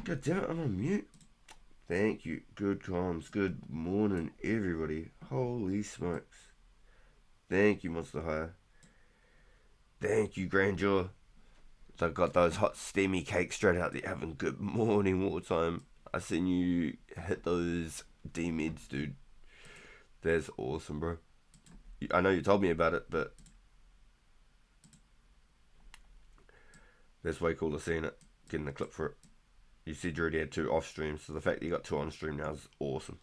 God damn it, I'm on mute. Thank you. Good comms. Good morning, everybody. Holy smokes. Thank you, Monster Higher. Thank you, Grandeur. I got those hot steamy cakes straight out the oven. Good morning, Wartime. I seen you hit those D-mids, dude. That's awesome, bro. I know you told me about it, but that's way cooler seeing it, getting the clip for it. You said you already had 2 off streams, so the fact that you got 2 on stream now is awesome.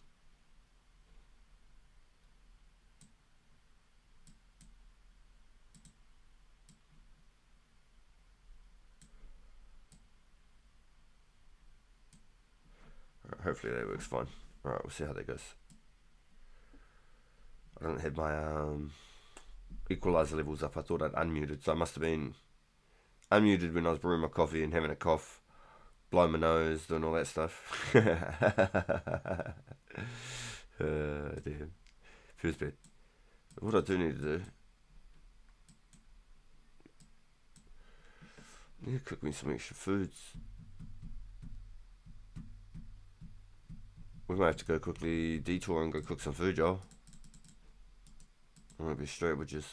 Alright, hopefully that works fine. Alright, we'll see how that goes. I don't have my equalizer levels up. I thought I'd unmuted, so I must have been unmuted when I was brewing my coffee and having a cough, blowing my nose, doing all that stuff. Damn. Feels bad. What I do need to do, I need to cook me some extra foods. We might have to go quickly detour and go cook some food, y'all. I'm gonna be straight with just.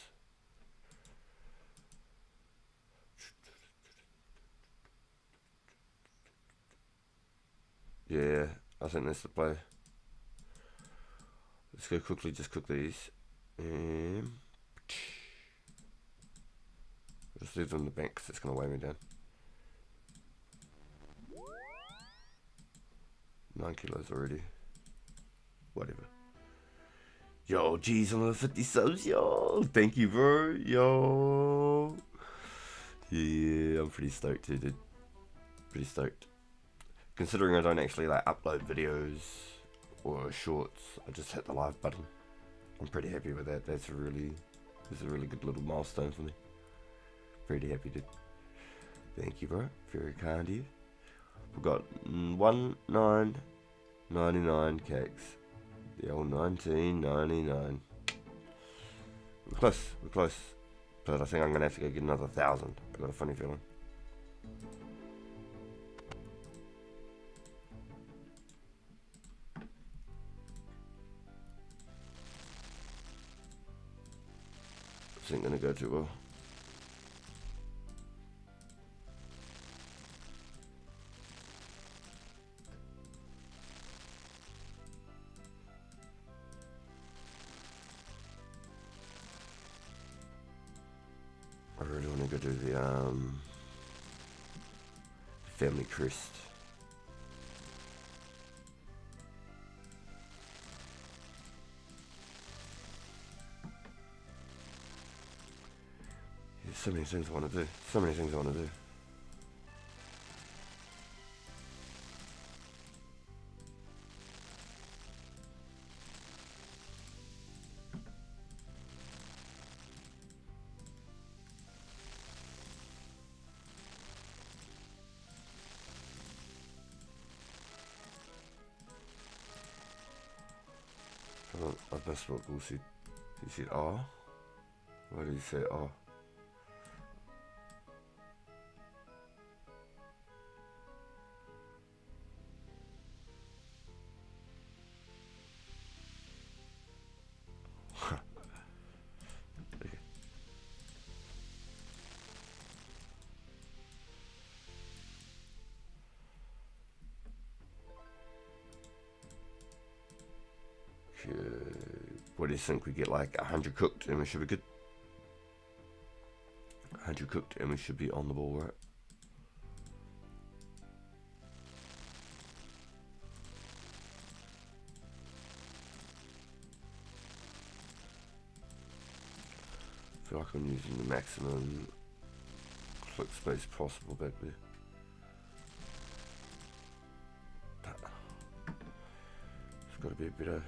Yeah, I think that's the play. Let's go quickly, just cook these. Just leave them in the bank because it's going to weigh me down. 9 kilos already. Whatever. Yo, geez, another 50 subs, yo. Thank you, bro. Yo. Yeah, I'm pretty stoked too, dude. Pretty stoked. Considering I don't actually like upload videos or shorts, I just hit the live button. I'm pretty happy with that. That's a really good little milestone for me. Pretty happy, dude. Thank you, bro. Very kind of you. We've got 1999 cakes. The old 1999. We're close. But I think I'm gonna have to go get another 1,000. I got a funny feeling. This ain't gonna go too well. I really want to go do the family crest. There's so many things I want to do. I've missed what Bull said. He said, oh? Why did he say, oh? Okay. What do you think? We get like 100 cooked and we should be good. 100 cooked and we should be on the ball, right? I feel like I'm using the maximum click space possible back there. It's got to be a better.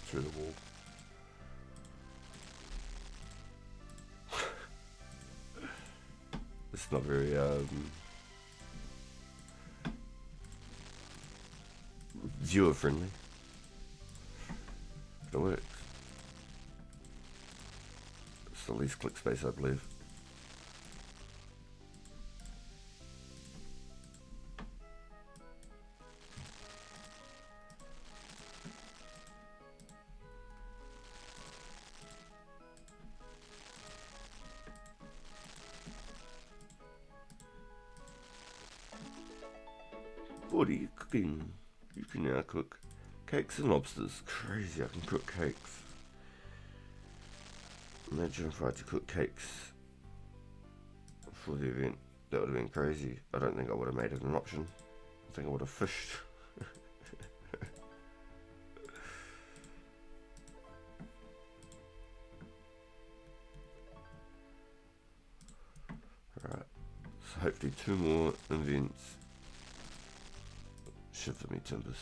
Through the wall. It's not very viewer friendly. It works. It's the least click space, I believe. What are you cooking? You can now cook cakes and lobsters. Crazy, I can cook cakes. Imagine if I had to cook cakes for the event. That would have been crazy. I don't think I would have made it an option. I think I would have fished. Alright, so hopefully 2 more events should for me timbers.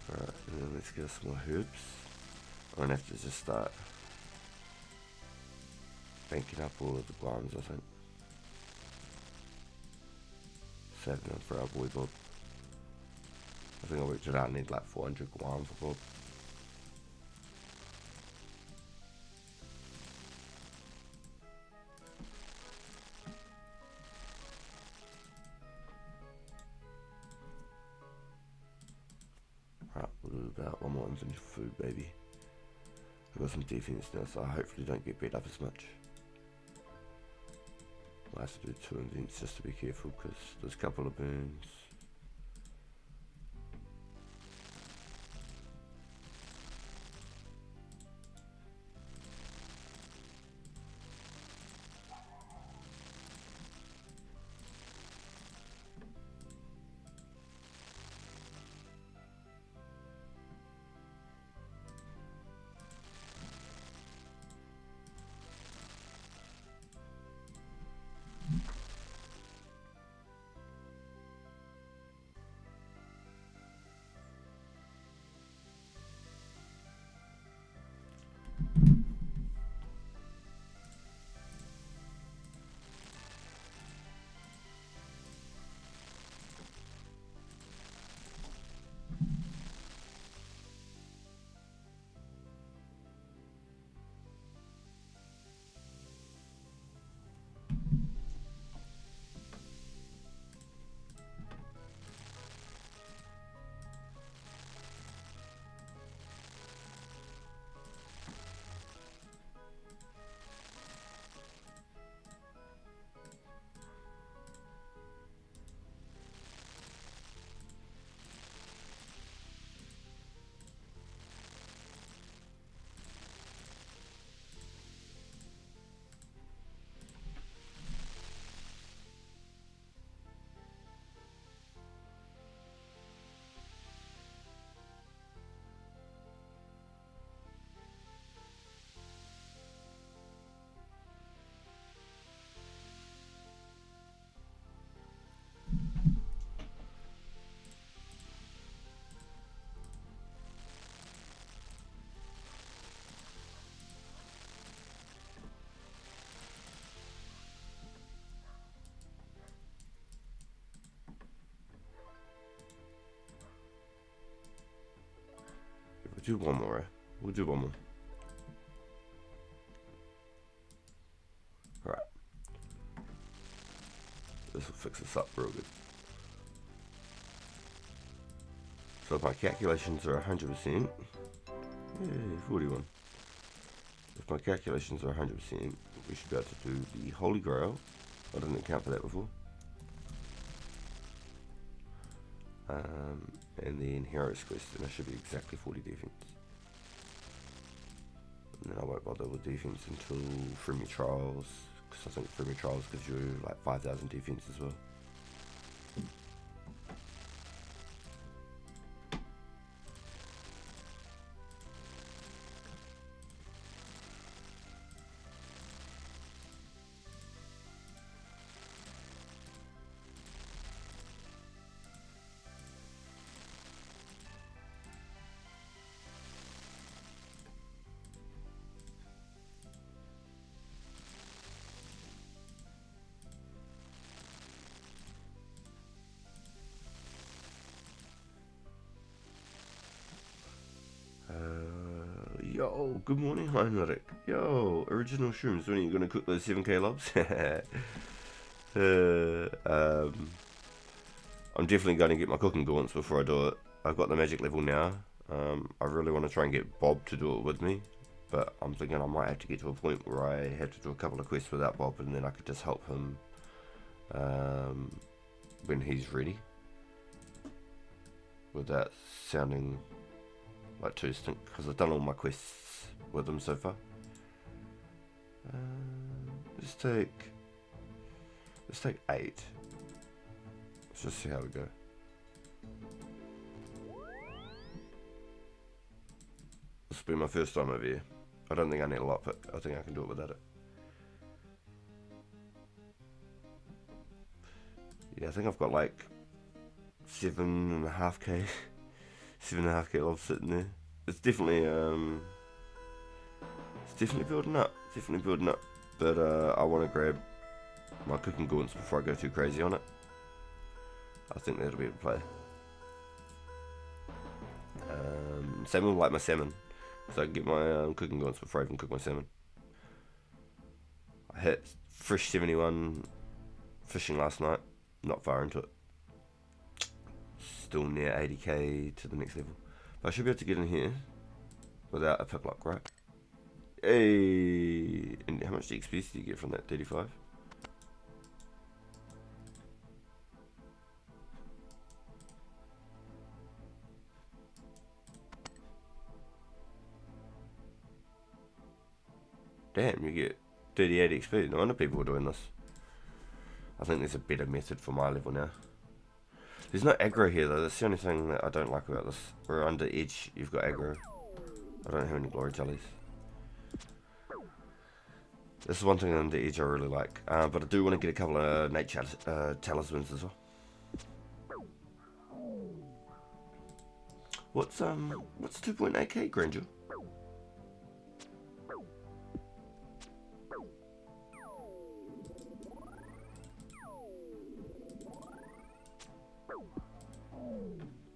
Alright, and then let's get some more herbs. I'm gonna have to just start banking up all of the guans, I think. Saving them for our boy Bob. I think I worked it out, I need like 400 guan for Bob. Right, we'll do about 1 more inventory food, baby. I've got some defense now, so I hopefully don't get beat up as much. I'll have to do 2 invents just to be careful, because there's a couple of burns. We'll do one more. We'll do one more. Alright. This will fix us up real good. So if my calculations are 100%, yeah, 41. If my calculations are 100%, we should be able to do the Holy Grail. I didn't account for that before. And then Heroes Quest, and I should be exactly 40 defense. And then I won't bother with defense until Freemium Trials, because I think Freemium Trials gives you like 5,000 defense as well. Yo, good morning, Heinrich. Yo, original shrooms. When are you gonna cook those 7K lobs? I'm definitely going to get my cooking gaunts before I do it. I've got the magic level now. I really want to try and get Bob to do it with me, but I'm thinking I might have to get to a point where I have to do a couple of quests without Bob, and then I could just help him when he's ready, without sounding like too stink, because I've done all my quests with him so far. Let's take 8. Let's just see how we go. This will be my first time over here. I don't think I need a lot, but I think I can do it without it. Yeah, I think I've got like 7.5k 7.5k love sitting there. It's definitely building up. But I want to grab my cooking gaunts before I go too crazy on it. I think that'll be a play. Same with like my salmon, so I can get my cooking gaunts before I even cook my salmon. I hit fresh 71 fishing last night. Not far into it. Still near 80k to the next level. But I should be able to get in here without a picklock, right? Hey! And how much XP do you get from that? 35? Damn, you get 38 XP. No wonder people are doing this. I think there's a better method for my level now. There's no aggro here though, that's the only thing that I don't like about this. Where under edge you've got aggro. I don't have any glory jellies. This is one thing under edge I really like. But I do want to get a couple of nature talismans as well. What's 2.8k grandeur?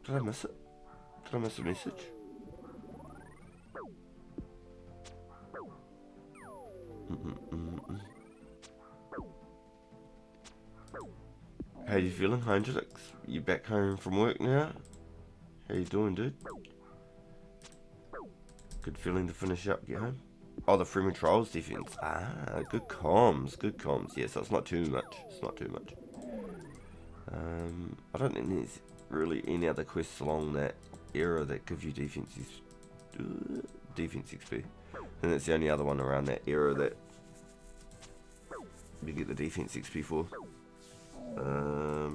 Did I miss it? Did I miss a message? How you feeling, Hendrix? You back home from work now? How you doing, dude? Good feeling to finish up, get home? Oh, the Freeman Trials defense. Ah, good comms, good comms. Yeah, so it's not too much. It's not too much. I don't think there's really any other quests along that era that give you defense XP. And it's the only other one around that era that you get the defense XP for. I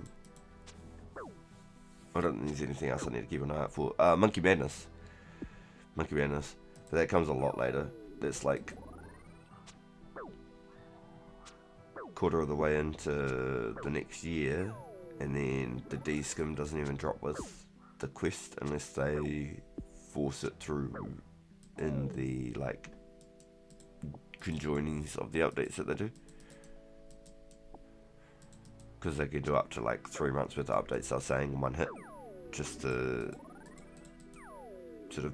don't think there's anything else I need to keep an eye out for. Monkey Madness. But that comes a lot later. That's like quarter of the way into the next year, and then the D-skim doesn't even drop with the quest unless they force it through in the like conjoinings of the updates that they do, because they can do up to like 3 months worth of updates, they're saying, in one hit, just to sort of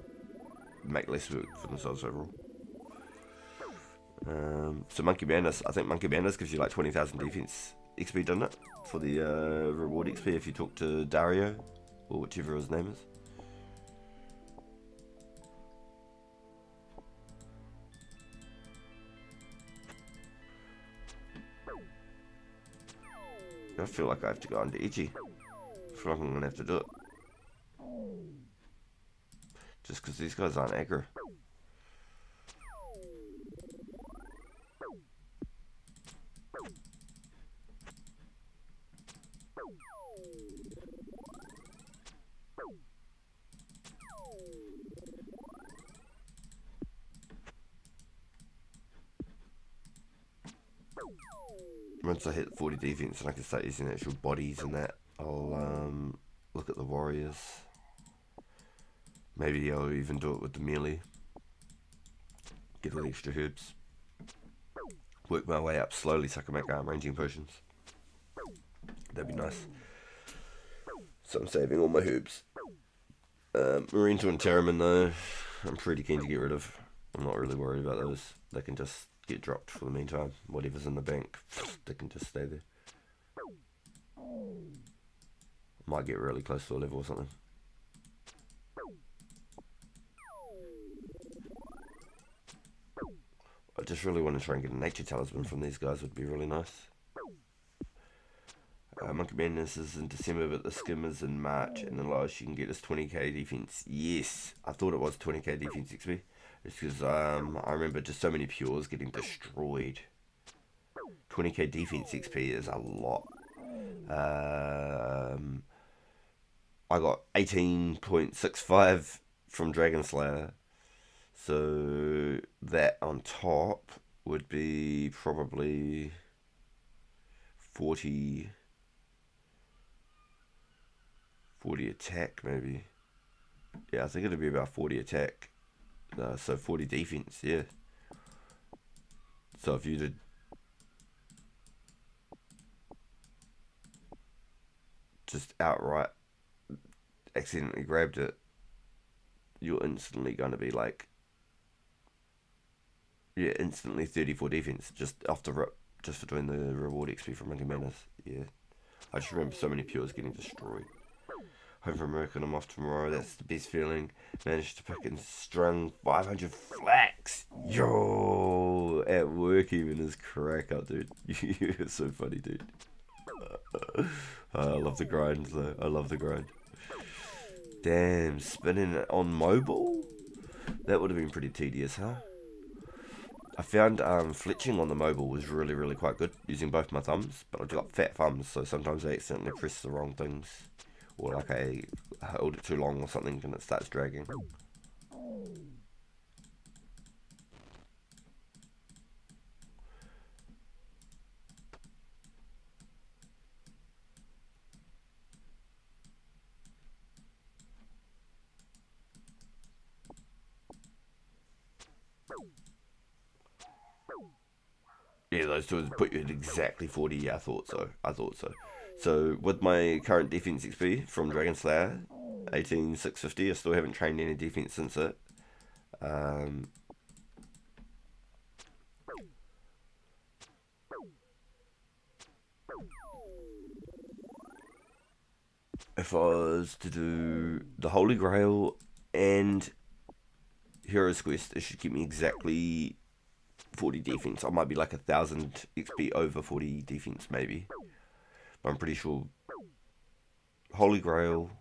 make less work for themselves overall. So Monkey Madness, I think Monkey Madness gives you like 20,000 defense XP, doesn't it? For the reward XP if you talk to Dario, or whichever his name is. I feel like I have to go under edgy. I feel like I'm gonna have to do it. Just because these guys aren't aggro. Once I hit 40 defense and I can start using actual bodies and that, I'll look at the warriors. Maybe I'll even do it with the melee. Get all the extra herbs. Work my way up slowly so I can make arm ranging potions. That'd be nice. So I'm saving all my herbs. Marine and Terramin though, I'm pretty keen to get rid of. I'm not really worried about those. They can just get dropped for the meantime. Whatever's in the bank, they can just stay there. Might get really close to a level or something. I just really want to try and get a nature talisman from these guys. Would be really nice. Monkey Madness is in December, but the skim is in March, and the lowest you can get is 20k defense. Yes, I thought it was 20k defense XP. It's because I remember just so many pures getting destroyed. 20k defense XP is a lot. I got 18.65 from Dragon Slayer. So that on top would be probably 40 attack maybe. Yeah, I think it'd be about 40 attack. So 40 defense, yeah. So if you did just outright accidentally grabbed it, you're instantly going to be like, yeah, instantly 34 defense just off the rip, just for doing the reward XP from Monkey Madness. Yeah, I just remember so many pures getting destroyed. Home from work and I'm off tomorrow. That's the best feeling. Managed to pick and strung 500 flax. Yo, at work even is crack up, dude. You're so funny, dude. I love the grind though. I love the grind. Damn, spinning it on mobile? That would have been pretty tedious, huh? I found fletching on the mobile was really, really quite good using both my thumbs, but I've got fat thumbs, so sometimes I accidentally press the wrong things, or like I hold it too long or something and it starts dragging. Yeah, those two would put you at exactly 40. Yeah, I thought so. So with my current defense XP from Dragon Slayer, 18,650, I still haven't trained any defense since it. If I was to do the Holy Grail and Hero's Quest, it should give me exactly 40 defense. I might be like 1,000 XP over 40 defense, maybe. But I'm pretty sure Holy Grail,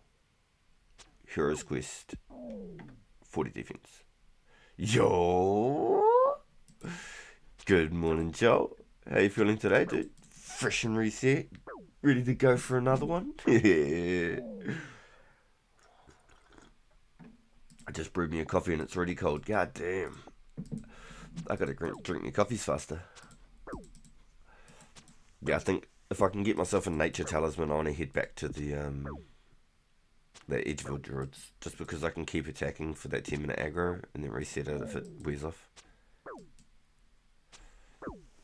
Hero's Quest, 40 defense. Yo! Good morning, Joe. How you feeling today, dude? Fresh and reset? Ready to go for another one? Yeah. I just brewed me a coffee and it's already cold. God damn. I gotta drink my coffees faster. Yeah, I think if I can get myself a nature talisman, I want to head back to the Edgeville Druids, just because I can keep attacking for that 10-minute aggro and then reset it if it wears off.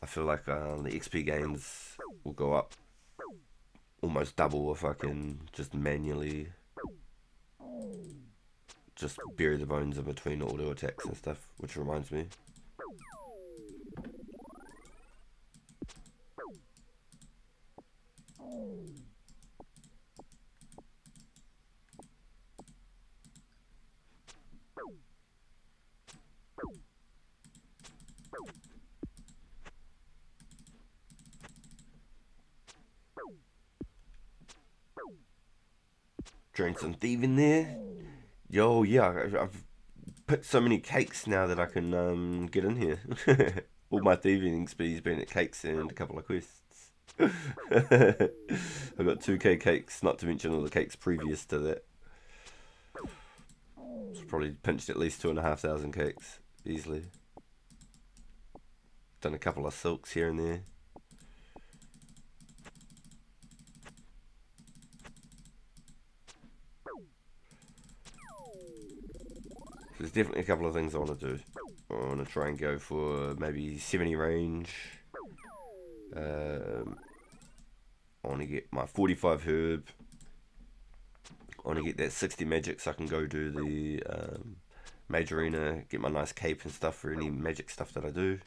I feel like the XP gains will go up almost double if I can just manually just bury the bones in between auto attacks and stuff, which reminds me. Drank some thieving there. Yo, yeah, I've picked so many cakes now that I can get in here. All my thieving XP's been at cakes and a couple of quests. I got 2k cakes, not to mention all the cakes previous to that. So probably pinched at least 2,500 cakes easily. Done a couple of silks here and there. There's definitely a couple of things I want to do. I want to try and go for maybe 70 range. I want to get my 45 herb. I want to get that 60 magic so I can go do the Mage Arena, get my nice cape and stuff for any magic stuff that I do.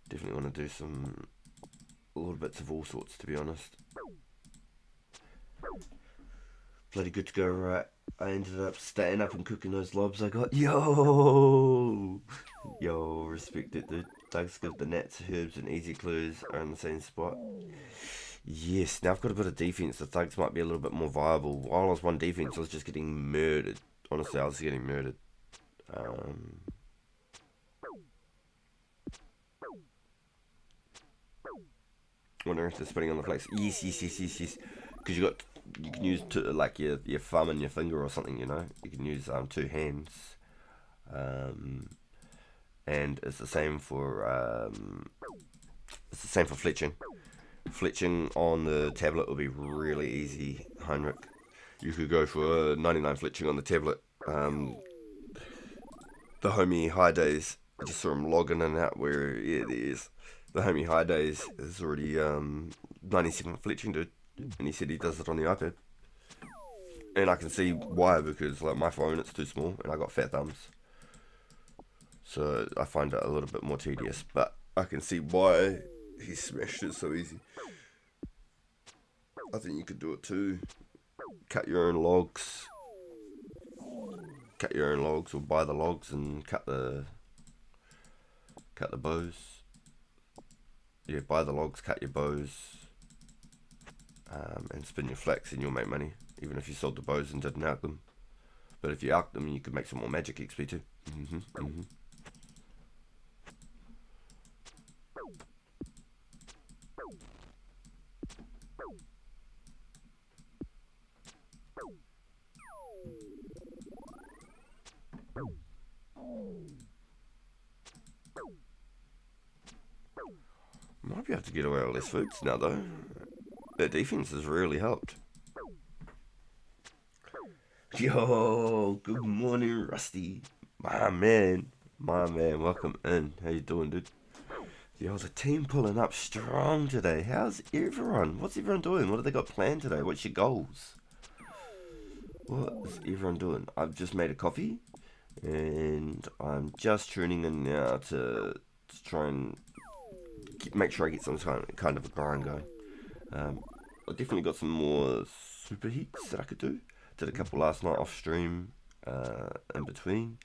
Definitely want to do some little bits of all sorts, to be honest. Bloody good to go. Right, I ended up staying up and cooking those lobs I got. Yo, respect it, dude. Thugs give the nats, herbs, and easy clues are in the same spot. Yes, now I've got a bit of defense. The thugs might be a little bit more viable. While I was one defense, I was just getting murdered. Honestly, I was getting murdered. Wondering if they're spinning on the flex. Yes. Because you can use like your thumb and your finger or something. You know, you can use 2 hands. And it's the same for fletching. Fletching on the tablet will be really easy, Heinrich. You could go for 99 fletching on the tablet. The homie High Days, I just saw him logging in and out where, yeah, there is. The homie High Days is already 97 fletching, dude. And he said he does it on the iPad. And I can see why, because like my phone, it's too small and I got fat thumbs. So I find it a little bit more tedious, but I can see why he smashed it so easy. I think you could do it too. Cut your own logs. Cut your own logs, or buy the logs and cut the bows. Yeah, buy the logs, cut your bows, and spin your flax, and you'll make money. Even if you sold the bows and didn't arc them. But if you arc them, you could make some more magic XP too. Might be able to get away with less foods now though. Their defense has really helped. Yo, good morning, Rusty. My man, welcome in. How you doing, dude? Yo, the team pulling up strong today. How's everyone? What's everyone doing? What have they got planned today? What's your goals? What is everyone doing? I've just made a coffee, and I'm just tuning in now to try and make sure I get some kind of a grind going. I definitely got some more super heats that I could do. Did a couple last night off stream in between.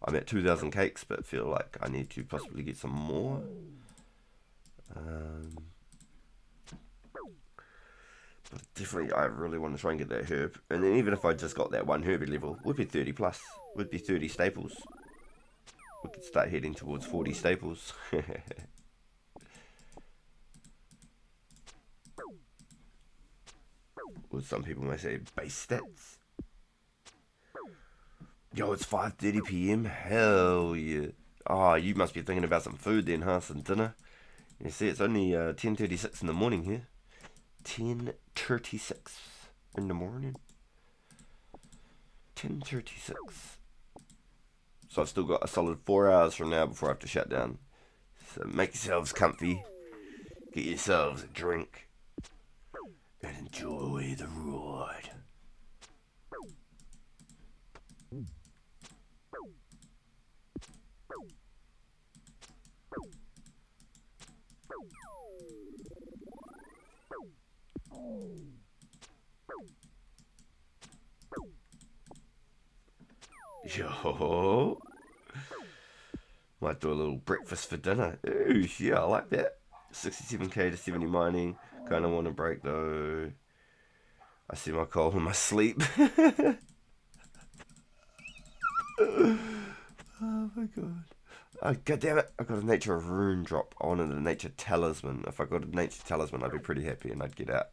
I'm at 2,000 cakes, but feel like I need to possibly get some more. But definitely, I really want to try and get that herb. And then even if I just got that one herby level, would be 30 plus. Would be 30 staples. We could start heading towards 40 staples. Or some people may say base stats. Yo, it's 5:30 PM. Hell yeah. Oh, you must be thinking about some food then, huh? Some dinner. You see, it's only 10:36 in the morning here. 10:36 in the morning. 10:36. So I've still got a solid 4 hours from now before I have to shut down. So make yourselves comfy. Get yourselves a drink. And enjoy the ride. Yo, might do a little breakfast for dinner. Ooh, yeah, I like that. 67k to 70 mining. Kind of want to break though. I see my coal in my sleep. Oh my god. Oh, god damn it. I got a nature rune drop. I wanted a nature talisman. If I got a nature talisman, I'd be pretty happy and I'd get out.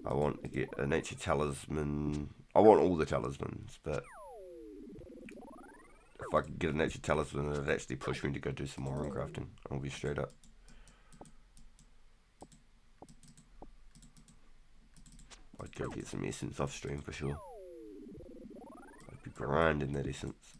I want to get a nature talisman. I want all the talismans, but if I could get a nature talisman, it'd actually push me to go do some more rune crafting. I'll be straight up. I'd go get some essence off stream for sure. I'd be grinding that essence.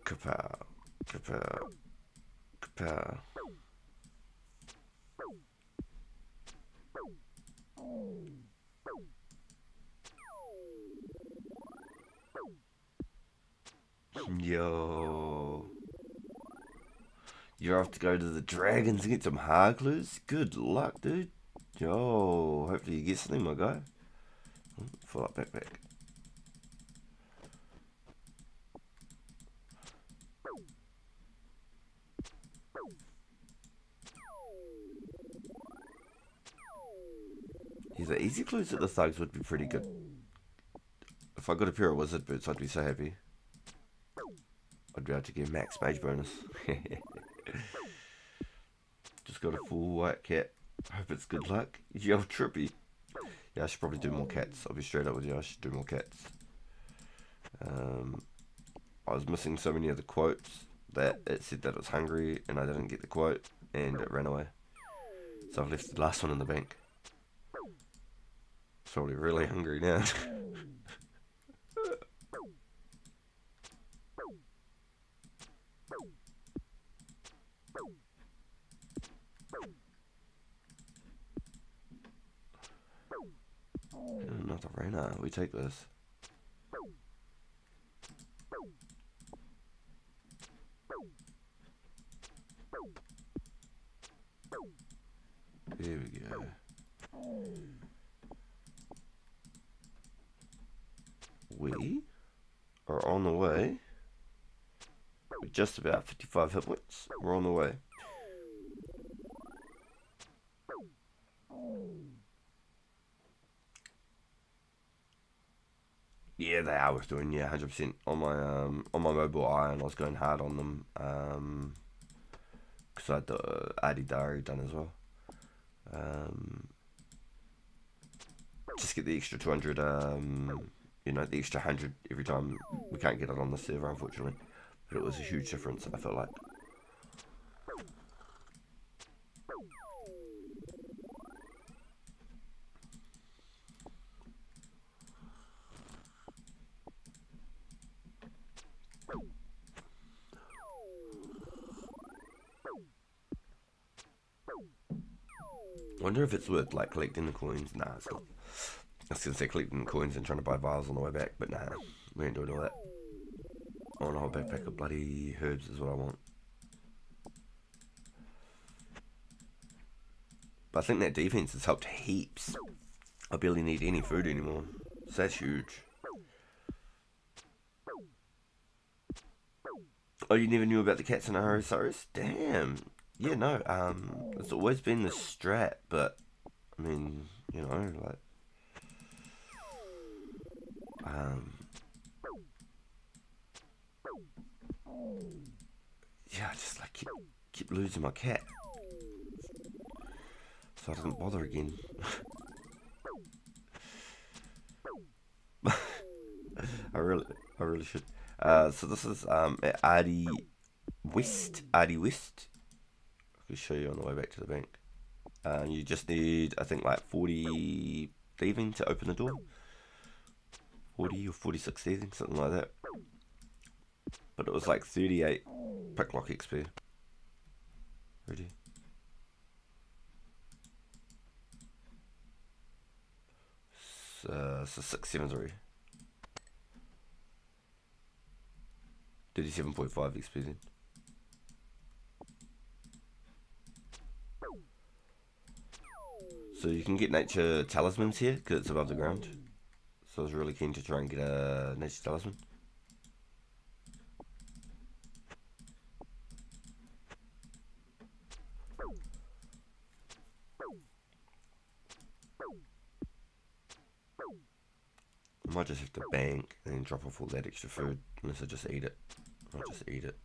Kapow. Kapow. Kapow. Yo. You're off to go to the dragons and get some hard clues? Good luck, dude. Yo. Hopefully you get something, my guy. Full up backpack. Yeah, the easy clues at the thugs would be pretty good. If I got a pair of wizard boots, I'd be so happy. I'd be able to get max mage bonus. Just got a full white cat. Hope it's good luck. Yo, trippy. Yeah, I should probably do more cats. I'll be straight up with you. I should do more cats. I was missing so many of the quotes that it said that it was hungry and I didn't get the quote and it ran away. So I've left the last one in the bank. It's probably really hungry now. Not the rainer. We take this. There we go. We are on the way. We're just about 55 hit points. We're on the way. Yeah, they are worth doing. Yeah, 100% on my mobile eye, and I was going hard on them because I had the Adi Diary done as well. Just get the extra 200. You know, the extra 100 every time. We can't get it on the server, unfortunately, but it was a huge difference. I felt like. Wonder if it's worth like collecting the coins. Nah, it's not. I was gonna say collecting the coins and trying to buy vials on the way back, but nah, we ain't doing all that. I want a whole backpack of bloody herbs is what I want. But I think that defense has helped heaps. I barely need any food anymore, so that's huge. Oh, you never knew about the cats and Arosaurus? Damn. Yeah, no. It's always been the strat, but I mean, you know, like, yeah, I just like keep losing my cat, so I didn't bother again. I really should. So this is at Adi West. I can show you on the way back to the bank. You just need, I think, like 40 thieving to open the door. 40 or 46 thieving, something like that. But it was like 38 picklock XP. Ready? So 6 7s already. 37.5 XP then. So you can get nature talismans here because it's above the ground. So I was really keen to try and get a nature talisman. I might just have to bank and then drop off all that extra food unless I just eat it. I'll just eat it.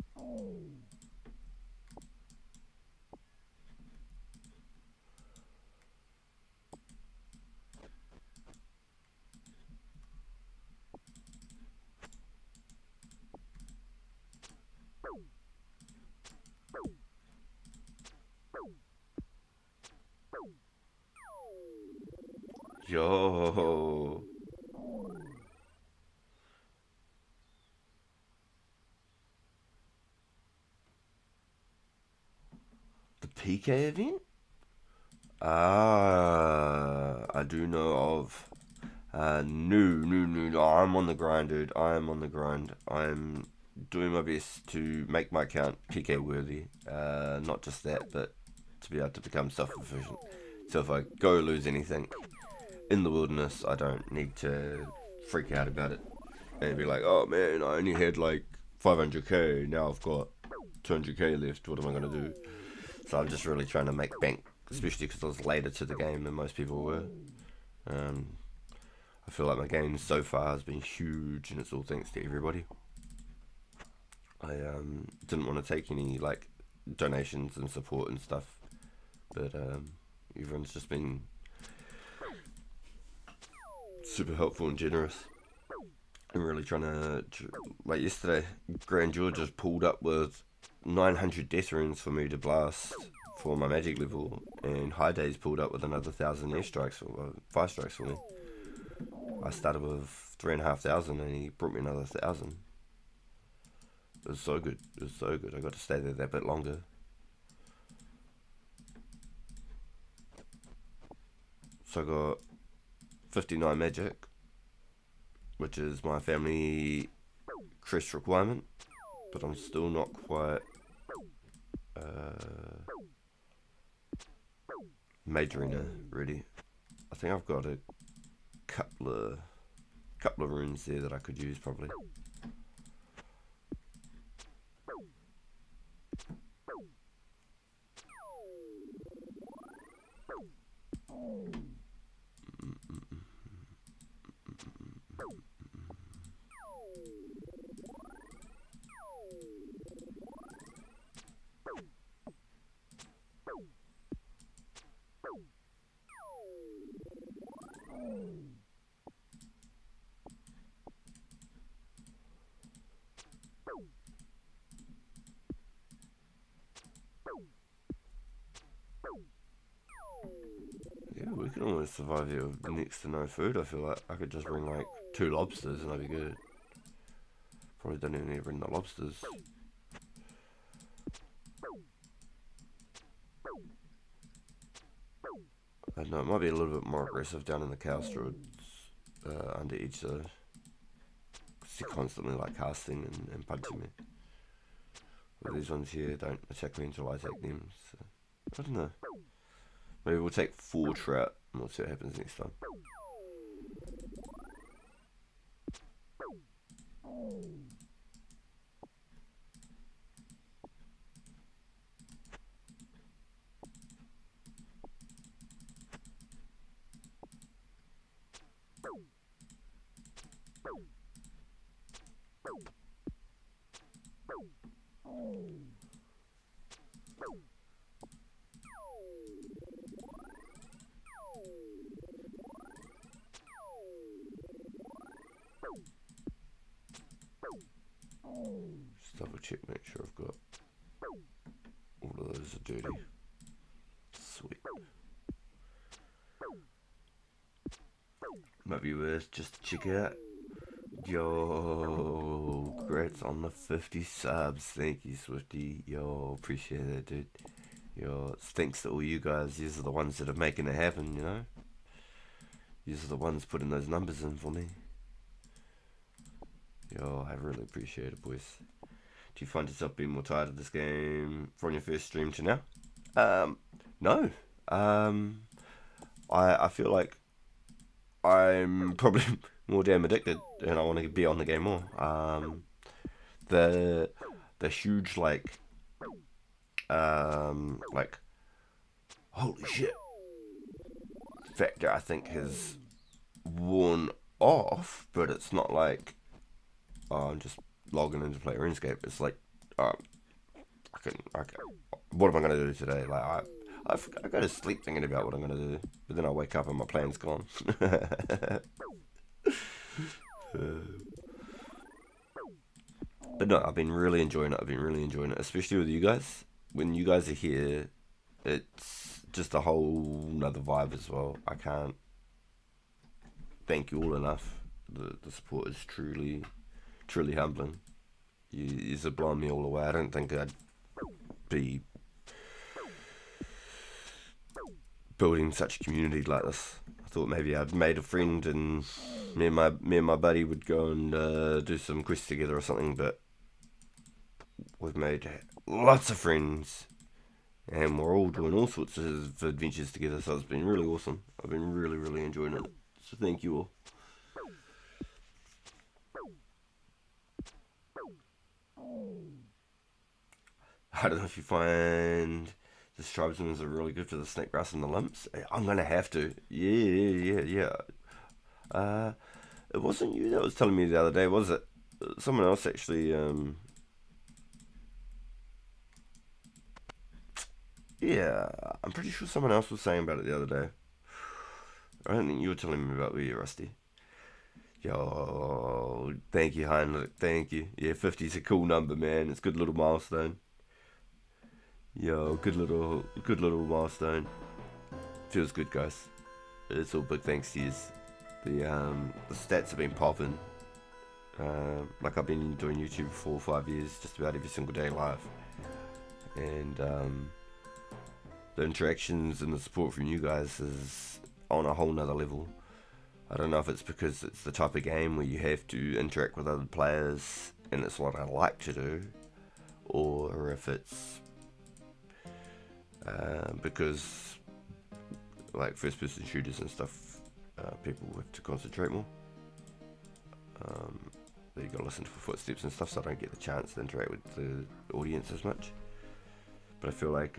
Yo. PK event? I do know of. No. I'm on the grind, dude. I am on the grind. I'm doing my best to make my account PK worthy. Not just that, but to be able to become self-sufficient. So if I go lose anything in the wilderness, I don't need to freak out about it and be like, oh man, I only had like 500k, now I've got 200k left, what am I going to do? So I'm just really trying to make bank, especially because I was later to the game than most people were. I feel like my game so far has been huge, and it's all thanks to everybody. I didn't want to take any like donations and support and stuff, but everyone's just been super helpful and generous. I'm really trying to, like yesterday, Grand George just pulled up with 900 death runes for me to blast for my magic level, and High Days pulled up with another 1,000 airstrikes, or 5 strikes for me. I started with 3,500 and he brought me another 1,000. It was so good. It was so good. I got to stay there that bit longer. So I got 59 magic, which is my family crest requirement, but I'm still not quite major arena ready. I think I've got a couple of runes there that I could use probably. Yeah, we can almost survive here with next to no food. I feel like I could just bring like 2 lobsters and I'd be good. Probably don't even need to bring the lobsters. I don't know, it might be a little bit more aggressive down in the cow straws under edge though. Because they're constantly like casting and punching me. But these ones here don't attack me until I take them. So I don't know. Maybe we'll take 4 trout and we'll see what happens next time. Just double check, make sure I've got all of those are dirty. Sweet. Might be worth just to check out. Yo, congrats on the 50 subs. Thank you, Swifty. Yo, appreciate it, dude. Yo, thanks to all you guys. These are the ones that are making it happen, you know? These are the ones putting those numbers in for me. Yo, I really appreciate it, boys. Do you find yourself being more tired of this game from your first stream to now? No. I feel like I'm probably more damn addicted and I want to be on the game more. The huge like holy shit factor I think has worn off, but it's not like I'm just logging in to play Runescape. It's like I can what am I gonna do today? Like I go to sleep thinking about what I'm gonna do, but then I wake up and my plan's gone. But no, I've been really enjoying it. Especially with you guys. When you guys are here, it's just a whole nother vibe as well. I can't thank you all enough. The support is truly humbling. You have blown me all away. I don't think I'd be building such a community like this. I thought maybe I'd made a friend and me and my buddy would go and do some quests together or something, but we've made lots of friends and we're all doing all sorts of adventures together, so it's been really awesome. I've been really enjoying it, so thank you all. I don't know if you find the tribesmen are really good for the snake grass and the lumps. I'm gonna have to. Yeah. It wasn't you that was telling me the other day, was it? Someone else actually. Yeah, I'm pretty sure someone else was saying about it the other day. I don't think you were telling me about you, Rusty. Yo, thank you, Heinrich. Thank you. Yeah, 50's a cool number, man. It's a good little milestone. Yo, good little milestone. Feels good, guys. It's all big thanks to you. The stats have been popping. Like I've been doing YouTube for 4 or 5 years, just about every single day live, and the interactions and the support from you guys is on a whole nother level. I don't know if it's because it's the type of game where you have to interact with other players and it's what I like to do, or if it's because like first person shooters and stuff, people have to concentrate more. You gotta listen for footsteps and stuff, so I don't get the chance to interact with the audience as much. But I feel like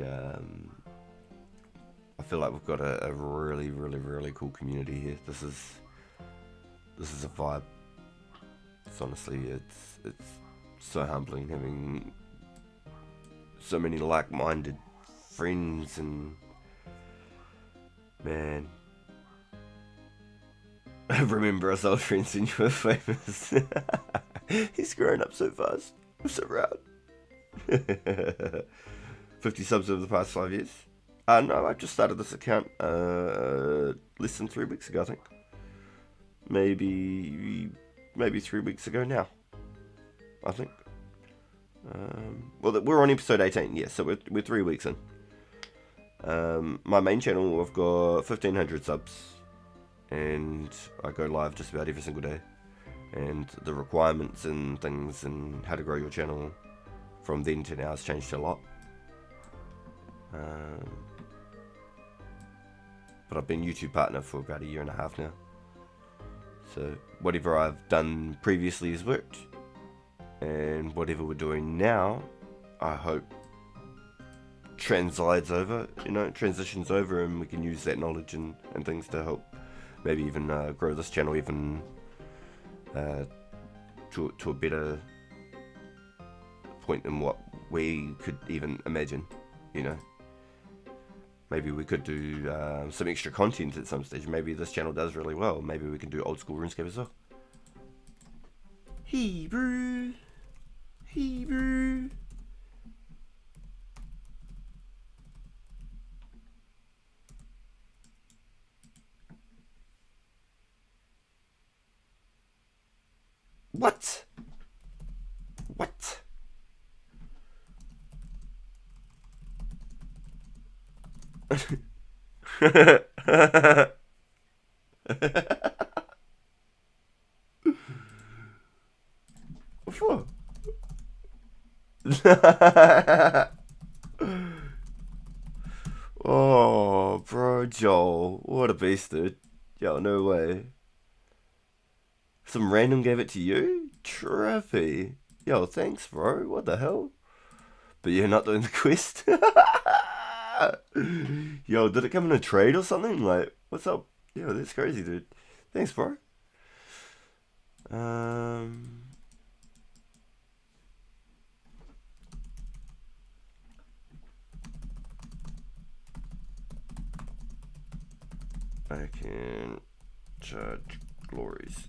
we've got a really cool community here. This is a vibe. It's honestly, it's so humbling having so many like-minded friends, and man, I remember us old friends when you were famous. He's grown up so fast. I'm so proud. 50 subs over the past 5 years. No, I just started this account less than 3 weeks ago, I think. Maybe 3 weeks ago now, I think. Well, we're on episode 18, yeah, so we're 3 weeks in. My main channel, I've got 1,500 subs, and I go live just about every single day. And the requirements and things and how to grow your channel from then to now has changed a lot. But I've been YouTube partner for about 1.5 years now. So whatever I've done previously has worked, and whatever we're doing now, I hope transitions over, and we can use that knowledge and things to help maybe even grow this channel even to a better point than what we could even imagine, Maybe we could do some extra content at some stage. Maybe this channel does really well. Maybe we can do old school RuneScape as well. Hebrew. What? What? Oh, bro, Joel, what a beast, dude. Yo, no way. Some random gave it to you? Trippy. Yo, thanks, bro. What the hell? But you're not doing the quest? Yo, did it come in a trade or something? Like, what's up? Yo, that's crazy, dude. Thanks, bro. I can charge glories.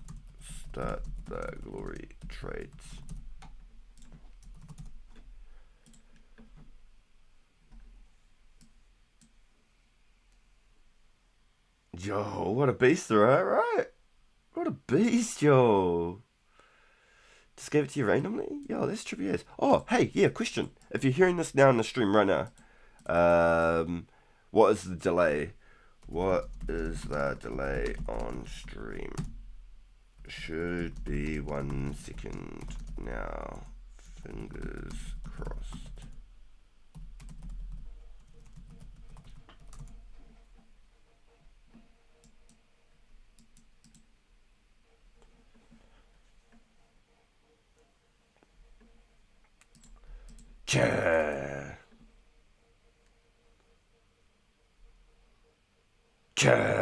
Start the glory trades. Yo, what a beast, right? What a beast, yo. Just gave it to you randomly? Yo, that's trippy as. Oh, hey, yeah, question. If you're hearing this now in the stream right now, what is the delay? What is the delay on stream? Should be 1 second now. Fingers crossed. Cha. Cha.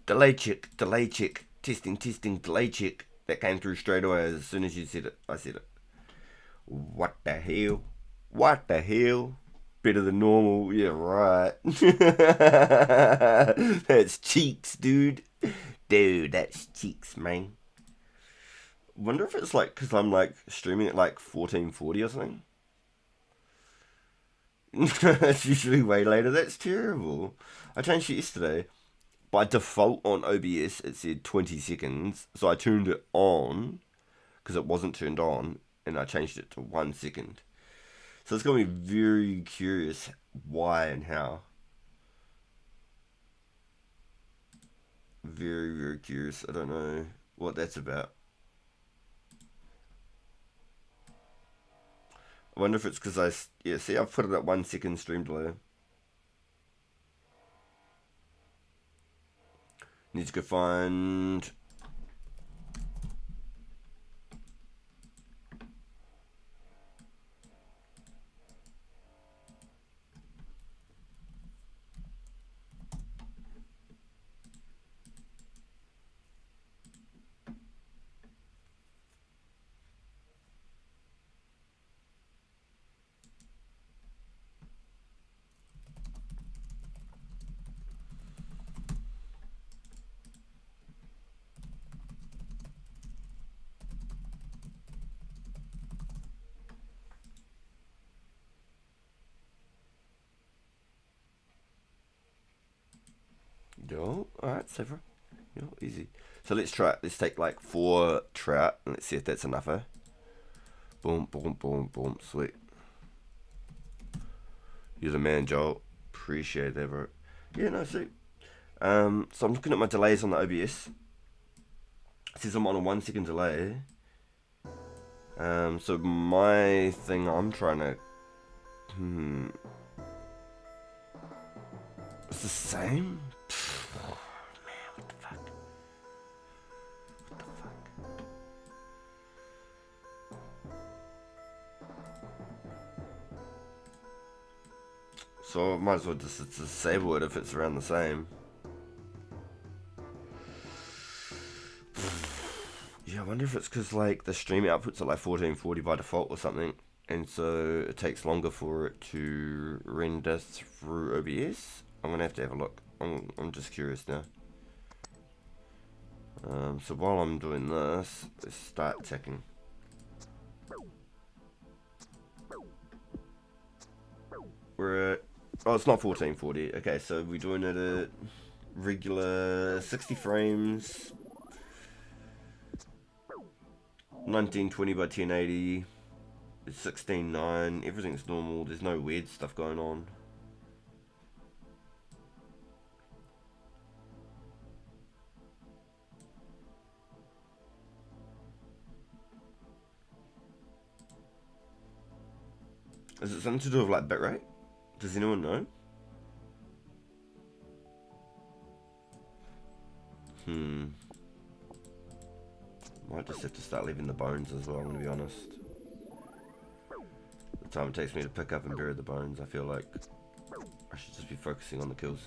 Delay check, testing, delay check. That came through straight away as soon as you said it. I said it. What the hell? What the hell? Better than normal. Yeah, right. That's cheeks, dude. Dude, that's cheeks, man. Wonder if it's like because I'm like streaming at like 1440 or something. It's usually way later. That's terrible. I changed it yesterday. By default on OBS, it said 20 seconds. So I turned it on because it wasn't turned on, and I changed it to 1 second. So it's going to be very curious why and how. Very, very curious. I don't know what that's about. I wonder if it's because see, I've put it at 1 second stream delay. Need to go find. Yo, alright, safer. Yo, easy. So let's try it. Let's take like 4 trout and let's see if that's enough, eh? Boom, boom, boom, boom. Sweet. You're the man, Joel. Appreciate that, bro. Yeah, no, see. So I'm looking at my delays on the OBS. It says I'm on a 1 second delay. So my thing I'm trying to. It's the same? Oh, man, what the fuck? What the fuck? So I might as well just disable it if it's around the same. Yeah, I wonder if it's because like the stream outputs are like 1440 by default or something, and so it takes longer for it to render through OBS. I'm gonna have to have a look. I'm just curious now. So while I'm doing this, let's start ticking. We're at, oh, it's not 1440. Okay, so we're doing it at regular 60 frames, 1920 by 1080. It's 16:9. Everything's normal. There's no weird stuff going on. Is it something to do with like bitrate? Does anyone know? Might just have to start leaving the bones as well, I'm gonna be honest. The time it takes me to pick up and bury the bones, I feel like I should just be focusing on the kills.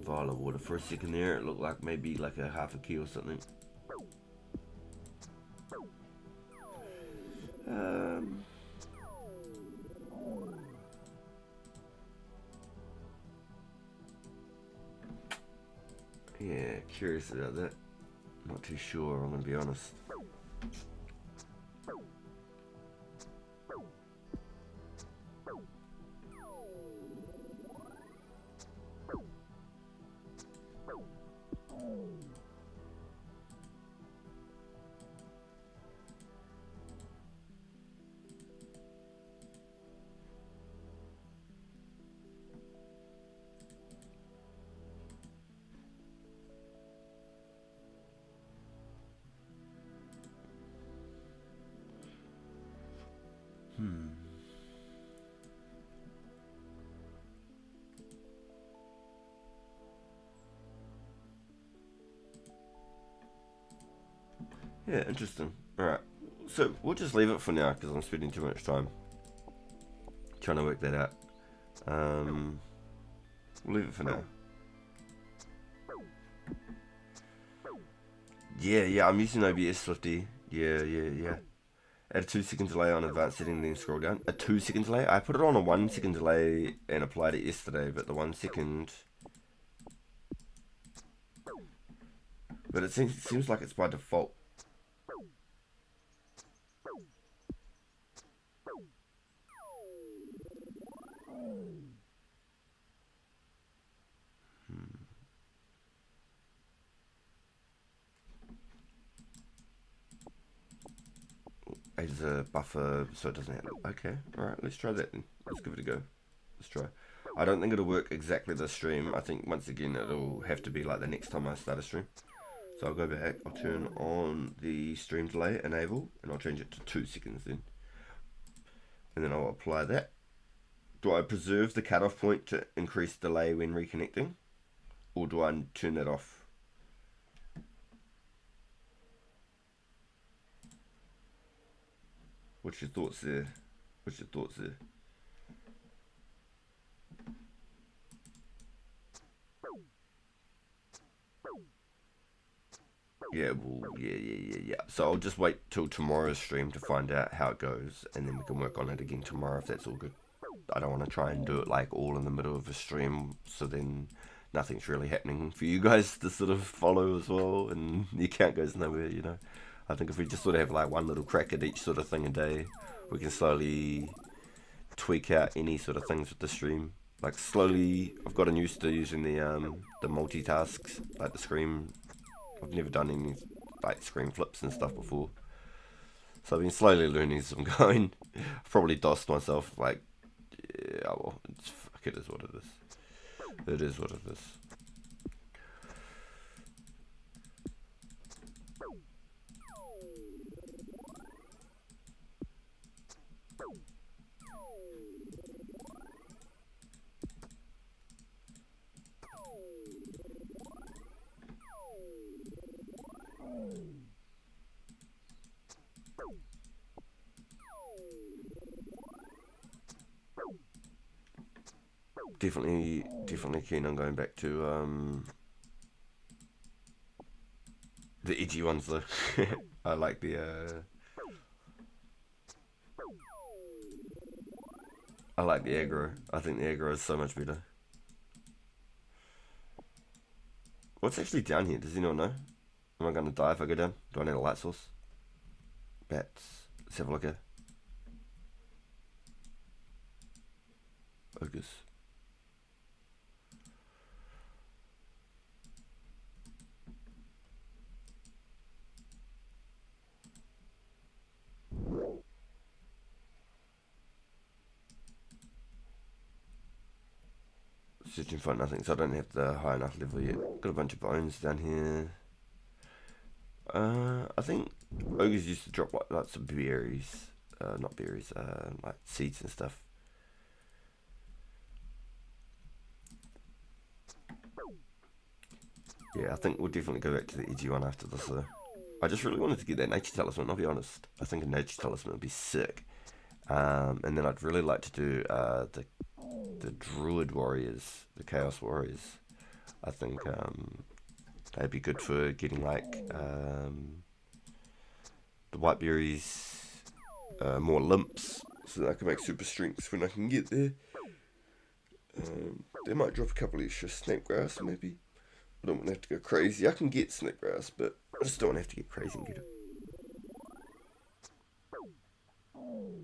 Vial of water. For a second there, it looked like maybe like a half a key or something. Yeah, curious about that. Not too sure, I'm gonna be honest. Yeah, interesting. Alright, so we'll just leave it for now because I'm spending too much time trying to work that out. We'll leave it for now. Yeah, I'm using OBS 50. Yeah. Add a 2-second delay on advanced setting, then scroll down. A 2-second delay? I put it on a 1-second delay and applied it yesterday, but the 1 second. But it seems like it's by default. As a buffer so it doesn't have. Okay, alright, let's try that then. Let's give it a go. Let's try. I don't think it'll work exactly this stream. I think once again it'll have to be like the next time I start a stream. So I'll go back, I'll turn on the stream delay, enable, and I'll change it to 2 seconds then. And then I'll apply that. Do I preserve the cutoff point to increase delay when reconnecting? Or do I turn that off? What's your thoughts there? Yeah, well, yeah. So I'll just wait till tomorrow's stream to find out how it goes, and then we can work on it again tomorrow if that's all good. I don't want to try and do it like all in the middle of a stream, so then nothing's really happening for you guys to sort of follow as well, and the account goes nowhere, you know. I think if we just sort of have like one little crack at each sort of thing a day, we can slowly tweak out any sort of things with the stream. Like slowly, I've gotten used to using the multitasks, like the screen. I've never done any like screen flips and stuff before, so I've been slowly learning as I'm going. I've probably dosed myself like, yeah, well, it is what it is. It is what it is. Definitely keen on going back to the edgy ones though. I like the aggro. I think the aggro is so much better. What's actually down here? Does anyone know? Am I gonna die if I go down? Do I need a light source? Bats. Let's have a look here. Ogres. Searching for nothing, so I don't have the high enough level yet. Got a bunch of bones down here. I think ogres used to drop like lots of berries. Not berries, like seeds and stuff. Yeah, I think we'll definitely go back to the edgy one after this though. I just really wanted to get that nature talisman, I'll be honest. I think a nature talisman would be sick. And then I'd really like to do the druid warriors, the chaos warriors. I think they'd be good for getting like the white berries, more limps, so that I can make super strengths when I can get there. They might drop a couple extra snake grass maybe. I don't want to have to go crazy. I can get snake grass, but I just don't want to have to get crazy and get it.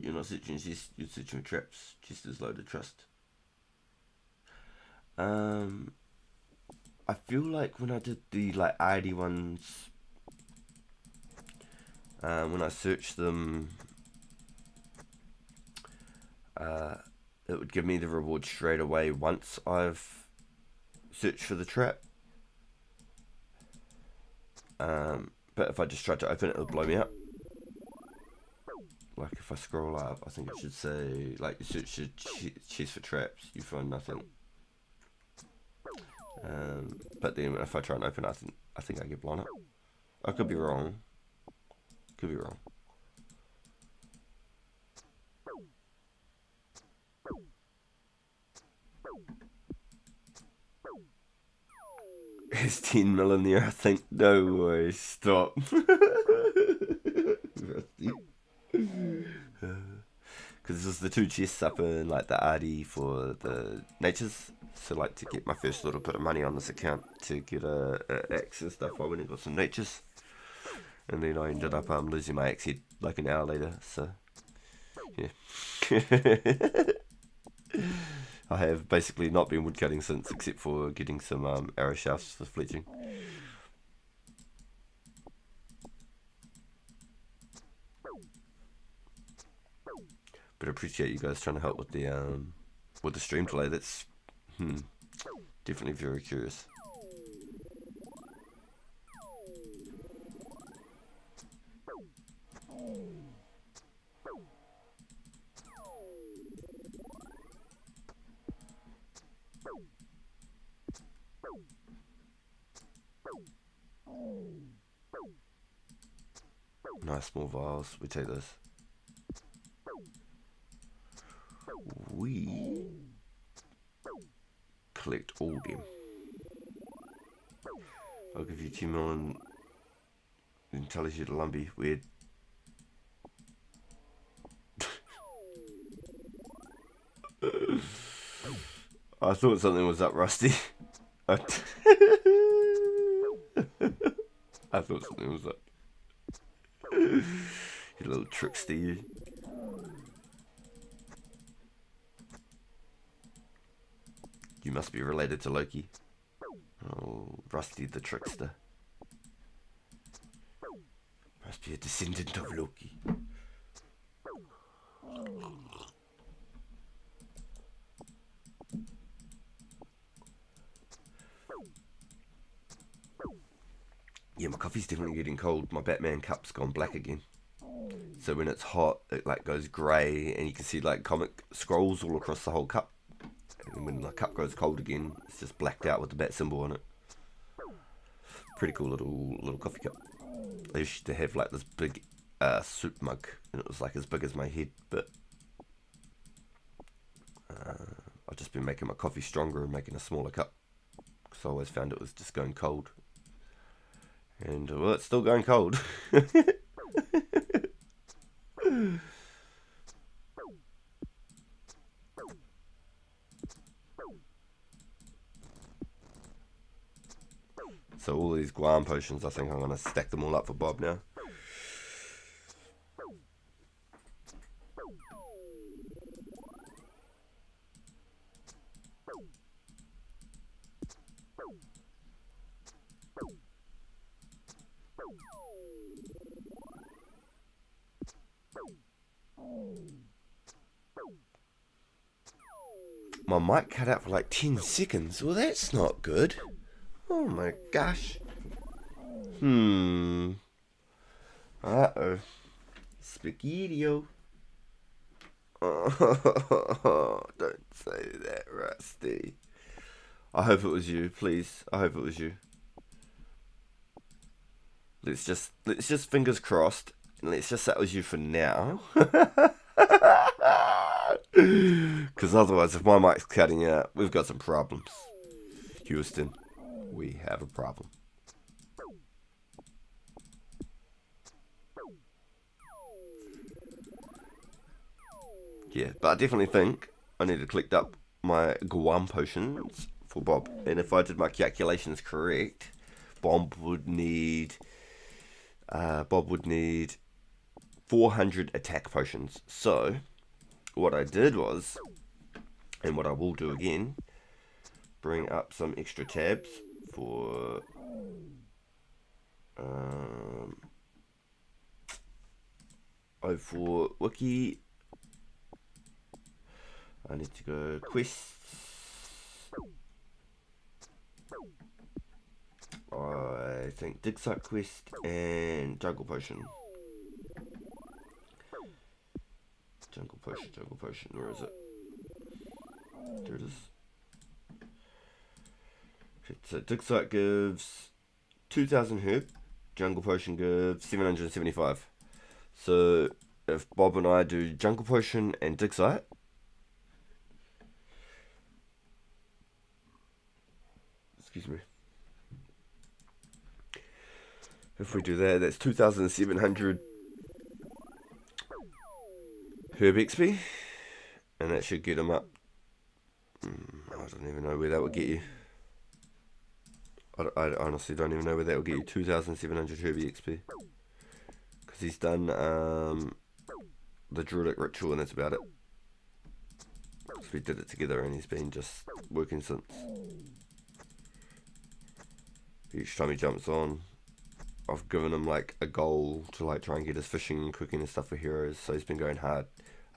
You're not searching chests, you're searching traps. Chest is loaded, trust. I feel like when I did the like ID ones, when I searched them, it would give me the reward straight away once I've searched for the trap. But if I just tried to open it, it would blow me up. Like if I scroll up, I think it should say like you search your chest for traps, you find nothing. But then if I try and open it, I think I get blown up. I could be wrong. Could be wrong. It's 10 mil in there, I think. No way, stop. Because this was the 2 chests up in like the RD for the natures. So like to get my first little bit of money on this account to get a axe and stuff, I went and got some natures. And then I ended up losing my axe head like an hour later, so yeah. I have basically not been woodcutting since, except for getting some arrow shafts for fletching. But I appreciate you guys trying to help with the stream delay. That's definitely very curious. Nice small vials. We take this. We collect all of them. I'll give you 2 million intelligent lumpy. Weird. I thought something was up, Rusty. I thought something was up. You little trickster, you. You must be related to Loki. Oh, Rusty the trickster. Must be a descendant of Loki. Yeah, my coffee's definitely getting cold. My Batman cup's gone black again. So when it's hot, it like goes grey, and you can see like comic scrolls all across the whole cup. And when the cup goes cold again, it's just blacked out with the bat symbol on it. Pretty cool little coffee cup. I used to have like this big soup mug, and it was like as big as my head, but I've just been making my coffee stronger and making a smaller cup, because I always found it was just going cold. And well, it's still going cold. So all these Guam potions, I think I'm going to stack them all up for Bob now. My mic cut out for like 10 seconds. Well, that's not good. Oh my gosh. Uh-oh. Spaghetti-o. Oh, don't say that, Rusty. I hope it was you, please. I hope it was you. Let's just fingers crossed, and let's just say it was you for now. Because otherwise, if my mic's cutting out, we've got some problems. Houston, we have a problem. Yeah, but I definitely think I need to collect up my Guam potions for Bob. And if I did my calculations correct, Bob would need 400 attack potions. So what I did was, and what I will do again, bring up some extra tabs for for Wiki. I need to go quests. I think dig site quest and jungle potion. Jungle potion, where is it? There it is. Okay, so dig site gives 2,000 herb, jungle potion gives 775. So if Bob and I do jungle potion and dig site, excuse me. If we do that, that's 2,700 herb XP, and that should get him up. I don't even know where that would get you. I honestly don't even know where that will get you. 2,700 herb XP, because he's done the druidic ritual, and that's about it. So we did it together, and he's been just working since. Each time he jumps on, I've given him like a goal to like try and get his fishing and cooking and stuff for heroes, so he's been going hard.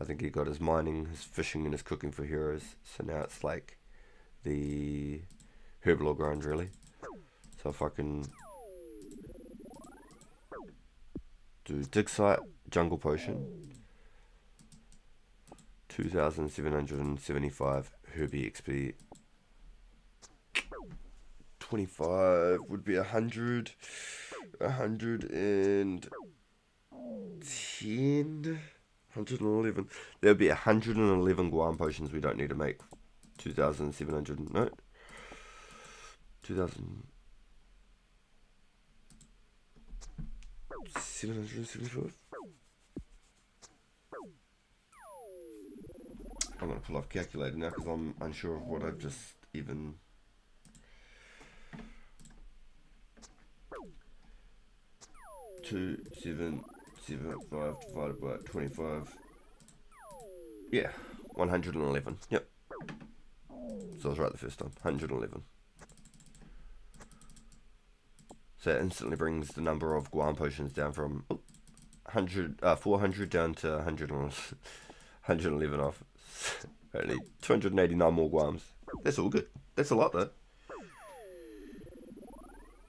I think he got his mining, his fishing and his cooking for heroes, so now it's like the herblore grind really. So if I can do dig site, jungle potion, 2,775 Herbie XP, 25 would be 100, 110, 111. There would be 111 Guam potions we don't need to make. 2,700, no, 2,775. I'm going to pull off calculator now because I'm unsure of what I've just even... Two, 775 divided by 25. Yeah, 111. Yep. So I was right the first time. 111. So that instantly brings the number of Guam potions down from 400 down to 111 off. Only 289 more Guams. That's all good. That's a lot though.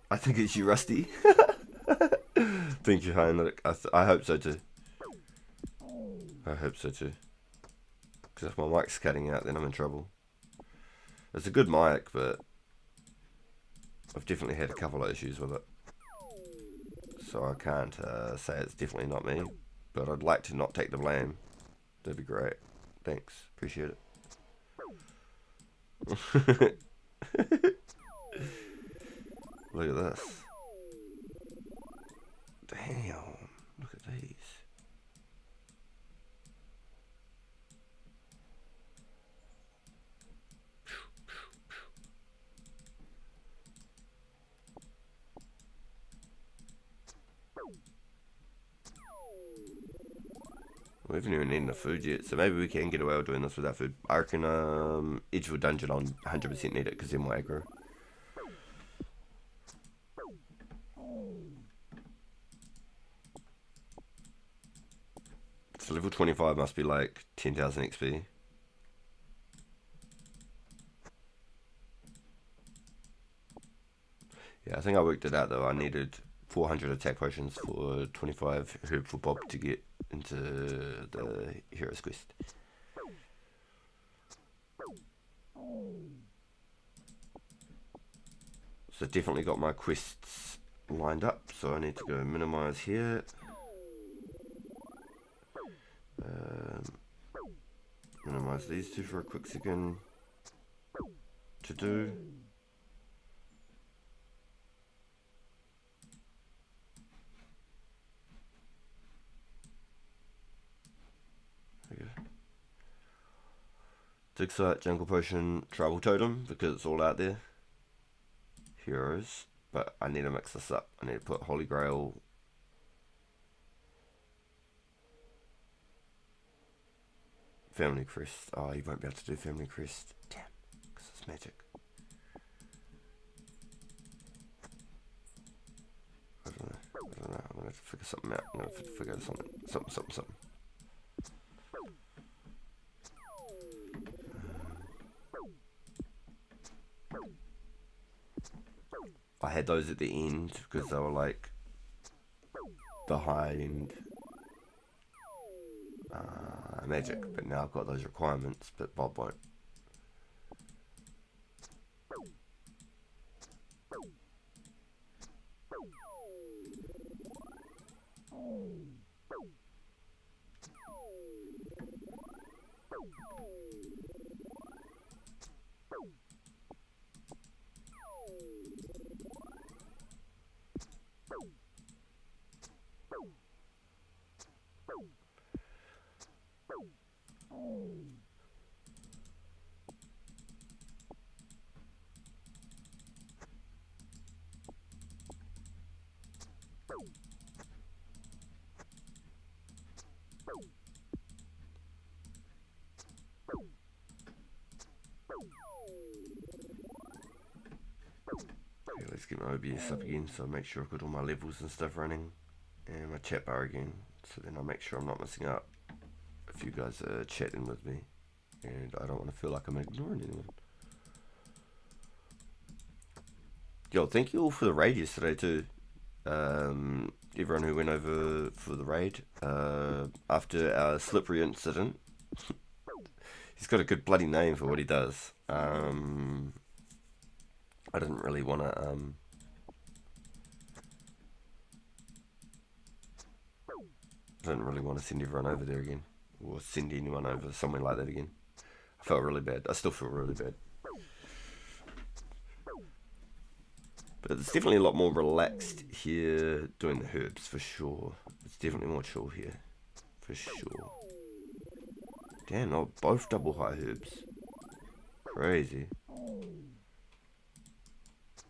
I think it's you, Rusty. Thank you, Heinrich. I hope so too. I hope so too. Because if my mic's cutting out, then I'm in trouble. It's a good mic, but I've definitely had a couple of issues with it. So I can't say it's definitely not me. But I'd like to not take the blame. That'd be great. Thanks. Appreciate it. Look at this. Damn, look at these. We haven't even eaten the food yet, so maybe we can get away with doing this without food. I reckon Edgewood Dungeon on 100% need it because they're more aggro. So level 25 must be like 10,000 XP. Yeah, I think I worked it out though. I needed 400 attack potions for 25 herb for Bob to get into the Heroes Quest. So definitely got my quests lined up. So I need to go minimize here. Minimize these two for a quick second to do. Dig site, jungle potion, tribal totem, because it's all out there. Heroes. But I need to mix this up. I need to put Holy Grail. Family Crest. Oh, you won't be able to do Family Crest. Damn, because it's magic. I don't know. I'm gonna have to figure something out. I'm gonna have to figure something. I had those at the end because they were like the high end magic, but now I've got those requirements, but Bob won't. Okay, let's get my OBS up again, so I make sure I've got all my levels and stuff running, and my chat bar again, so then I'll make sure I'm not missing out if you guys are chatting with me, and I don't want to feel like I'm ignoring anyone. Yo, thank you all for the raid yesterday too. Everyone who went over for the raid after our slippery incident. He's got a good bloody name for what he does. I didn't really want to send everyone over there again, or send anyone over somewhere like that again. I felt really bad. I still feel really bad. But it's definitely a lot more relaxed here doing the herbs, for sure. It's definitely more chill here, for sure. Damn, no, both double high herbs. Crazy.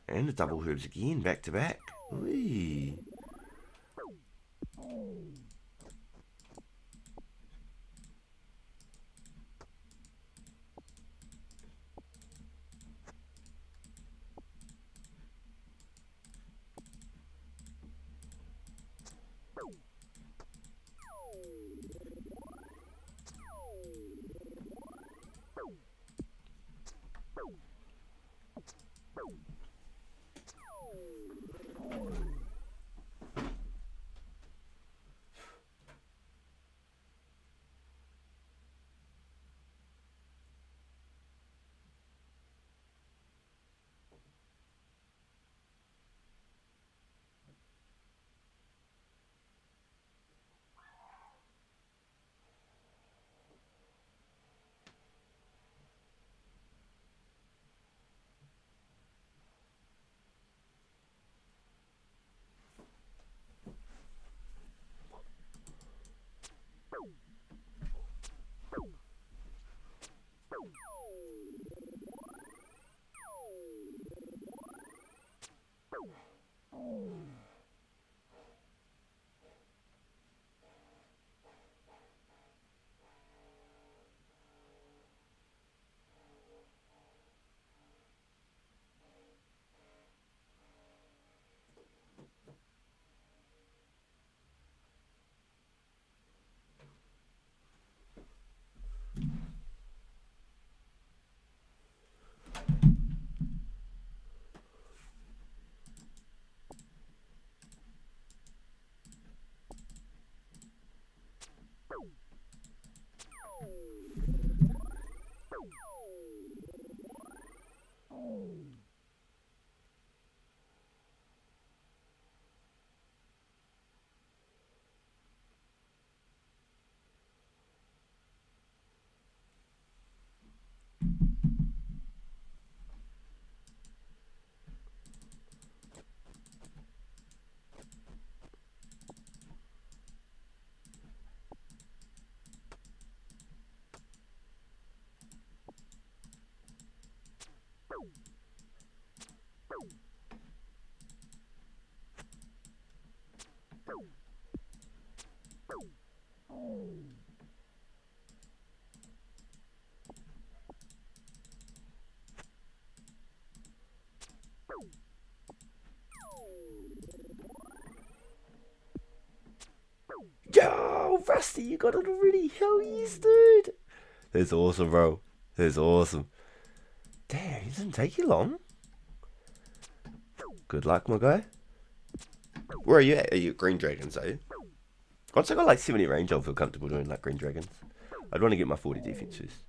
And the double herbs again, back to back. Whee. Yo, Rusty, you got it already. Hell yes, dude. That's awesome, bro. That's awesome. Damn, it didn't take you long. Good luck, my guy. Where are you at? Are you at Green Dragons, are you? Once I got like 70 range, I'll feel comfortable doing like Green Dragons. I'd want to get my 40 defense first.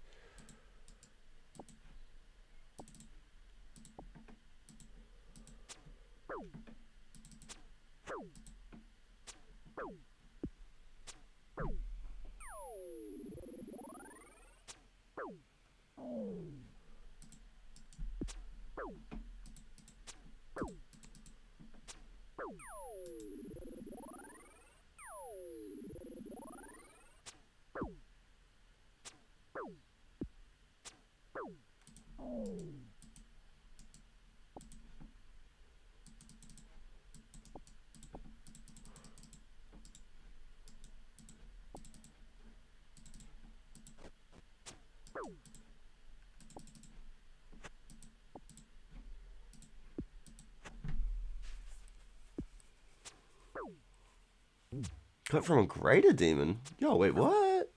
Cut from a greater demon? Yo, wait, what?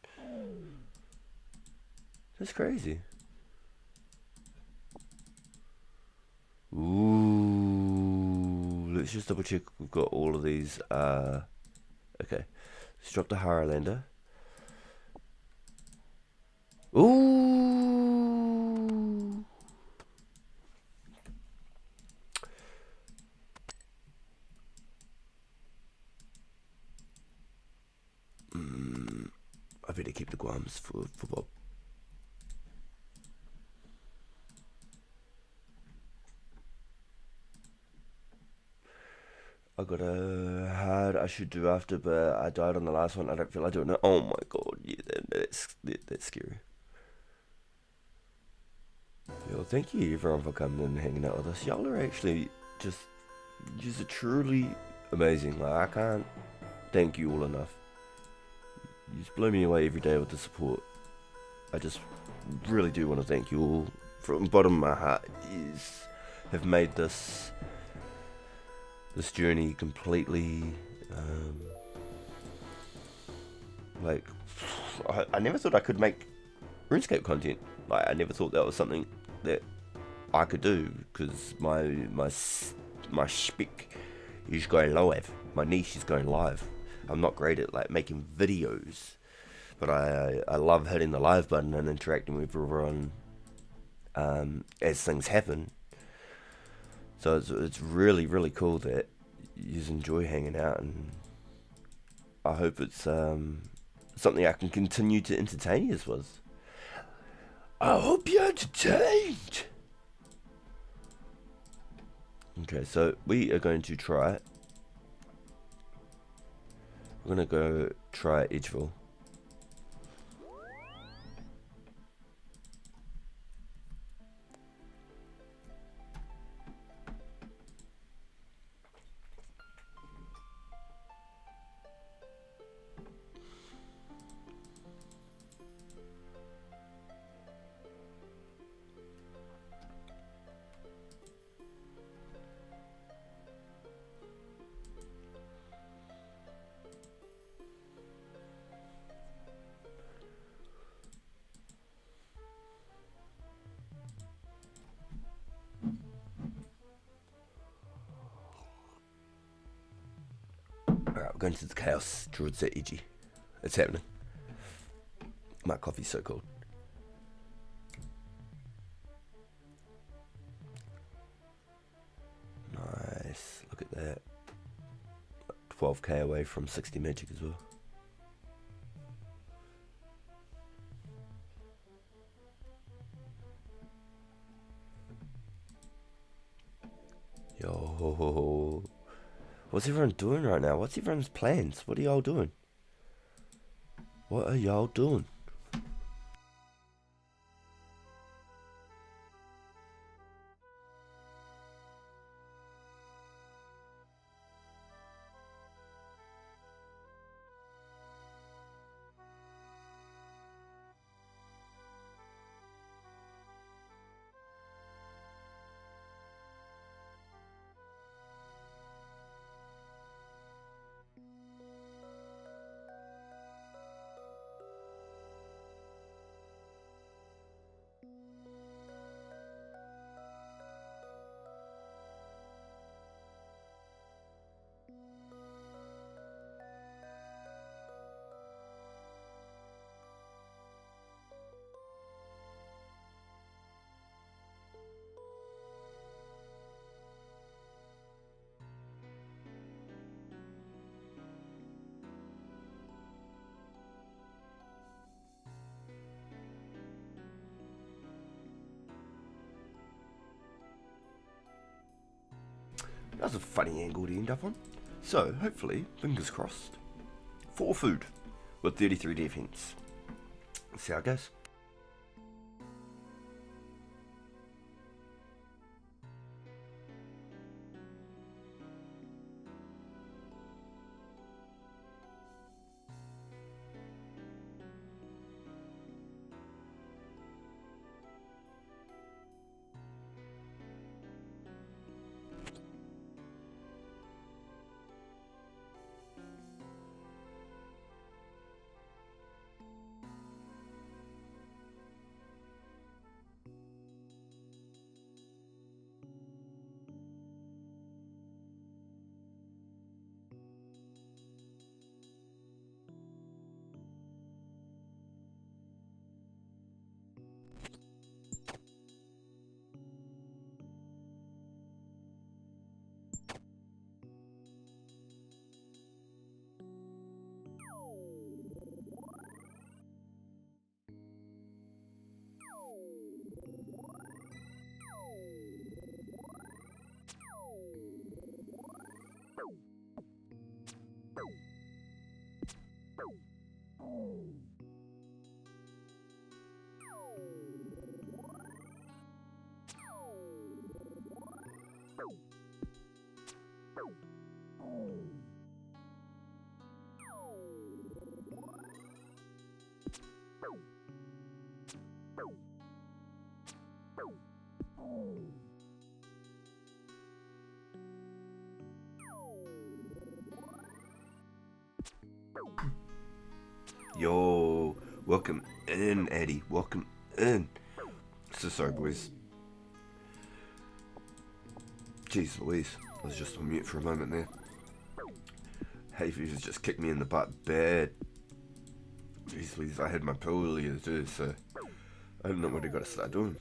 That's crazy. Ooh, let's just double check we've got all of these. Okay, let's drop the Haralander. Ooh. I better keep the Guams for Bob. I got a hard I should do after, but I died on the last one. I don't feel like doing it. Oh my god, yeah, that's scary. Yo, thank you everyone for coming and hanging out with us. Y'all are actually just are truly amazing. Like, I can't thank you all enough. You just blow me away every day with the support. I just really do want to thank you all from the bottom of my heart. Have made this journey completely like I never thought I could make RuneScape content. Like, I never thought that was something that I could do, because my shtick is going live. My niche is going live. I'm not great at like making videos, but I love hitting the live button and interacting with everyone as things happen. So it's really, really cool that you enjoy hanging out, and I hope it's something I can continue to entertain you with. I hope you're entertained. Okay, so we are going to try it. We're going to go try Edgeville. Alright, we're going to the Chaos Druids at Edgy. It's happening. My coffee's so cold. Nice. Look at that. 12k away from 60 magic as well. Yo. What's everyone doing right now? What's everyone's plans? What are y'all doing? What are y'all doing? That was a funny angle to end up on. So, hopefully, fingers crossed, 4 food with 33 defense. Let's see how it goes. Yo, welcome in, Eddie. Welcome in. So sorry, boys. Jeez Louise, I was just on mute for a moment there. Hay fever's just kicked me in the butt bad. Jeez Louise, I had my pill earlier too, so I don't know what I gotta start doing.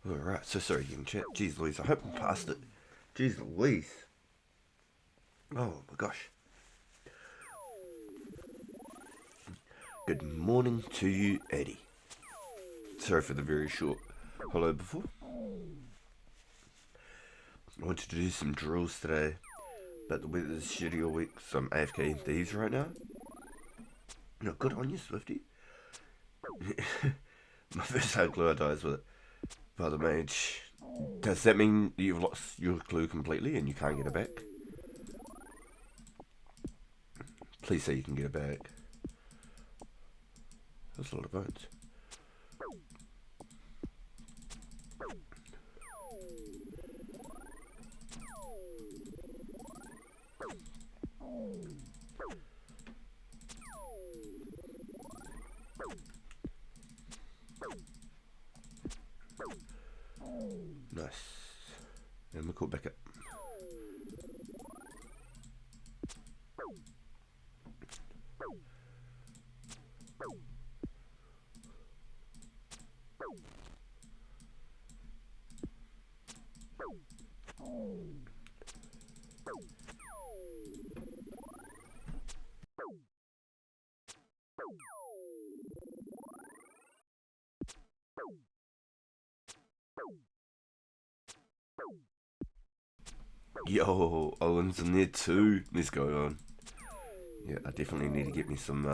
Alright, so sorry you can chat. Jeez Louise, I hope I passed it. Jeez Louise. Oh my gosh. Good morning to you, Eddie. Sorry for the very short hello before. I wanted to do some drills today, but the weather's shitty all week, so I'm AFK in Thieves right now. No, good on you, Swifty. My first hard clue I dies with it. By the mage. Does that mean you've lost your clue completely and you can't get it back? Please say you can get it back. That's a lot of bones. cool, back up. Yo, Owen's in there too. Let's go on. Yeah, I definitely need to get me some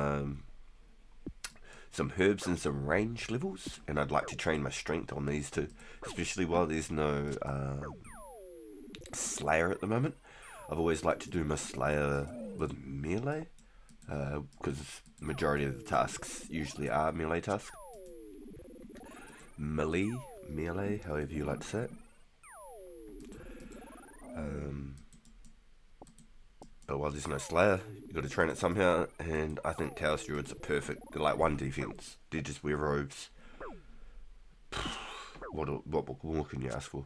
herbs and some range levels, and I'd like to train my strength on these too, especially while there's no Slayer at the moment. I've always liked to do my Slayer with melee, because majority of the tasks usually are melee tasks. Melee, however you like to say it. But while there's no Slayer, you got to train it somehow, and I think Chaos Druids are perfect. They're like 1 defense. They just wear robes. What more can you ask for?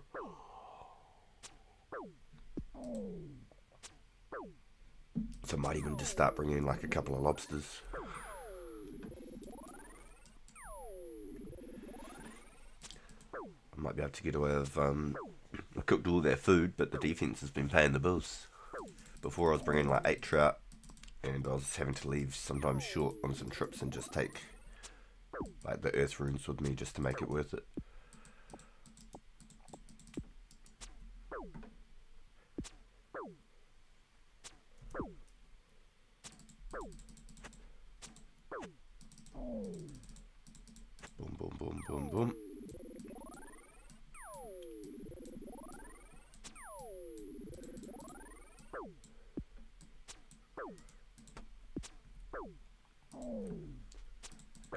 So I might even just start bringing in like a couple of lobsters. I might be able to get away with I cooked all their food, but the defense has been paying the bills. Before I was bringing like 8 trout, and I was having to leave sometimes short on some trips and just take like the earth runes with me just to make it worth it. Boom, boom, boom, boom, boom.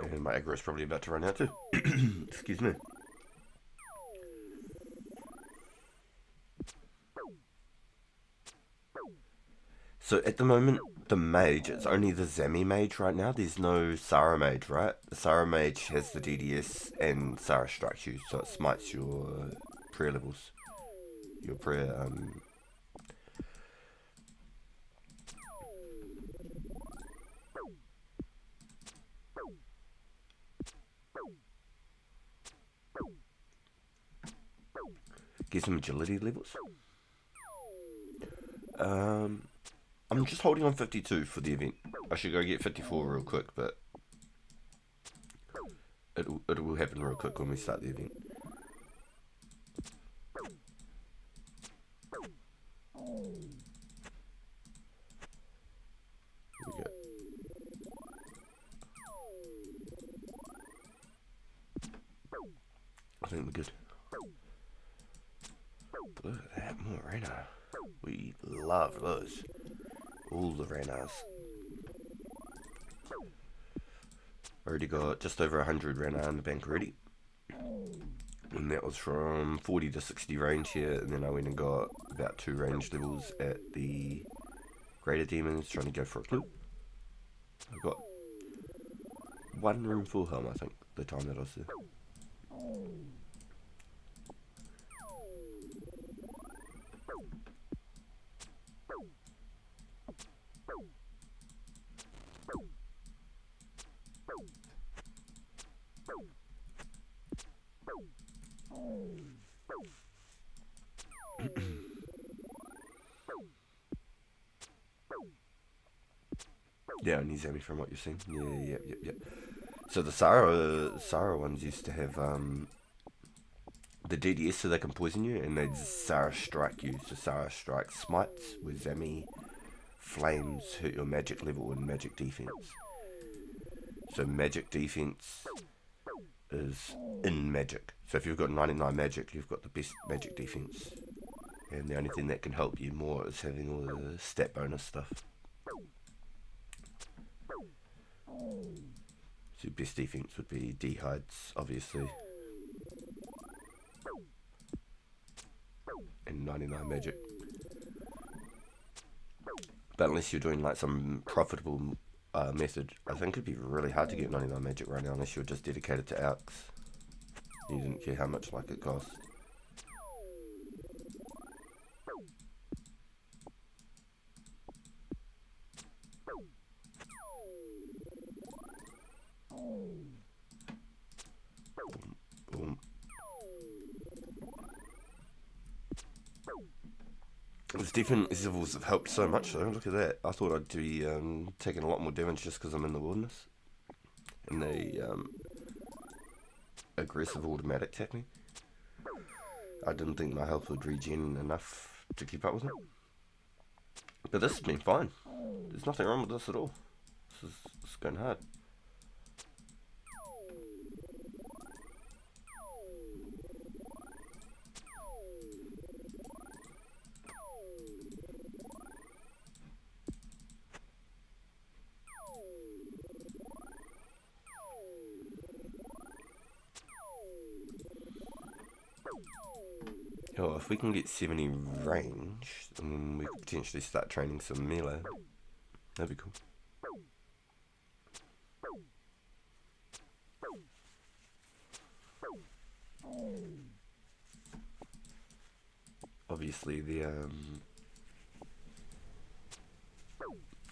And my aggro is probably about to run out too. Excuse me. So at the moment, the mage, it's only the Zemi mage right now. There's no Sara mage, right? The Sara mage has the DDS and Sara strikes you, so it smites your prayer levels. Your prayer, get some agility levels. I'm just holding on 52 for the event. I should go get 54 real quick, but it will happen real quick when we start the event. Here we go. I think we're good. Look at that, more Rena. We love those. All the Renas. Already got just over 100 Rena in the bank already. And that was from 40 to 60 range here, and then I went and got about 2 range levels at the Greater Demons trying to go for a clue. I got 1 room full helm, I think, the time that I was there. Yeah, only Zemi from what you've seen. Yeah. So the Sara ones used to have the DDS so they can poison you, and they'd Sara strike you. So Sara strike smites with Zemi flames hurt your magic level and magic defense. So magic defense is in magic. So if you've got 99 magic, you've got the best magic defense. And the only thing that can help you more is having all the stat bonus stuff. So best defense would be dehides, obviously. And 99 magic. But unless you're doing like some profitable method, I think it'd be really hard to get 99 magic right now unless you're just dedicated to Alks. You didn't care how much like it costs. There's definitely civils have helped so much though. Look at that. I thought I'd be taking a lot more damage just because I'm in the wilderness. And they aggressive automatic attack me. I didn't think my health would regen enough to keep up with it. But this has been fine. There's nothing wrong with this at all. This is going hard. Oh, if we can get 70 range, then we could potentially start training some melee. That'd be cool. Obviously, the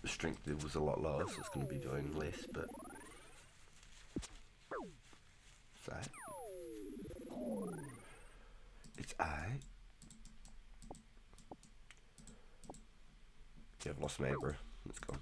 strength level was a lot lower, so it's going to be doing less, but it's alright. It's alright. Yeah, I've lost my aggro. Let's go.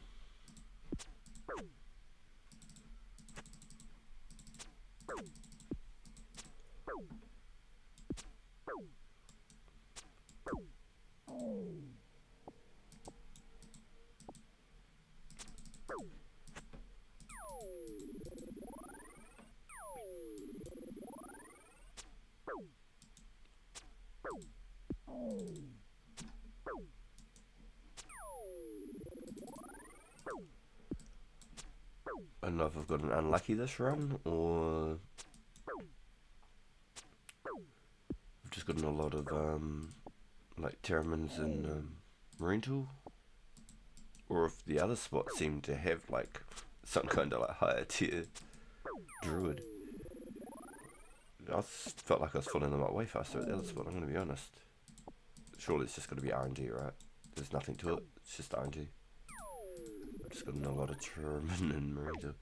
I don't know if I've got an unlucky this run, or I've just gotten a lot of like Terramins and Marine Tool, or if the other spots seem to have like some kind of like higher tier druid. I felt like I was filling them up way faster at the other spot, I'm going to be honest. Surely it's just going to be RNG, right? There's nothing to it, it's just RNG. I've just gotten a lot of Terramin and Marine Tool.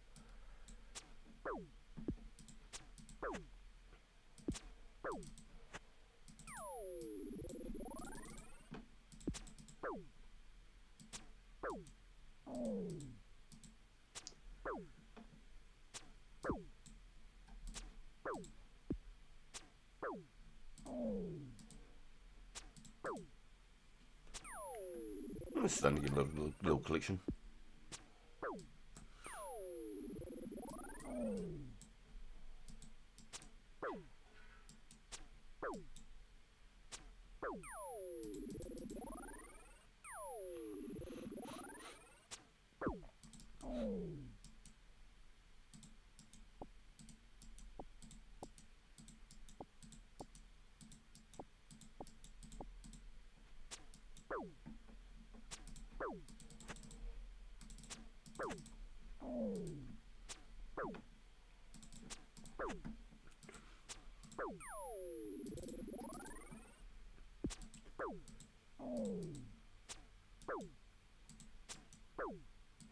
It's starting to get a little collection.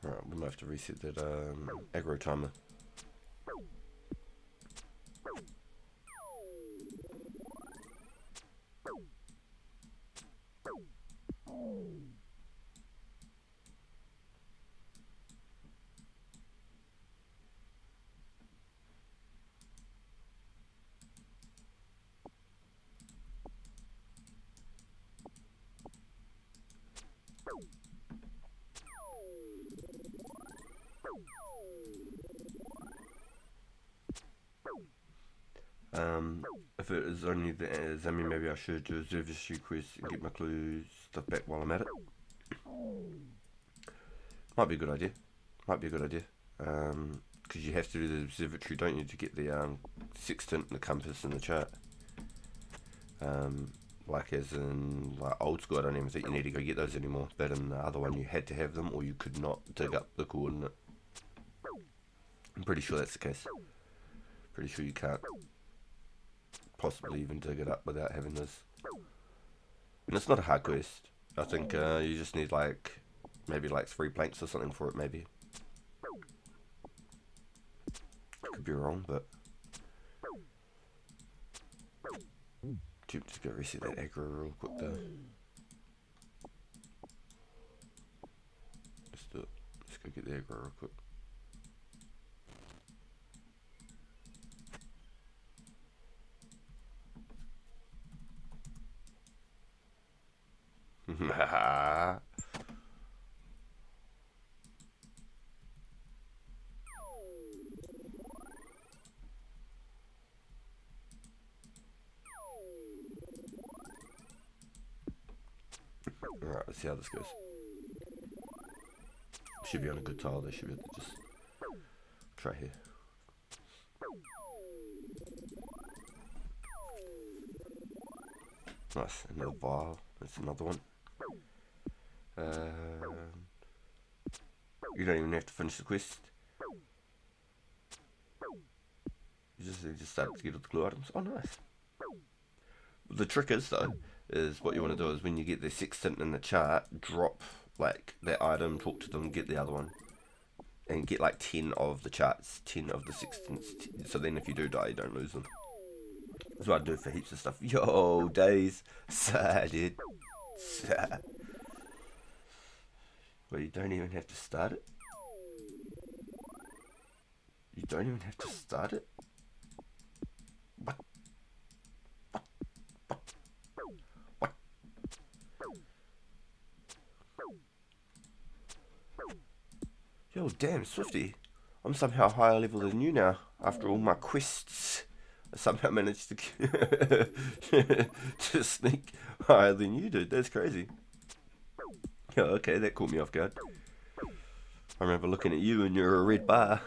Alright, we might have to reset that aggro timer. If it is only the Zami, maybe I should do a service request and get my clues stuff back while I'm at it. Might be a good idea. Might be a good idea. Because you have to do the observatory, don't you, to get the sextant and the compass and the chart. Like as in like old school, I don't even think you need to go get those anymore. But in the other one, you had to have them, or you could not dig up the coordinate. I'm pretty sure that's the case. Pretty sure you can't possibly even dig it up without having this. And it's not a hard quest. I think you just need like maybe like 3 planks or something for it, maybe. Could be wrong, but just go reset that aggro real quick though. the aggro real quick. Alright, let's see how this goes. Should be on a good tile. They should be able to just try here. Nice, another vial. That's another one. You don't even have to finish the quest. You just start to get all the glue items. Oh, nice. The trick is though, is what you want to do is when you get the sextant in the chart, drop like that item, talk to them, get the other one, and get like 10 of the charts, 10 of the sextants. So then if you do die, you don't lose them. That's what I do for heaps of stuff. Yo, days, dude. Well, you don't even have to start it. You don't even have to start it. What? Yo, damn, Swifty. I'm somehow higher level than you now. After all my quests, I somehow managed to to sneak higher than you did. That's crazy. Oh, okay, that caught me off guard. I remember looking at you and you're a red bar.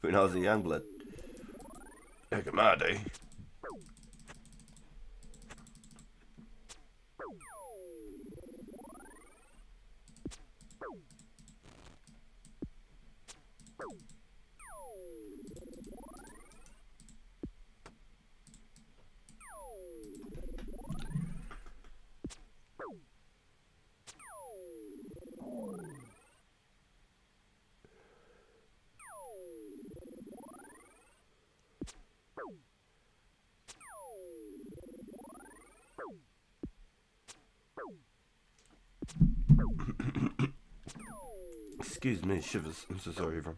When I was a young blood. Back in my day. Excuse me, shivers. I'm so sorry, everyone.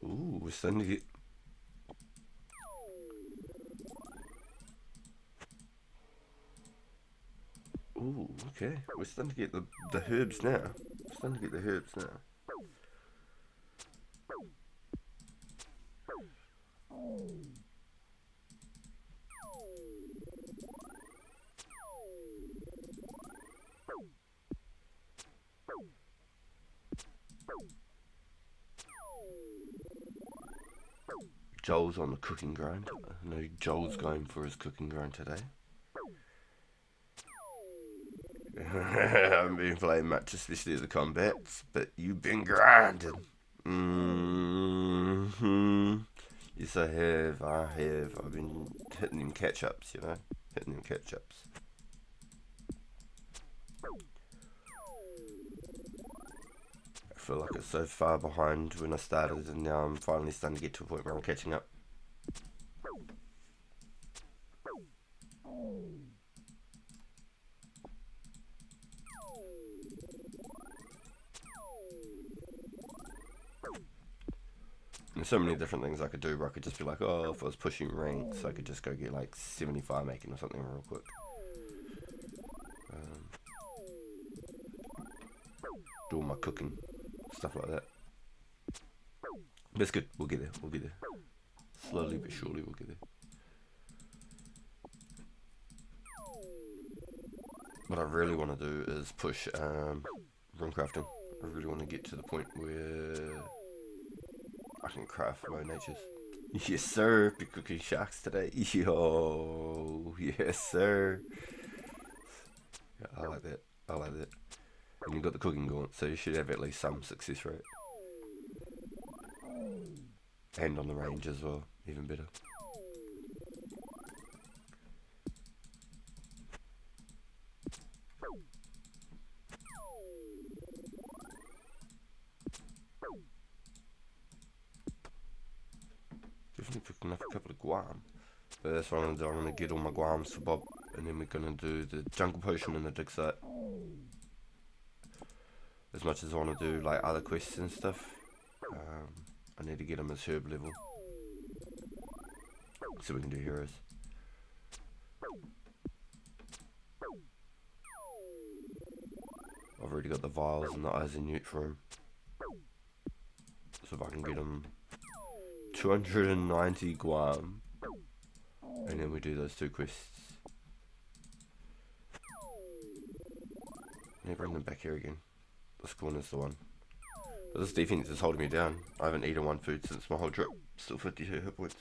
Ooh, we're starting to get... Ooh, okay. We're starting to get the herbs now. We're starting to get the herbs now. Joel's on the cooking grind. I know Joel's going for his cooking grind today. I haven't been playing much, especially the combats, but you've been grinding. Yes, I have. I've been hitting them catch-ups, you know? Hitting them catch-ups. I feel like it's so far behind when I started, and now I'm finally starting to get to a point where I'm catching up. There's so many different things I could do where I could just be like, oh, if I was pushing ranks, I could just go get like 75 making or something real quick. Do all my cooking, stuff like that. But it's good, we'll get there, we'll get there. Slowly but surely we'll get there. What I really want to do is push rune crafting. I really want to get to the point where I can craft low natures. Yes sir, be cooking sharks today. Yo, yes sir. Yeah, I like that, I like that. And you've got the cooking going, so you should have at least some success rate. And on the range as well. even better. Definitely picking up a couple of guam. But that's what I'm gonna do. I'm gonna get all my guams for Bob, and then we're gonna do the jungle potion and the dig site. As much as I want to do like other quests and stuff, I need to get them as herb level so we can do heroes. I've already got the vials and the eyes in Newt for him. So if I can get him 290 guam, and then we do those 2 quests. Let me bring them back here again. This corner's the one. But this defense is holding me down. I haven't eaten 1 food since my whole trip. Still 52 hit points.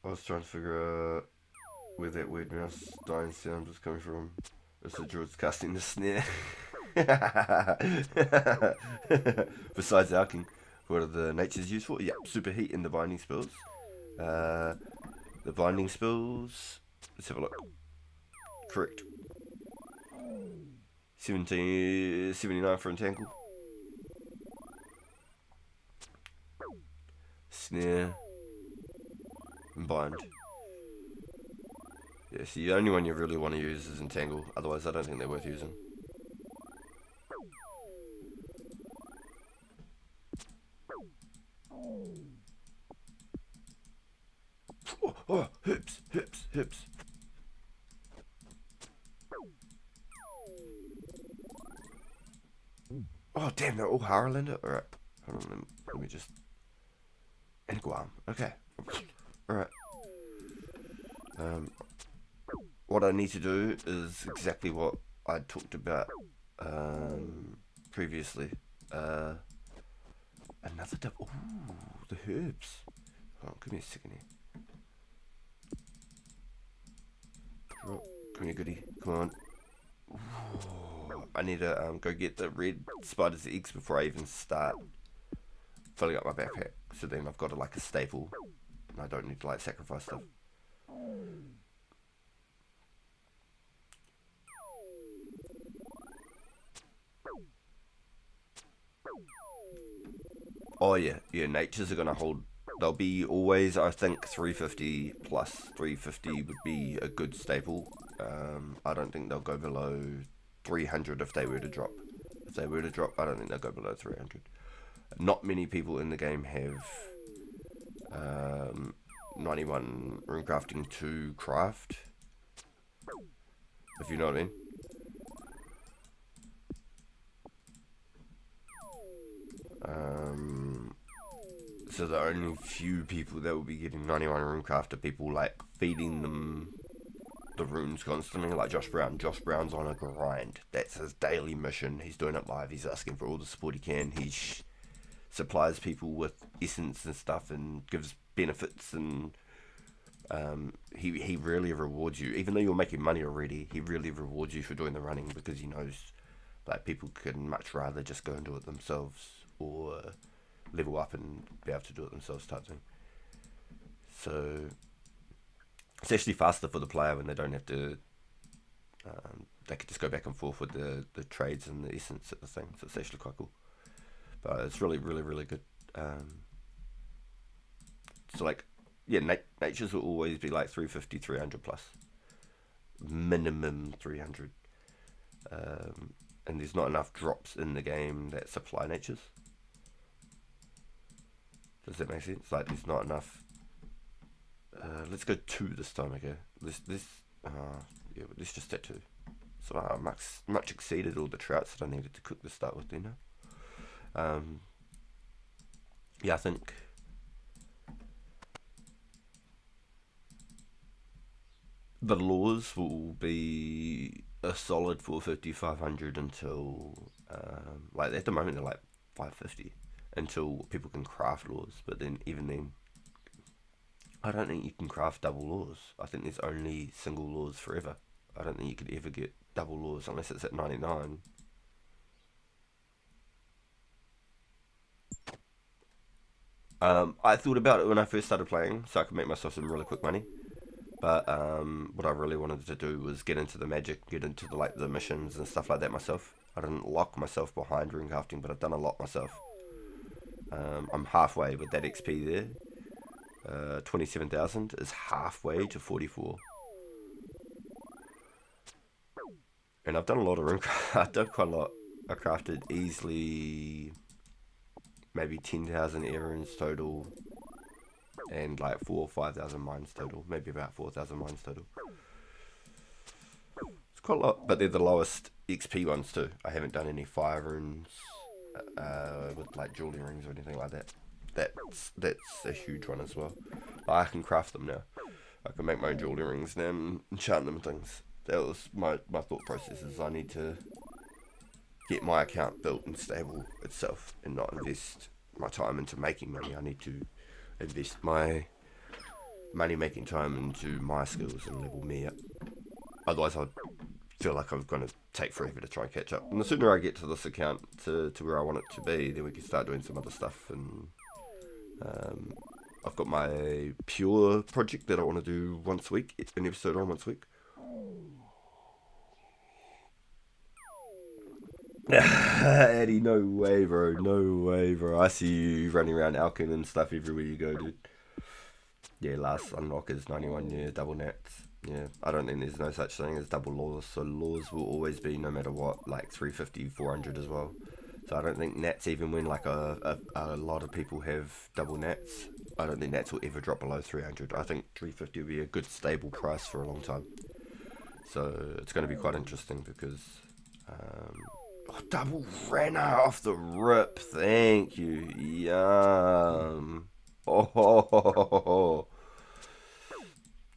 I was trying to figure out where that weird mouse dying sound was coming from. It's the druid's casting the snare. Besides alching, what are the natures used for? Yep, superheat and the binding spells. The binding spells, let's have a look. Correct. 79 for entangle. Snare. And bind. Yeah, see, the only one you really want to use is entangle. Otherwise, I don't think they're worth using. Oh, hips. Oh, damn, they're all Harlander? Alright. Hold on, let me just... And Guam. Okay. Alright. What I need to do is exactly what I talked about previously. Another double. Ooh, the herbs. Hold on, give me a second here. Drop. Give me a goodie. Come on. Ooh, I need to go get the red spider's eggs before I even start filling up my backpack. So then I've got like a staple, and I don't need to like sacrifice stuff. Oh yeah, natures are gonna hold. They'll be always, I think, 350 plus. 350 would be a good staple. I don't think they'll go below 300 if they were to drop. If they were to drop, I don't think they'll go below 300. Not many people in the game have 91 runecrafting to craft. If you know what I mean. So the only few people that will be getting 91 runecraft are people like feeding them the runes constantly, like Josh Brown. Josh Brown's on a grind. That's his daily mission. He's doing it live. He's asking for all the support he can. He supplies people with essence and stuff and gives benefits, and he really rewards you. Even though you're making money already, he really rewards you for doing the running, because he knows like people can much rather just go and do it themselves, or level up and be able to do it themselves type thing. So it's actually faster for the player when they don't have to. They could just go back and forth with the trades and the essence of the thing. So it's actually quite cool. But it's really good. So like, yeah, natures will always be like 350, 300 plus. Minimum 300. And there's not enough drops in the game that supply natures. Does that make sense? Like, there's not enough. Let's go 2 this time, okay? Yeah, but let's just set 2. So I much exceeded all the trouts that I needed to cook to start with, you know? Yeah, I think the laws will be a solid 450, 500 until, like at the moment they're like 550 until people can craft laws. But then even then, I don't think you can craft double laws. I think there's only single laws forever. I don't think you could ever get double laws unless it's at 99. I thought about it when I first started playing, so I could make myself some really quick money. But what I really wanted to do was get into the magic, get into the missions and stuff like that myself. I didn't lock myself behind runecrafting, but I've done a lot myself. I'm halfway with that XP there. 27,000 is halfway to 44. And I've done a lot of runecraft. I've done quite a lot. I crafted easily maybe 10,000 errands total, and like 4,000 or 5,000 mines total. Maybe about 4,000 mines total. It's quite a lot, but they're the lowest XP ones too. I haven't done any fire runes with like jewelry rings or anything like that. That's a huge one as well. I can craft them now. I can make my own jewelry rings now and enchant them and things. That was my thought process, is I need to get my account built and stable itself and not invest my time into making money. I need to invest my money making time into my skills and level me up. Otherwise I'd feel like I'm going to take forever to try and catch up. And the sooner I get to this account to where I want it to be, then we can start doing some other stuff. And I've got my pure project that I want to do once a week, an episode on once a week. Eddie, no way, bro. No way, bro. I see you running around Alkin and stuff everywhere you go, dude. Yeah, last unlock is 91, yeah, double nats. Yeah, I don't think there's no such thing as double laws, so laws will always be, no matter what, like 350, 400 as well. So I don't think nats, even when like a lot of people have double nats, I don't think nats will ever drop below 300. I think 350 will be a good stable price for a long time. So it's going to be quite interesting because... double Renner off the rip, thank you, yum. Oh,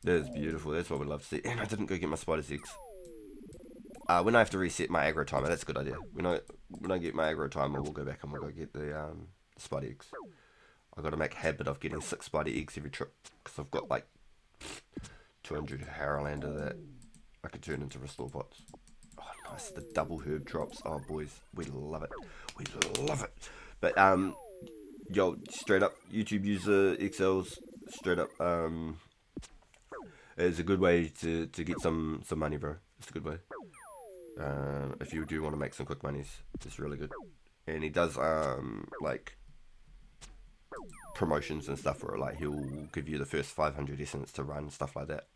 that's beautiful, that's what we love to see. And I didn't go get my spider's eggs. When I have to reset my aggro timer, that's a good idea. When I get my aggro timer, we'll go back and we'll go get the spider eggs. I've got to make a habit of getting 6 spider eggs every trip, because I've got like 200 Harrowlander that I could turn into restore pots. Oh, nice, the double herb drops. Oh, boys, we love it. We love it. But, yo, straight up, YouTube user XLs, straight up, is a good way to get some money, bro. It's a good way. If you do want to make some quick monies, it's really good. And he does, like, promotions and stuff where, like, he'll give you the first 500 essence to run, stuff like that.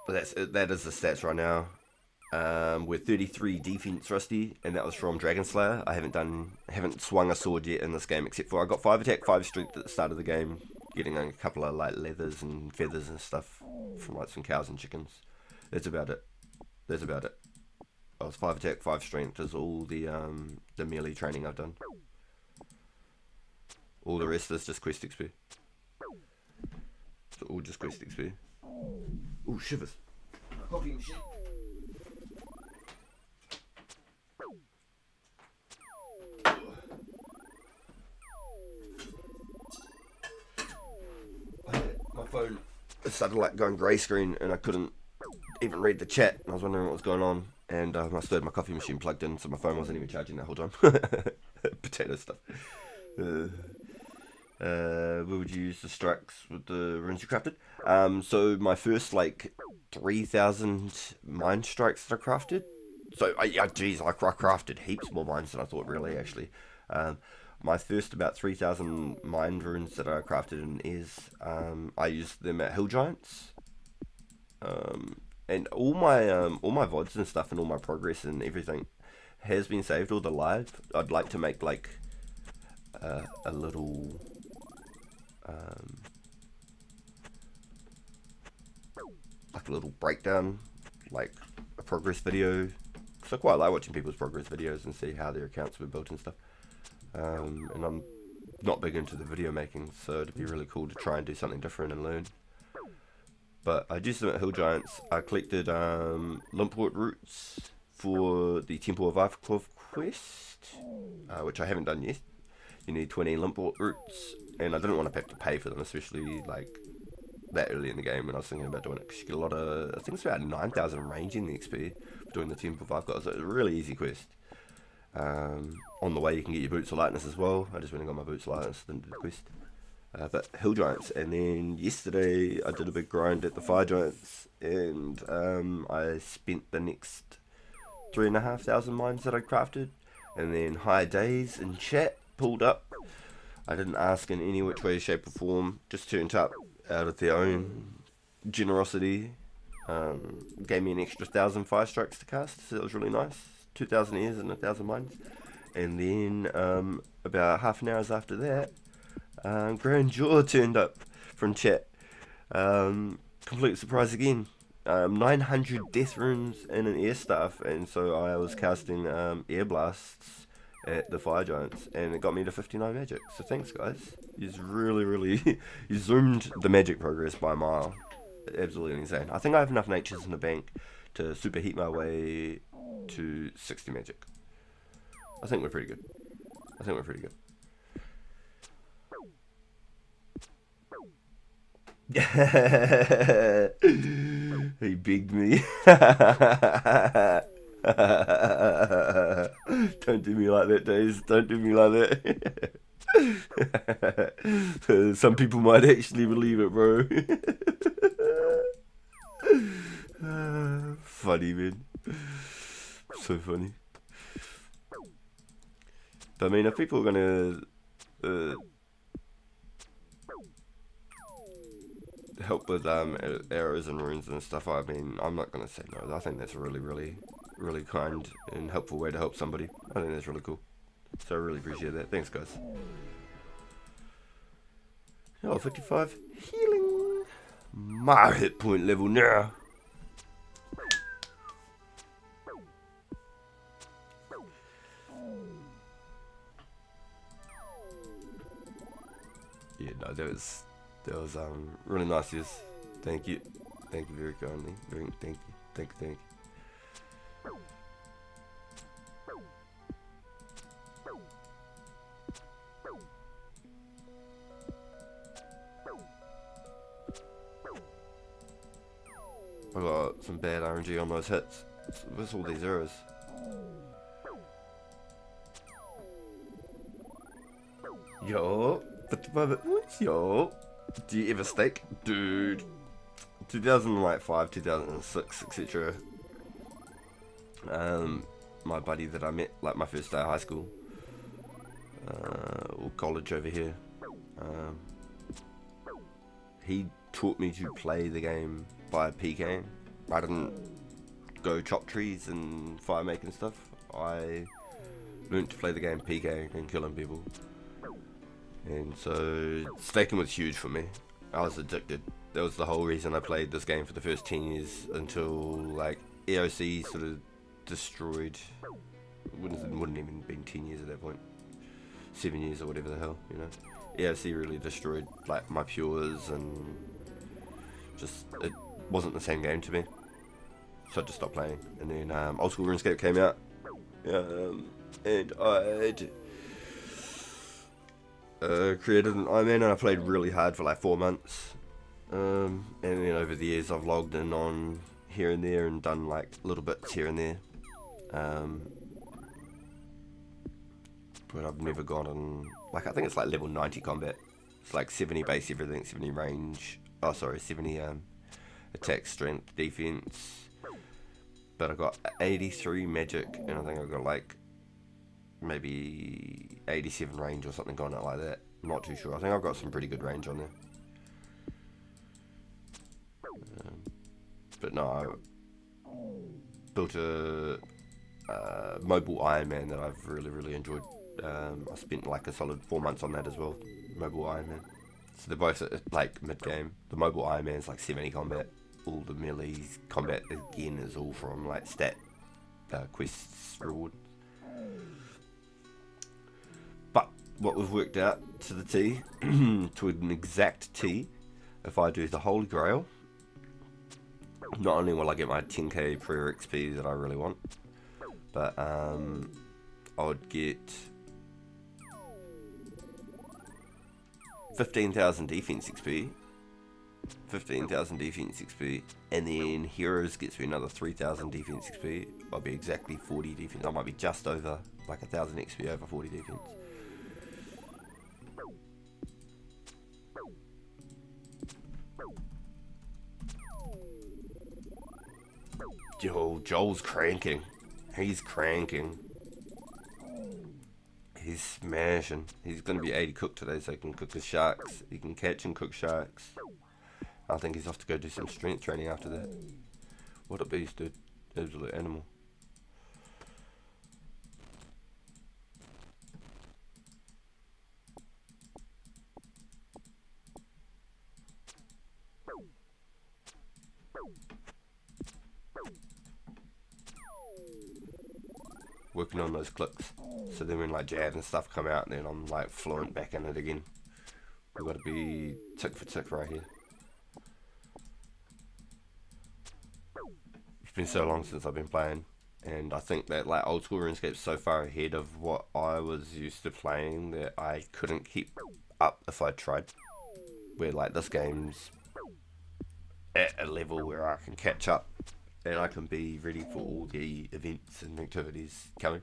But that is the stats right now. We're 33 defense rusty, and that was from Dragon Slayer. I haven't swung a sword yet in this game, except for I got 5 attack, 5 strength at the start of the game, getting a couple of like leathers and feathers and stuff from like some cows and chickens. That's about it. I was 5 attack, 5 strength is all the melee training I've done. All the rest is just quest XP. So all just quest XP. Ooh, shivers. Coffee machine. My phone started like going grey screen and I couldn't even read the chat. I was wondering what was going on, and I must have had my coffee machine plugged in, so my phone wasn't even charging that whole time. Potato stuff. Where would you use the strikes with the runes you crafted? So my first like 3,000 mine strikes that I crafted. So I crafted heaps more mines than I thought, really, actually. My first about 3,000 mine runes that I crafted in is I used them at Hill Giants. And all my VODs and stuff and all my progress and everything has been saved, all the live. I'd like to make like a little like a little breakdown, like a progress video, because I quite like watching people's progress videos and see how their accounts were built and stuff. And I'm not big into the video making, so it'd be really cool to try and do something different and learn. But I used them at Hill Giants. I collected Limport roots for the Temple of Arthkov quest, which I haven't done yet. You need 20 Limport roots, and I didn't want to have to pay for them, especially like that early in the game when I was thinking about doing it, because you get a lot of, I think it's about 9,000 range in the XP for doing the Temple of Arthkov. So it's a really easy quest. On the way you can get your boots of lightness as well. I just went and got my boots of lightness, then did the quest. But hill giants, and then yesterday I did a big grind at the fire giants, and I spent the next 3,500 mines that I crafted, and then high days in chat pulled up. I didn't ask in any which way, shape or form, just turned up out of their own generosity. Gave me an extra 1,000 fire strikes to cast, so that was really nice. 2,000 airs and 1,000 mines. And then about half an hour after that, Grand Jaw turned up from chat. Complete surprise again. 900 death runes and an air staff, and so I was casting air blasts at the fire giants, and it got me to 59 magic. So thanks, guys. He's really you zoomed the magic progress by a mile. Absolutely insane. I think I have enough natures in the bank to superheat my way to 60 magic. I think we're pretty good. He bigged me. Don't do me like that, Daze. Don't do me like that. Some people might actually believe it, bro. Funny, man. So funny. But I mean, if people are gonna help with arrows and runes and stuff, I mean, I'm not gonna say no. I think that's a really kind and helpful way to help somebody. I think that's really cool. So I really appreciate that. Thanks, guys. Oh, 55 healing. My hit point level now. Yeah, no, that was really nice. Yes, thank you very kindly. Thank you. I got some bad RNG on those hits. What's all these errors? Yo, 55 points, yo. Do you ever stake? Dude. 2005, 2006, etc. My buddy that I met, like my first day of high school, or college over here, he taught me to play the game by PKing. I didn't go chop trees and fire making stuff. I learned to play the game PKing and killing people. And so staking was huge for me. I was addicted. That was the whole reason I played this game for the first 10 years until like EOC sort of destroyed. Wouldn't even been 10 years at that point. 7 years or whatever the hell, you know. EOC really destroyed like my pures, and just it wasn't the same game to me. So I just stopped playing. And then old school Runescape came out, and I'd created an Iron Man, and I played really hard for like 4 months. And then over the years I've logged in on here and there and done like little bits here and there. But I've never gone on, like I think it's like level 90 combat. It's like 70 base everything, 70 range, 70 attack, strength, defense. But I got 83 magic, and I think I got like maybe 87 range or something going out like that. I'm not too sure. I think I've got some pretty good range on there. But no, I built a mobile Iron Man that I've really enjoyed. I spent like a solid 4 months on that as well. Mobile Iron Man. So they're both like mid game. The mobile Iron Man is like 70 combat. All the melee combat again is all from like stat quests reward. But what we've worked out to the T, to an exact T, if I do the Holy Grail, not only will I get my 10k prayer XP that I really want, but I would get 15,000 defense XP, 15,000 defense XP, and then Heroes gets me another 3,000 defense XP. I'll be exactly 40 defense. I might be just over like 1000 XP over 40 defense. Yo, Joel's cranking. He's cranking. He's smashing. He's going to be 80 cooked today, so he can cook his sharks. He can catch and cook sharks. I think he's off to go do some strength training after that. What a beast, dude. Absolute animal. Working on those clicks, so then when like jab and stuff come out, then I'm like fluent back in it again. We've got to be tick for tick right here. It's been so long since I've been playing, and I think that like old school RuneScape's so far ahead of what I was used to playing that I couldn't keep up if I tried. Where like this game's at a level where I can catch up and I can be ready for all the events and activities coming.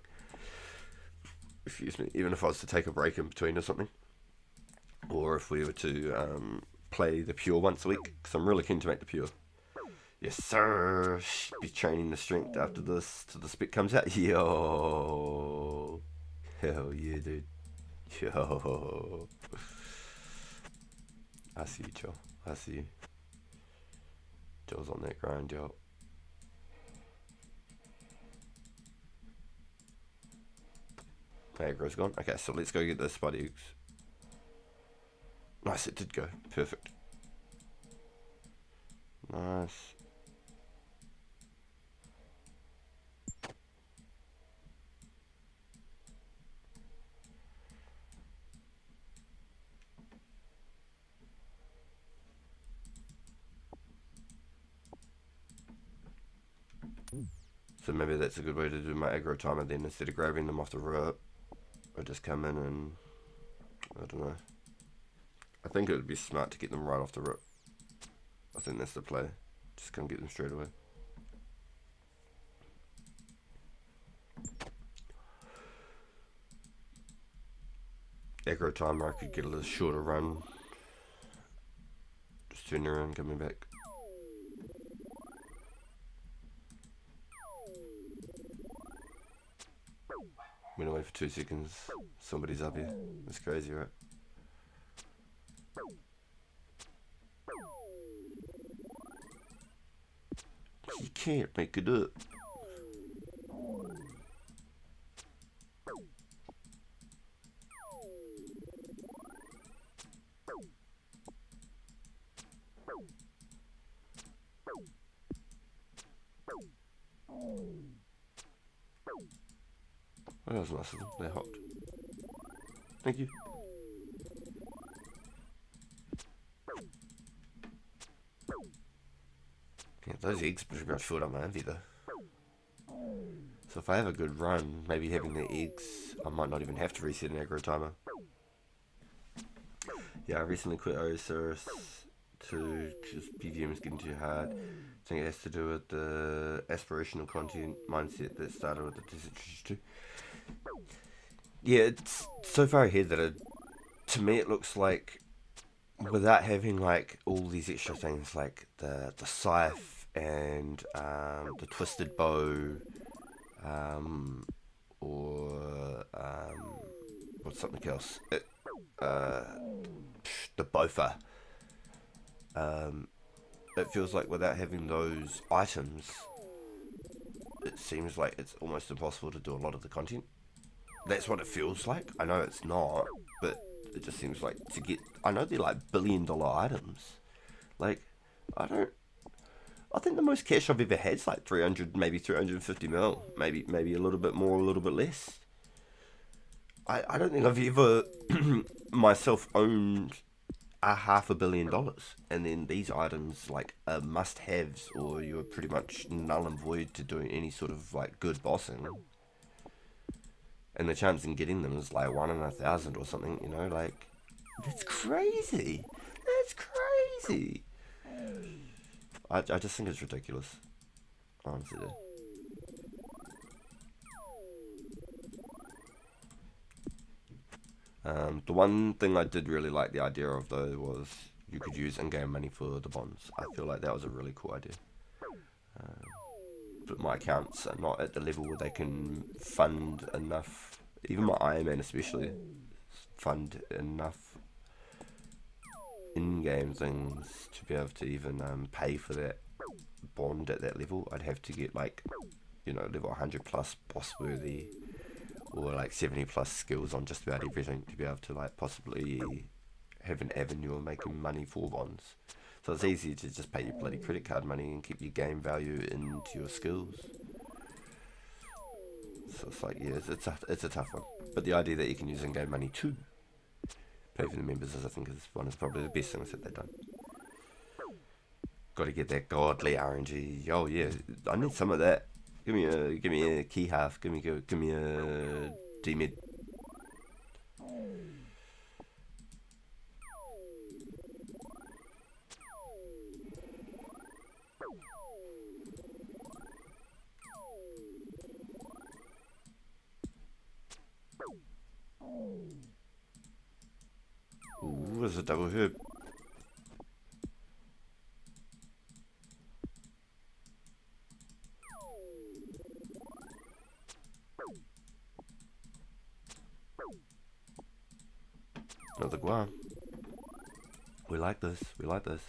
Excuse me, even if I was to take a break in between or something. Or if we were to play the pure once a week, because I'm really keen to make the pure. Yes sir, be training the strength after this till the spec comes out. Yo, hell yeah dude. Yo, I see you Joe, I see you. Joe's on that grind, yo. Aggro's gone. Okay, so let's go get those spot eggs. Nice, it did go. Perfect. Nice. So maybe that's a good way to do my aggro timer then, instead of grabbing them off the rip. I just come in and, I don't know. I think it would be smart to get them right off the rip. I think that's the play. Just come get them straight away. Aggro timer, I could get a little shorter run. Just turn around, coming back. Went away for 2 seconds. Somebody's up here. That's crazy, right? You can't make it up. Oh, that was nice of them. They hopped. Thank you. Yeah, those eggs pretty much filled up my envy though. So if I have a good run, maybe having the eggs, I might not even have to reset an aggro timer. Yeah, I recently quit Osiris because PVM is getting too hard. I think it has to do with the aspirational content mindset that started with the Desert 2. Yeah, it's so far ahead that to me it looks like, without having like all these extra things like the scythe and the twisted bow, or what's something else? The bofa. It feels like without having those items, it seems like it's almost impossible to do a lot of the content. That's what it feels like. I know it's not, but it just seems like to get. I know they're like $1 billion items. Like, I think the most cash I've ever had is like 300, maybe 350 mil, maybe a little bit more, a little bit less. I don't think I've ever myself owned a $500 million, and then these items like are must-haves, or you're pretty much null and void to doing any sort of like good bossing. And the chance in getting them is like 1 in 1,000 or something, you know, like, that's crazy. That's crazy. I just think it's ridiculous. Honestly. The one thing I did really like the idea of though was you could use in-game money for the bonds. I feel like that was a really cool idea. But my accounts are not at the level where they can fund enough, even my Iron Man especially, fund enough in-game things to be able to even pay for that bond at that level. I'd have to get like, you know, level 100 plus boss worthy, or like 70 plus skills on just about everything to be able to like possibly have an avenue of making money for bonds. So it's easy to just pay your bloody credit card money and keep your game value into your skills. So it's like, yeah, it's a tough one. But the idea that you can use in-game money to pay for the members is, I think, is one of probably the best things that they've done. Got to get that godly RNG. Oh yeah, I need some of that. Give me a key half. Give me a D mid. Ooh, there's a double herb. Another guam. We like this. We like this.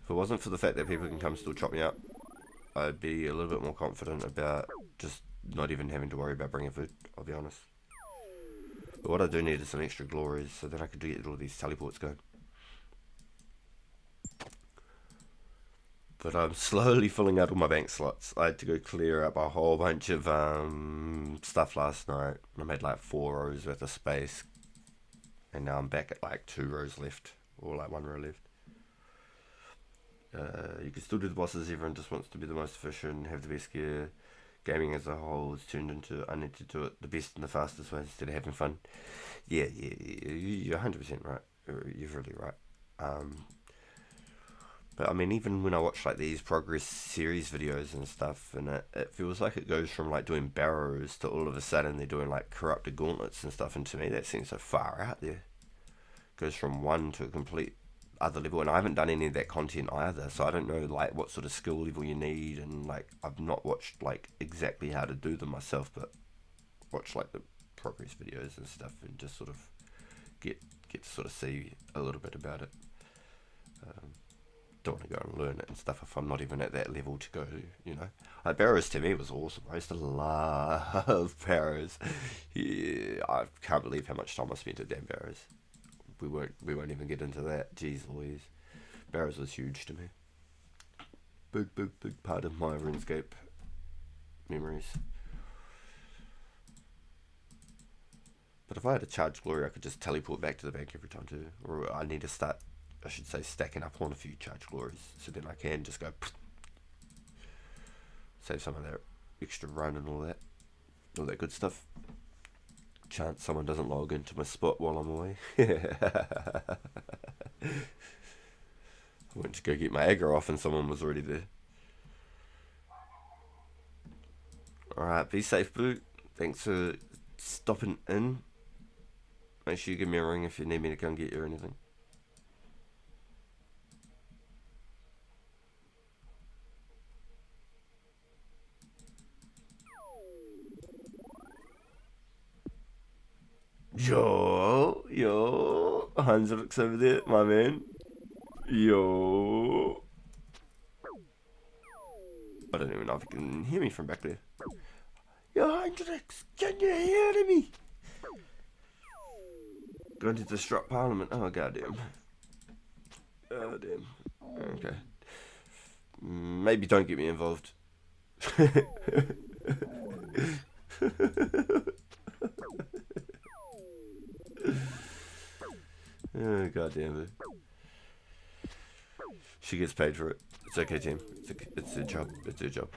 If it wasn't for the fact that people can come still chop me up, I'd be a little bit more confident about just not even having to worry about bringing food, I'll be honest. But what I do need is some extra glories so that I could get all these teleports going. But I'm slowly filling out all my bank slots. I had to go clear up a whole bunch of stuff last night. I made like 4 rows worth of space. And now I'm back at like 2 rows left. Or like 1 row left. You can still do the bosses. Everyone just wants to be the most efficient, have the best gear. Gaming as a whole has turned into, I need to do it the best and the fastest way instead of having fun. Yeah, you're 100% right. You're really right. But I mean, even when I watch like these progress series videos and stuff, and it feels like it goes from like doing barrows to all of a sudden they're doing like corrupted gauntlets and stuff, and to me that seems so far out there. It goes from one to a complete other level, and I haven't done any of that content either, so I don't know like what sort of skill level you need, and like I've not watched like exactly how to do them myself, but watch like the progress videos and stuff, and just sort of get to sort of see a little bit about it. Don't want to go and learn it and stuff if I'm not even at that level to go, you know. Like Barrows to me was awesome. I used to love Barrows. Yeah, I can't believe how much time I spent at damn Barrows. We won't even get into that. Jeez Louise. Barrows was huge to me. Big part of my Runescape memories. But if I had a charge glory, I could just teleport back to the bank every time too. Or I need to start, I should say, stacking up on a few charge glories, so then I can just go save some of that extra run and all that good stuff. Chance someone doesn't log into my spot while I'm away. I went to go get my aggro off and someone was already there. Alright, be safe, Boo. Thanks for stopping in. Make sure you give me a ring if you need me to come get you or anything. Yo, Hans looks over there, my man. Yo. I don't even know if you can hear me from back there. Yo, Hendrix, can you hear me? Going to disrupt Parliament. Oh, goddamn. Oh, damn. Okay. Maybe don't get me involved. Oh, goddamn it. She gets paid for it. It's okay, team. It's a job. It's a job.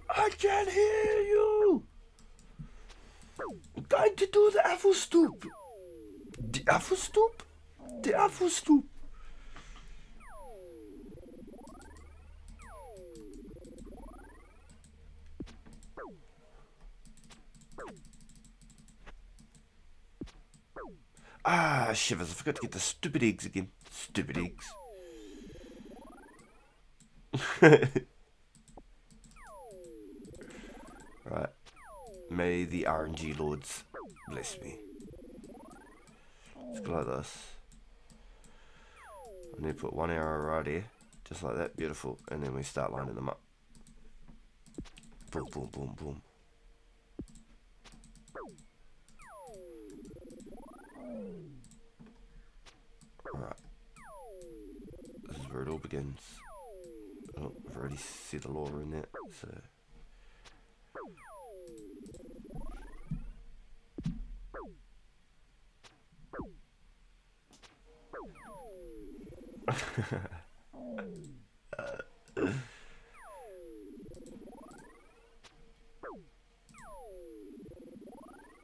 I can't hear you. I'm going to do the apple stoop. The apple stoop? Darfst du? Ah, shivers, I forgot to get the stupid eggs again. Stupid eggs. Right. May the RNG lords bless me. Let's go like this. I need to put one arrow right here. Just like that. Beautiful. And then we start lining them up. Boom, boom, boom, boom. Alright. This is where it all begins. Oh, I've already set a lure in that, so...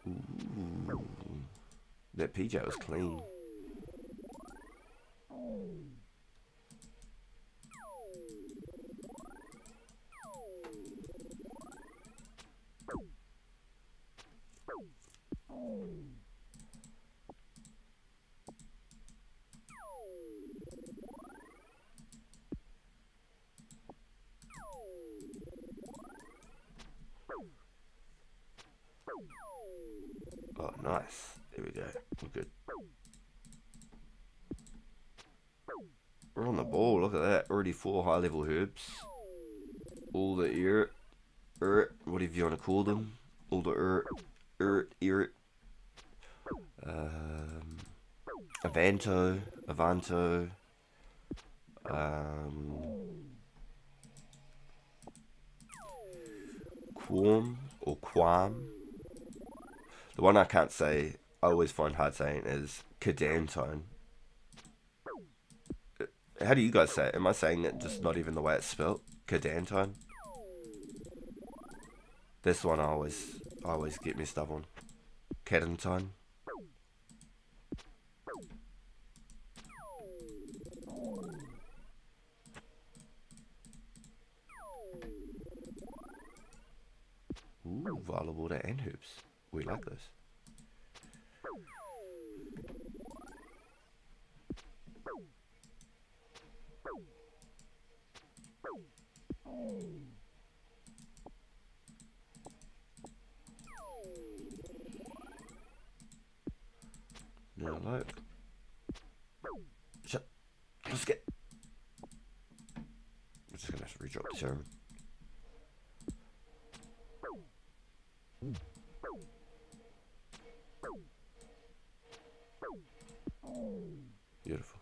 Ooh. That PJ was clean. Oh, nice. There we go. We're good. We're on the ball. Look at that. Already 4 high-level herbs. All the whatever you want to call them. All the Avanto. Quam or Quam. The one I can't say, I always find hard saying, is Cadantone. How do you guys say it? Am I saying it just not even the way it's spelled? Cadantone? This one I always get messed up on. Cadantone. Ooh, vial of water and herbs. We like this. No, look. Shut. Let's get. I'm just gonna have to redrop the serum. Beautiful.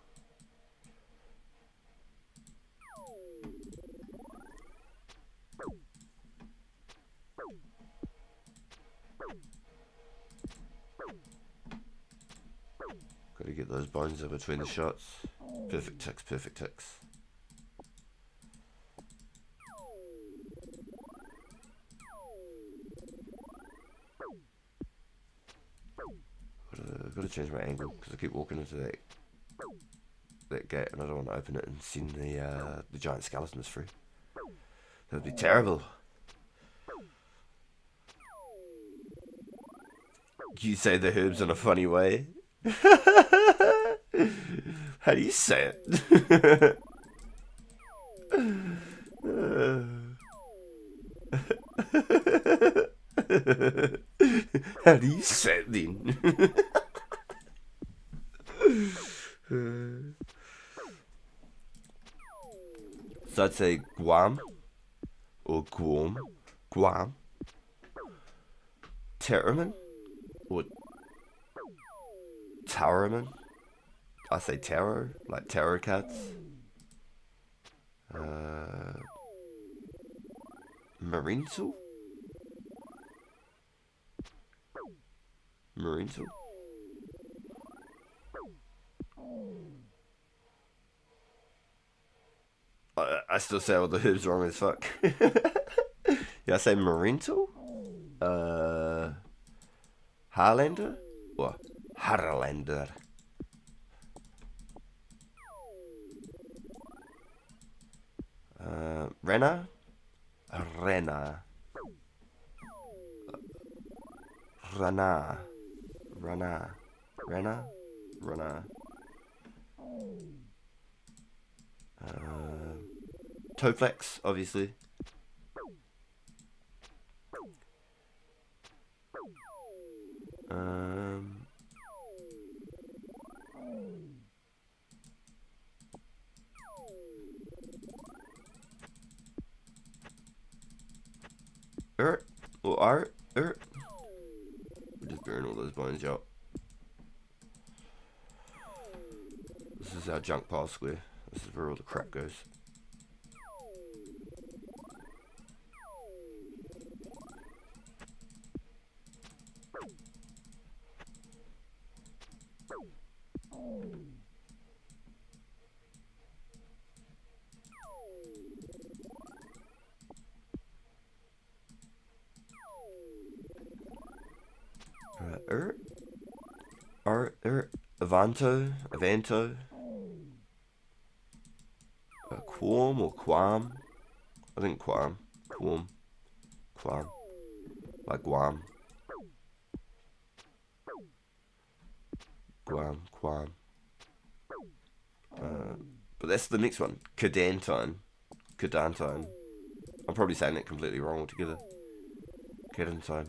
Gotta get those bones in between the shots. Perfect ticks, perfect ticks. Gotta change my angle because I keep walking into that gate and I don't want to open it and send the giant skeletons through. That would be terrible. You say the herbs in a funny way. How do you say it? How do you say it then? So I'd say Guam or Guam. Guam. Terraman or Towerman. I say tarot, like tarot cards. Marinto? Marinto? I still say all the herbs wrong as fuck. Yeah, I say Marinto? Harlander? Or Harlander? Rena? Rena. Rana. Rana. Rena? Rana. Toflex, obviously. Or we'll just burn all those bones out. This is our junk pile square. This is where all the crap goes. Avanto, Quam or Quam? I think Quam, like Guam. But that's the next one, Cadantine. I'm probably saying it completely wrong altogether. Cadantine.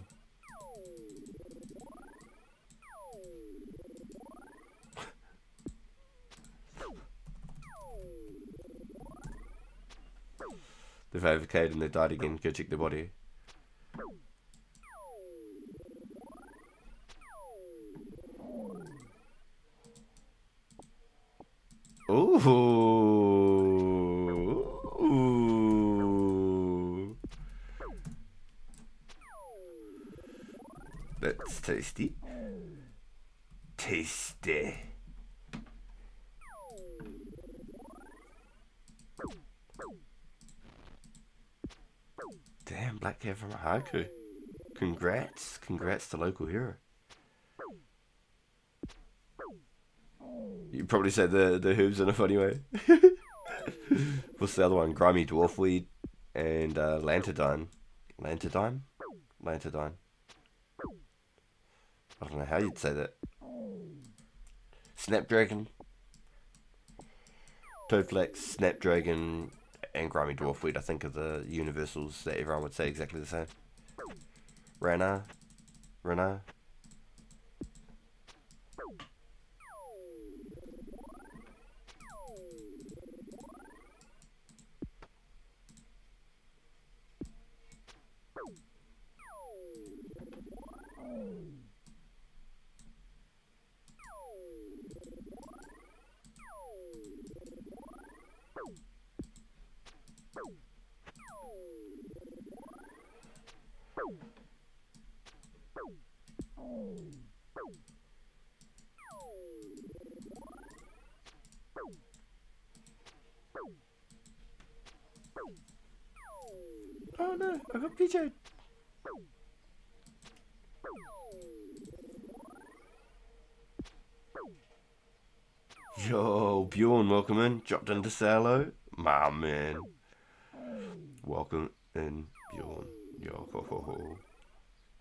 They've overcade and they died again. Go check their body. Ooh. That's tasty. Tasty. Damn, black cat from a haiku. Congrats to local hero. You probably said the hooves in a funny way. What's the other one? Grimy dwarfweed and lantadine. Lantadine. I don't know how you'd say that. Snapdragon. Toadflax, Snapdragon, and Grimy Dwarfweed, I think, are the universals that everyone would say exactly the same. Rana. Oh no, I got PJ'd. Yo, Bjorn, welcome in. Dropped into Salo. My man. Welcome in, Bjorn. Yo, ho, ho, ho.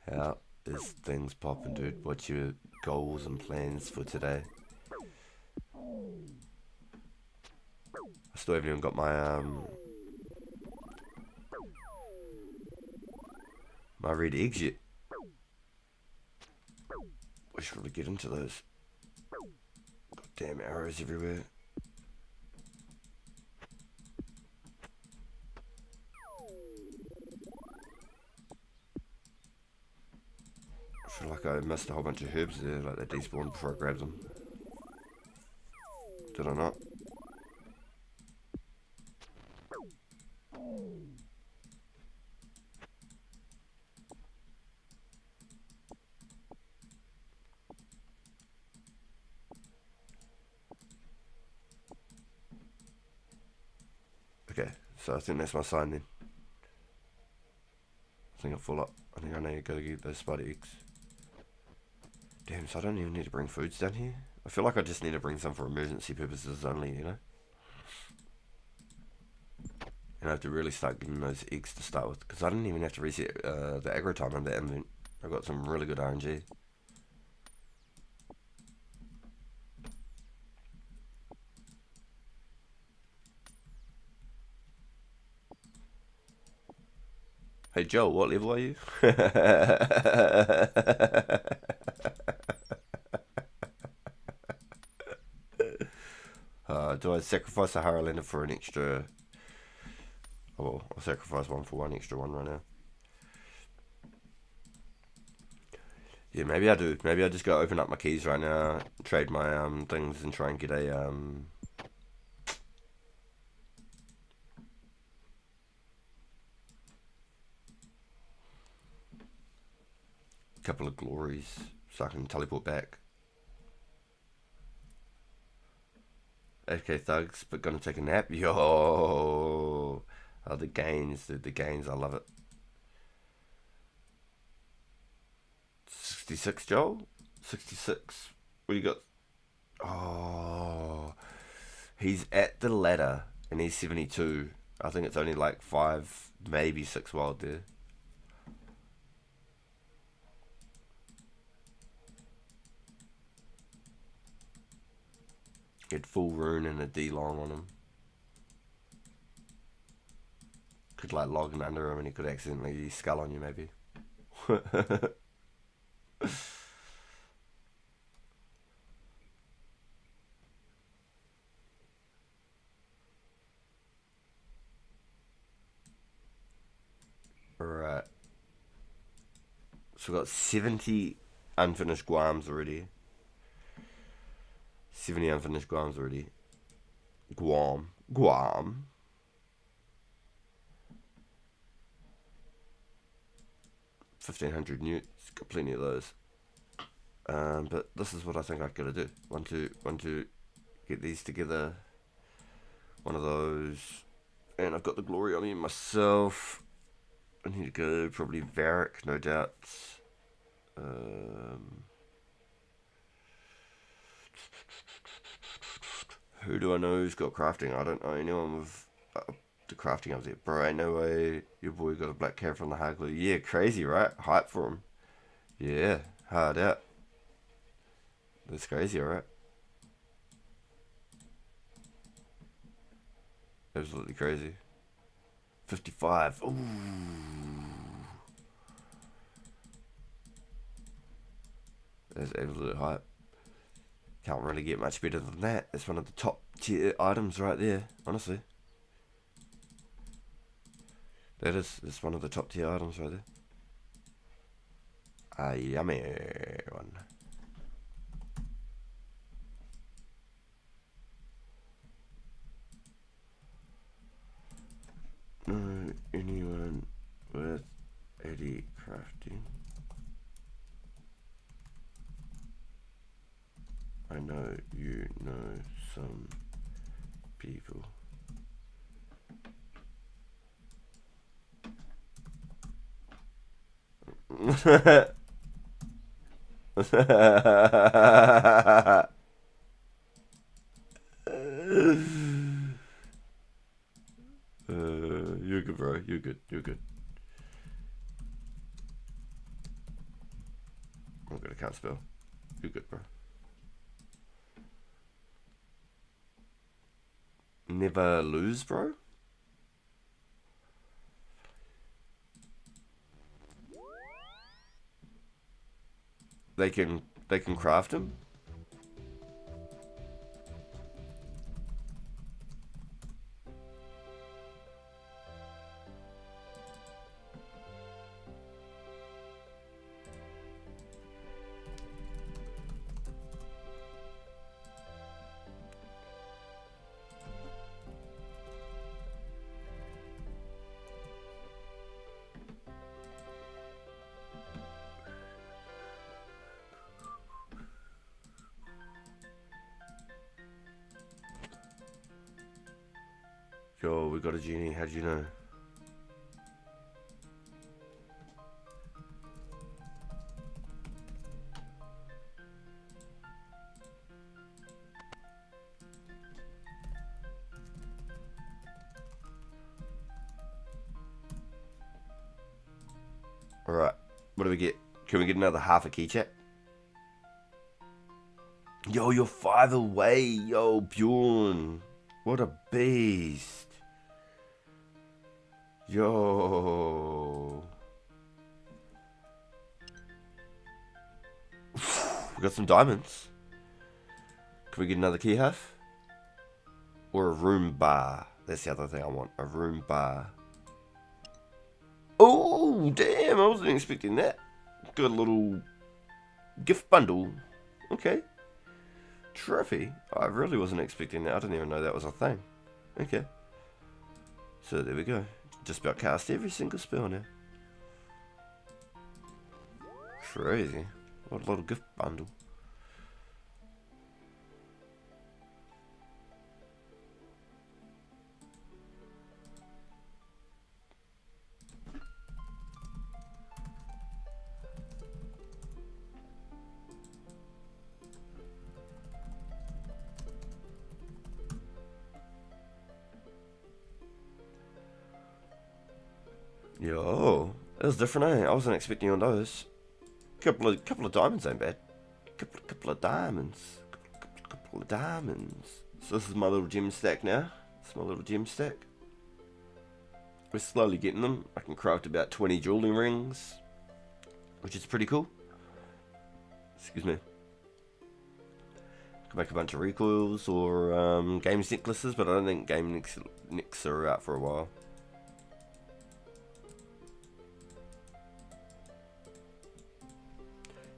How is things poppin', dude? What's your goals and plans for today? I still haven't even got my my red eggs yet. We should really get into those. Goddamn arrows everywhere. I feel like I missed a whole bunch of herbs there, like they despawned before I grabbed them. Did I not? Okay, so I think that's my sign then. I think I'm full up. I think I need to go get those spider eggs. Damn, so I don't even need to bring foods down here? I feel like I just need to bring some for emergency purposes only, you know? And I have to really start getting those eggs to start with, because I didn't even have to reset the aggro time on that invent. I got some really good RNG. Hey Joel, what level are you? Do I sacrifice a Haralander for an extra... Oh, well, I'll sacrifice one for one extra one right now. Yeah, maybe I do. Maybe I just go open up my keys right now, trade my things, and try and get a couple of glories so I can teleport back. Okay, thugs, but gonna take a nap. Yo, oh, the gains, the gains, I love it. 66, Joel? 66. What do you got? Oh, he's at the ladder and he's 72. I think it's only like 5, maybe 6 wild there. He had full rune and a D long on him. Could like log in under him and he could accidentally skull on you maybe. Alright. So we've got 70 unfinished Guams already. 70 unfinished Guams already. Guam. 1500 newts. Got plenty of those. But this is what I think I've got to do. One, two. Get these together. One of those. And I've got the glory on me myself. I need to go probably Varric, no doubt. Who do I know who's got crafting? I don't know anyone with the crafting up there. Bro, ain't no way your boy got a black carrot from the hard glue. Yeah, crazy, right? Hype for him. Yeah, hard out. That's crazy, alright? Absolutely crazy. 55. Ooh. That's absolute hype. Can't really get much better than that. That's one of the top tier items right there, honestly. That's one of the top tier items right there. A yummy one. Anyone with 80 crafting? I know you know some people. You're good, bro. You're good. You're good. I'm gonna count spell. You're good, bro. Never lose, bro. They can craft him. Yo, we got a genie. How'd you know? What do we get? Can we get another half a key, chat? Yo, you're 5 away. Yo, Bjorn. What a beast. Yo. We got some diamonds. Can we get another key half? Or a room bar? That's the other thing I want. A room bar. Oh, damn. I wasn't expecting that. Got a little gift bundle. Okay. Trophy. I really wasn't expecting that. I didn't even know that was a thing. Okay. So there we go. Just about cast every single spell now. Crazy. What a little gift bundle. Yo, that was different, eh? I wasn't expecting on those. Couple of diamonds ain't bad. Couple of diamonds. Couple of diamonds. So this is my little gem stack now. It's my little gem stack. We're slowly getting them. I can craft about 20 jewelry rings, which is pretty cool. Excuse me. Can make a bunch of recoils or games necklaces, but I don't think game necks are out for a while.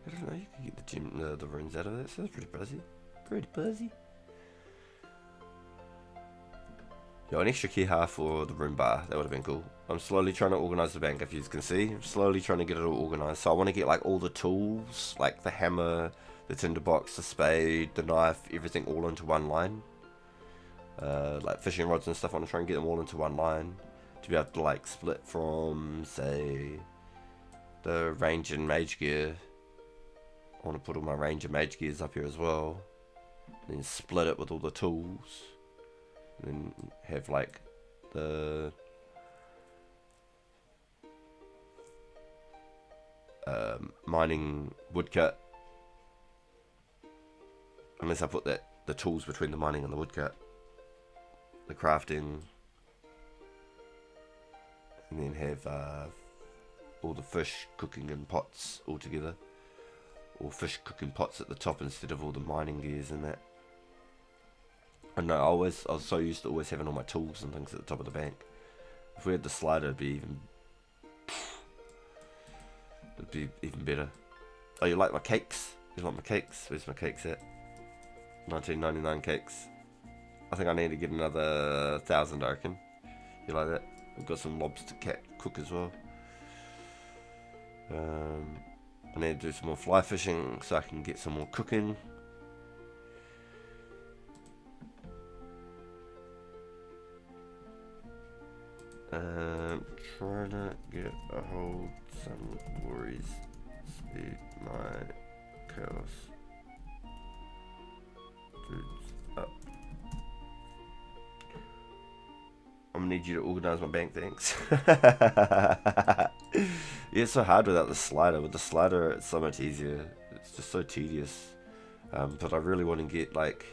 I don't know, you can get the runes out of that, so that's pretty buzzy. Pretty buzzy. Yo, an extra key half for the room bar, that would have been cool. I'm slowly trying to organise the bank, if you can see. I'm slowly trying to get it all organised. So I want to get like all the tools, like the hammer, the tinderbox, the spade, the knife, everything all into one line. Like fishing rods and stuff, I want to try and get them all into one line. To be able to like split from, say, the range and mage gear. I want to put all my range and mage gears up here as well. And then split it with all the tools. And then have like the mining woodcut. Unless I put the tools between the mining and the woodcut. The crafting. And then have all the fish cooking in pots all together. Or fish cooking pots at the top instead of all the mining gears and that. I know, I was so used to always having all my tools and things at the top of the bank. If we had the slider, it'd be even better. Oh, you like my cakes? You like my cakes? Where's my cakes at? 1999 cakes. I think I need to get another 1,000, I reckon. You like that? I've got some lobster cat cook as well. I need to do some more fly fishing so I can get some more cooking. Trying to get a hold some worries. Speed my chaos dudes up. I'm gonna need you to organize my bank, thanks. Yeah, it's so hard without the slider. With the slider, it's so much easier. It's just so tedious. But I really want to get, like,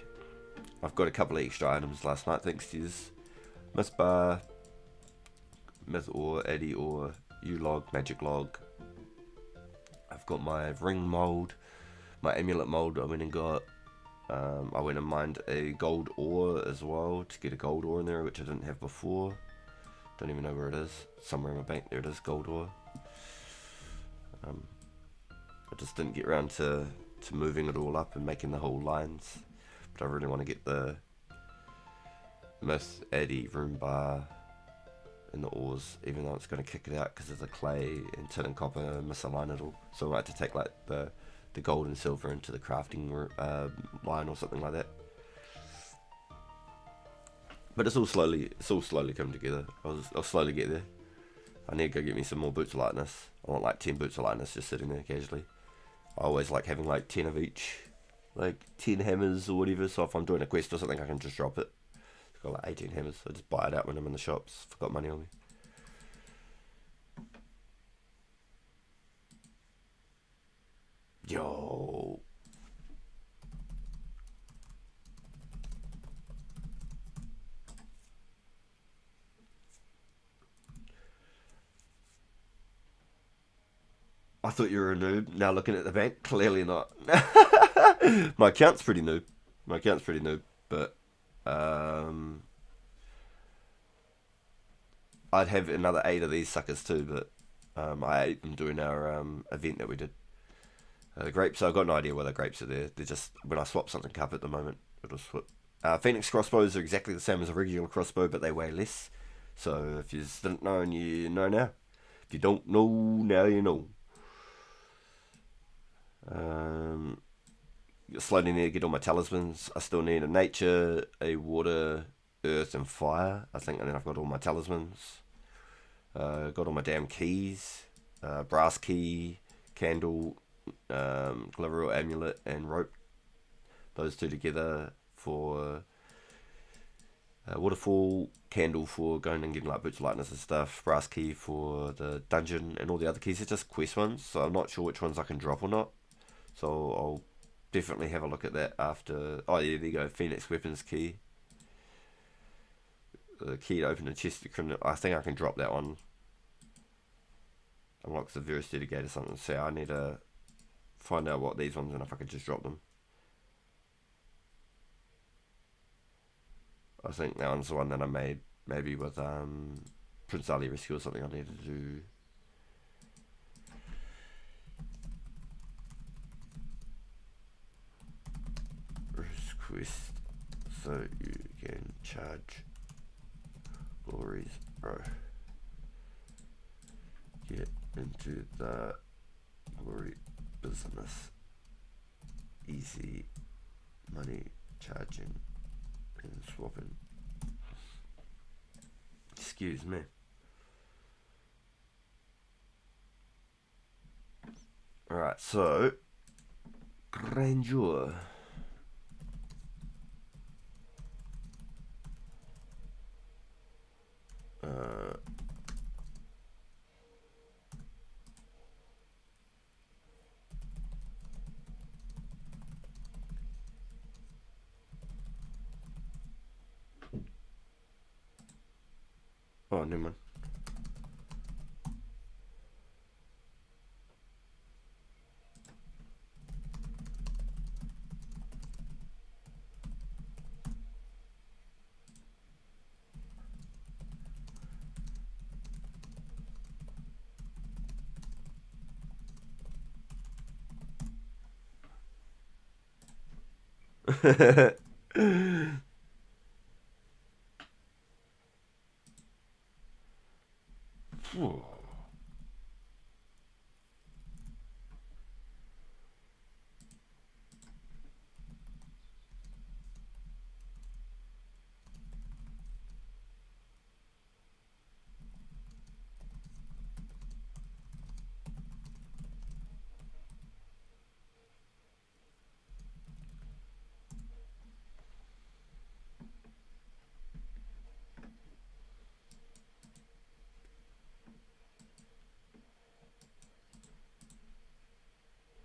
I've got a couple of extra items last night, thanks to this. Myth bar, myth ore, addy ore, U-log, magic log. I've got my ring mold, my amulet mold I went and got. I went and mined a gold ore as well to get a gold ore in there, which I didn't have before. Don't even know where it is. Somewhere in my bank, there it is, gold ore. I just didn't get around to moving it all up and making the whole lines. But I really want to get the myth, addy, room bar, and the ores, even though it's going to kick it out because of the clay and tin and copper misalign it all. So I might have to take like the gold and silver into the crafting line or something like that. But it's all slowly coming together. I'll slowly get there. I need to go get me some more boots of lightness. I want like 10 boots of lightness just sitting there casually. I always like having like 10 of each, like 10 hammers or whatever. So if I'm doing a quest or something, I can just drop it. I've got like 18 hammers. I just buy it out when I'm in the shops. I've got money on me. Yo. I thought you were a noob. Now looking at the bank, clearly not. My account's pretty noob. My account's pretty noob, but I'd have another 8 of these suckers too, but I ate them during our event that we did. Grapes, so I've got no idea whether grapes are there. They're just, when I swap something up at the moment, it'll swap. Phoenix crossbows are exactly the same as a regular crossbow, but they weigh less. So if you didn't know, and you know now. If you don't know, now you know. Slowly need to get all my talismans. I still need a nature, a water, earth, and fire, I think, and then I've got all my talismans. Got all my damn keys. Brass key, candle, Glycerol amulet, and rope. Those two together for waterfall, candle for going and getting like boots of lightness and stuff, brass key for the dungeon, and all the other keys are just quest ones, so I'm not sure which ones I can drop or not. So I'll definitely have a look at that after. Oh yeah, there you go, Phoenix weapons key. The key to open the chest. I think I can drop that one. Unlocks the very sturdy gate or something. So I need to find out what these ones and if I could just drop them. I think that one's the one that I made maybe with Prince Ali Rescue or something I needed to do. Quest so you can charge glories, bro. Get into the glory business. Easy money charging and swapping. Excuse me. Alright, so grandeur. Oh, never mind.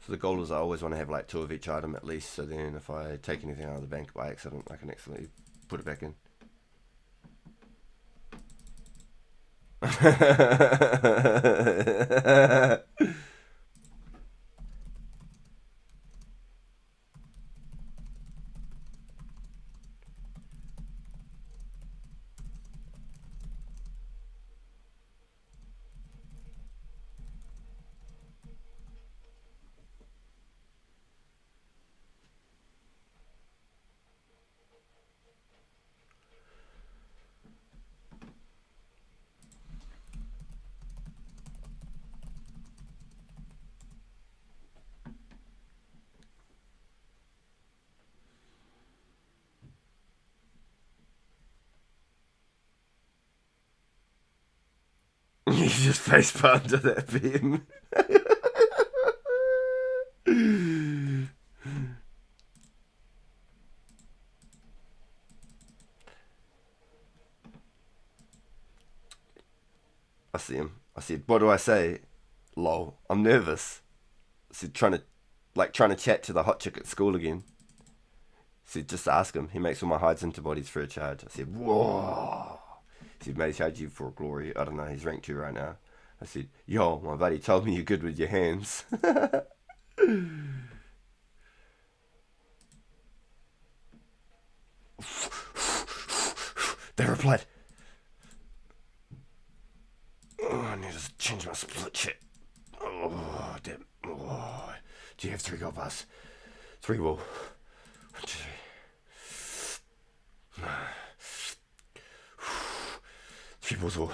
So the goal is I always want to have like 2 of each item at least, so then if I take anything out of the bank by accident, I can accidentally put it back in. You just face palmed to that beam. I see him. I said, what do I say? Lol. I'm nervous. I said, trying to like trying to chat to the hot chick at school again. So just ask him. He makes all my hides antibodies free of charge. I said, whoa. He said, may charge you for glory. I don't know, he's rank 2 right now. I said, yo, my buddy told me you're good with your hands. They replied, oh, I need to change my split shit. Oh, damn. Oh. Do you have 3 gold bars? 3 wool. 1, 2, 3. 3 balls wool.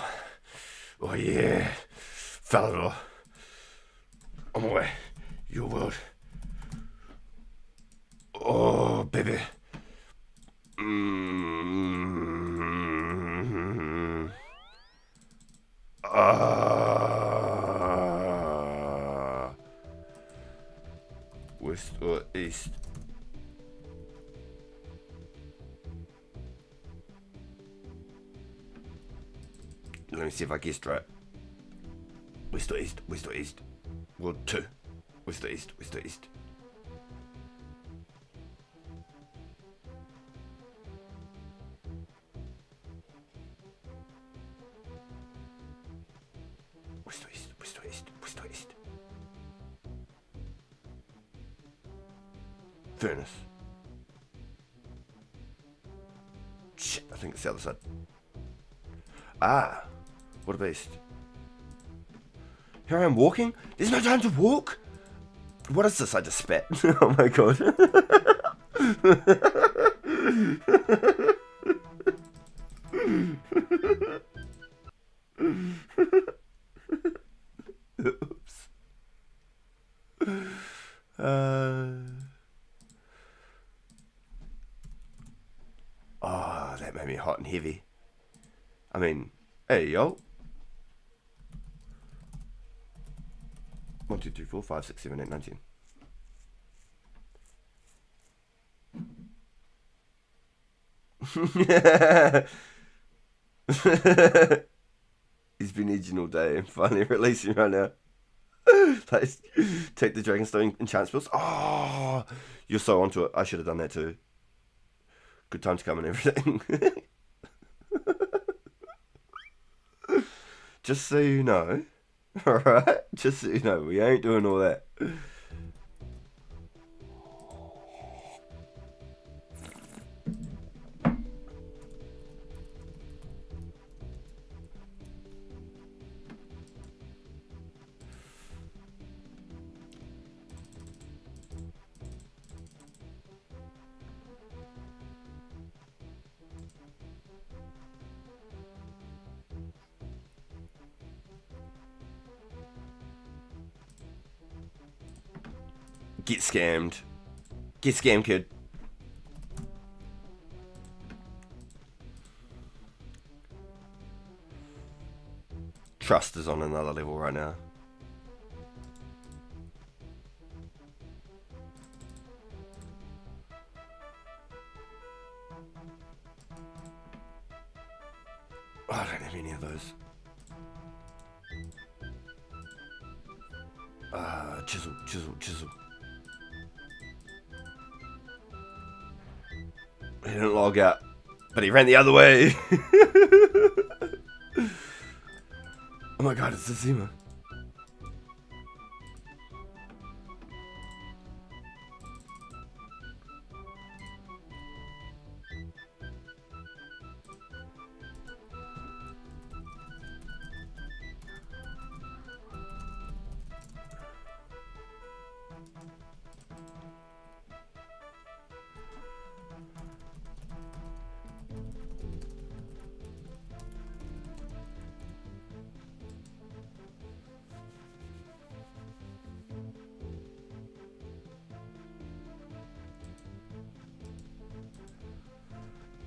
Oh, yeah. Falador. On my way. Your world. Oh, baby. West or east? Let me see if I guessed right. West or east? West or east? World 2. West or east? West or east? West or east? West or east? West or east? Furnace. Shit, I think it's the other side. Ah, what a beast. Here I am walking. There's no time to walk. What is this? I just spat. Oh my god. Oops. Oh, that made me hot and heavy. I mean, hey yo. 1, 2, 3, 4, 5, 6, 7, 8, 9, 10. He's been edging all day and finally releasing right now. Like, take the Dragonstone enchant spells. Oh, you're so onto it. I should have done that too. Good time to come and everything. Just so you know. Alright? Just so you know, we ain't doing all that. Get scammed. Get scammed, kid. Trust is on another level right now. Oh, I don't have any of those. Chisel, chisel, chisel. He didn't log out, but he ran the other way. Oh my god, it's the Zima.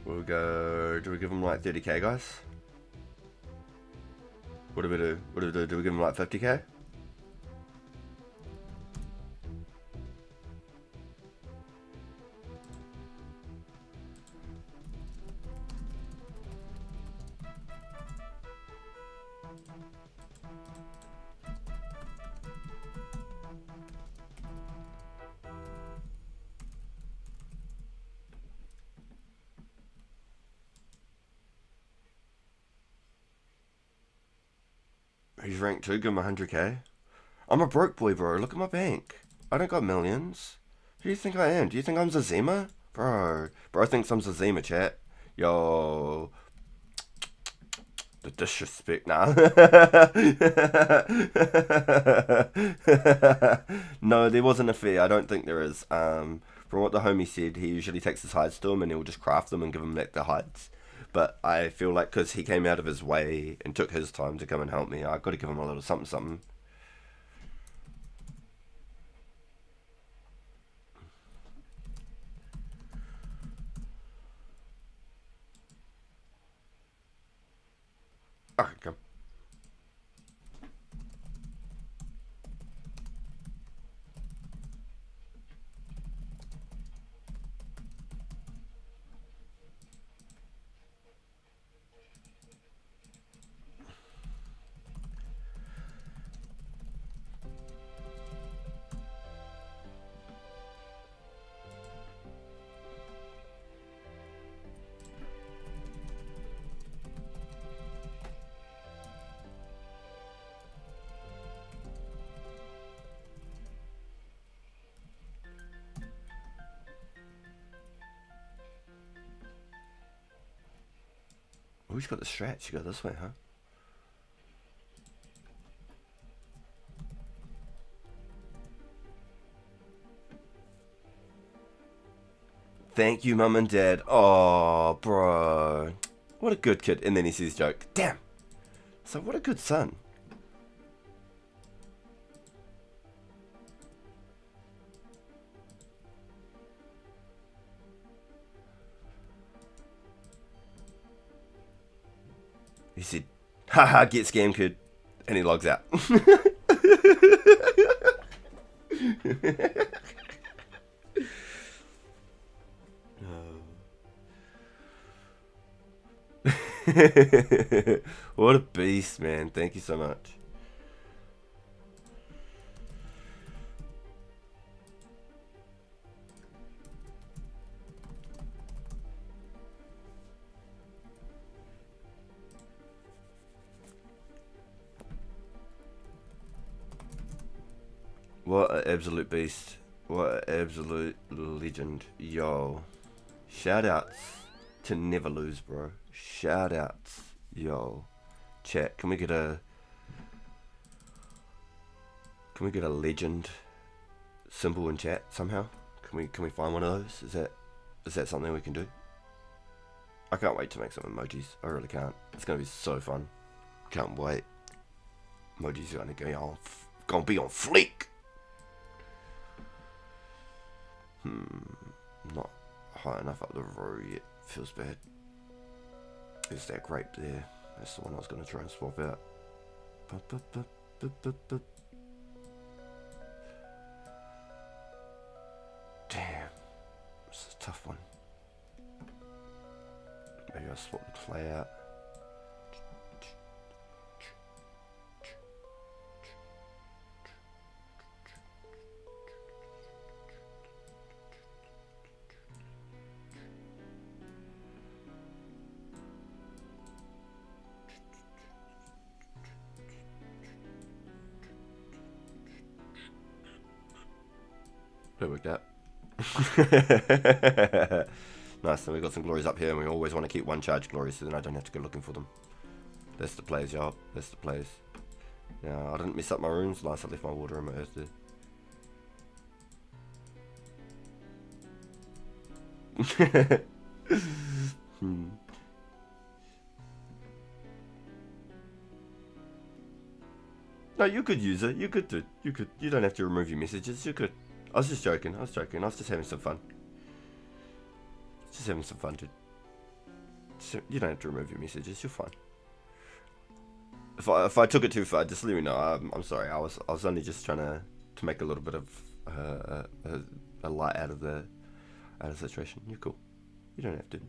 We'll go. Do we give him like 30k, guys? What do we do? What do we do? Do we give him like 50k? He's ranked 2, give him 100k. I'm a broke boy, bro. Look at my bank. I don't got millions. Who do you think I am? Do you think I'm Zazima? Bro thinks I'm Zazima, chat. Yo. The disrespect, nah. No, there wasn't a fee. I don't think there is. From what the homie said, he usually takes his hides to him and he'll just craft them and give him back the hides. But I feel like because he came out of his way and took his time to come and help me, I got to give him a little something, something. Okay, come. Oh, he's got the stretch. You go this way, huh? Thank you, mum and dad. Oh, bro. What a good kid. And then he sees joke. Damn. So what a good son. He said, haha, get scammed, kid. And he logs out. What a beast, man. Thank you so much. What an absolute beast. What an absolute legend. Yo. Shout outs to never lose, bro. Shout outs. Yo. Chat, can we get a legend symbol in chat somehow? Can we find one of those? Is that something we can do? I can't wait to make some emojis. I really can't. It's gonna be so fun. Can't wait. Emojis are gonna be on fleek. Not high enough up the row yet. Feels bad. There's that grape there. That's the one I was going to try and swap out. Damn. This is a tough one. Maybe I'll swap the play out. That worked out. Nice, then we got some glories up here, and we always want to keep one charge glory so then I don't have to go looking for them. That's the plays, y'all. That's the plays. Yeah, I didn't mess up my runes last I left my water in my earth there. No, you could use it. You could do. You don't have to remove your messages. You could. I was just joking. I was just having some fun. Just having some fun, dude. You don't have to remove your messages. You're fine. If I took it too far, just let me know. I'm sorry. I was only just trying to make a little bit of a light out of the situation. You're cool. You don't have to.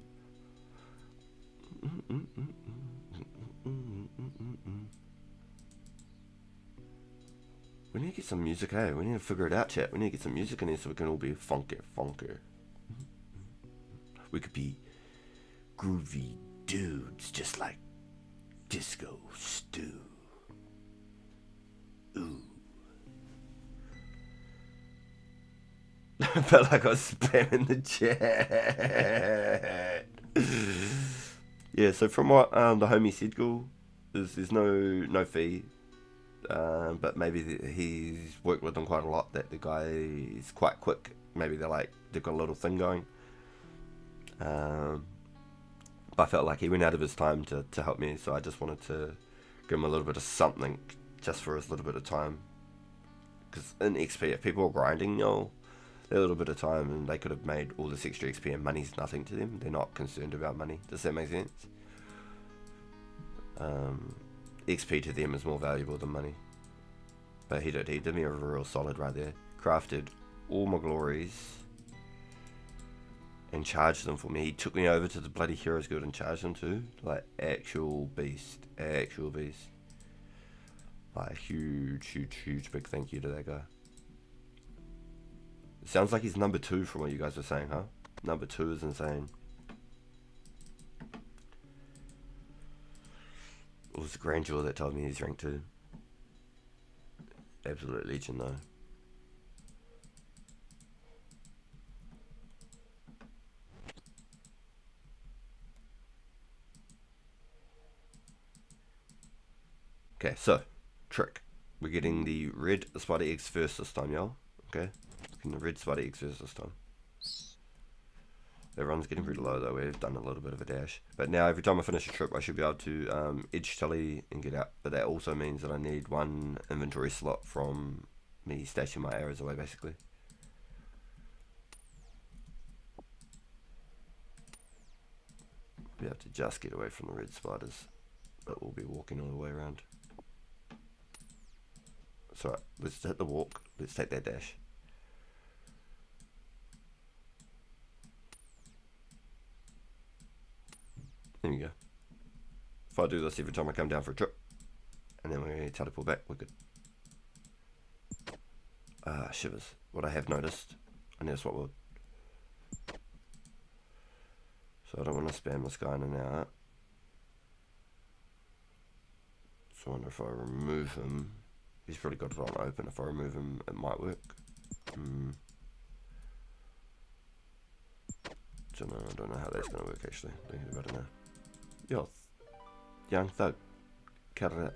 We need to get some music, hey? We need to figure it out, chat. We need to get some music in here so we can all be funky. We could be groovy dudes just like Disco Stew. Ooh. I felt like I was spamming the chat. Yeah, so from what the homie said, Ghoul, there's no fee. But maybe he's worked with them quite a lot, that the guy is quite quick. Maybe they've got a little thing going. But I felt like he went out of his time to help me, so I just wanted to give him a little bit of something just for his little bit of time. Because in XP, if people are grinding, a little bit of time and they could have made all this extra XP and money's nothing to them. They're not concerned about money. Does that make sense? XP to them is more valuable than money. But he did me a real solid right there. Crafted all my glories and charged them for me. He took me over to the bloody Heroes Guild and charged them too. Like, actual beast. Like, huge big thank you to that guy. It sounds like he's number 2 from what you guys were saying, huh? Number 2 is insane. It was Grandeur that told me he's ranked 2. Absolute legend though. Okay, so trick. We're getting the red spider eggs first this time, y'all. Okay, getting the red spider eggs first this time. Everyone's getting pretty low though. We've done a little bit of a dash, but now every time I finish a trip, I should be able to edge tally and get out. But that also means that I need 1 inventory slot from me stashing my arrows away, basically. Be able to just get away from the red spiders, but we'll be walking all the way around. So let's hit the walk. Let's take that dash. There you go. If I do this every time I come down for a trip, and then we're going to teleport back, we're good. Shivers. What I have noticed, and that's what we'll... So I don't want to spam this guy in and out. So I wonder if I remove him. He's probably got it on open. If I remove him, it might work. I don't know how that's going to work actually. Thinking about it now. Yo, young thug. Cut it out.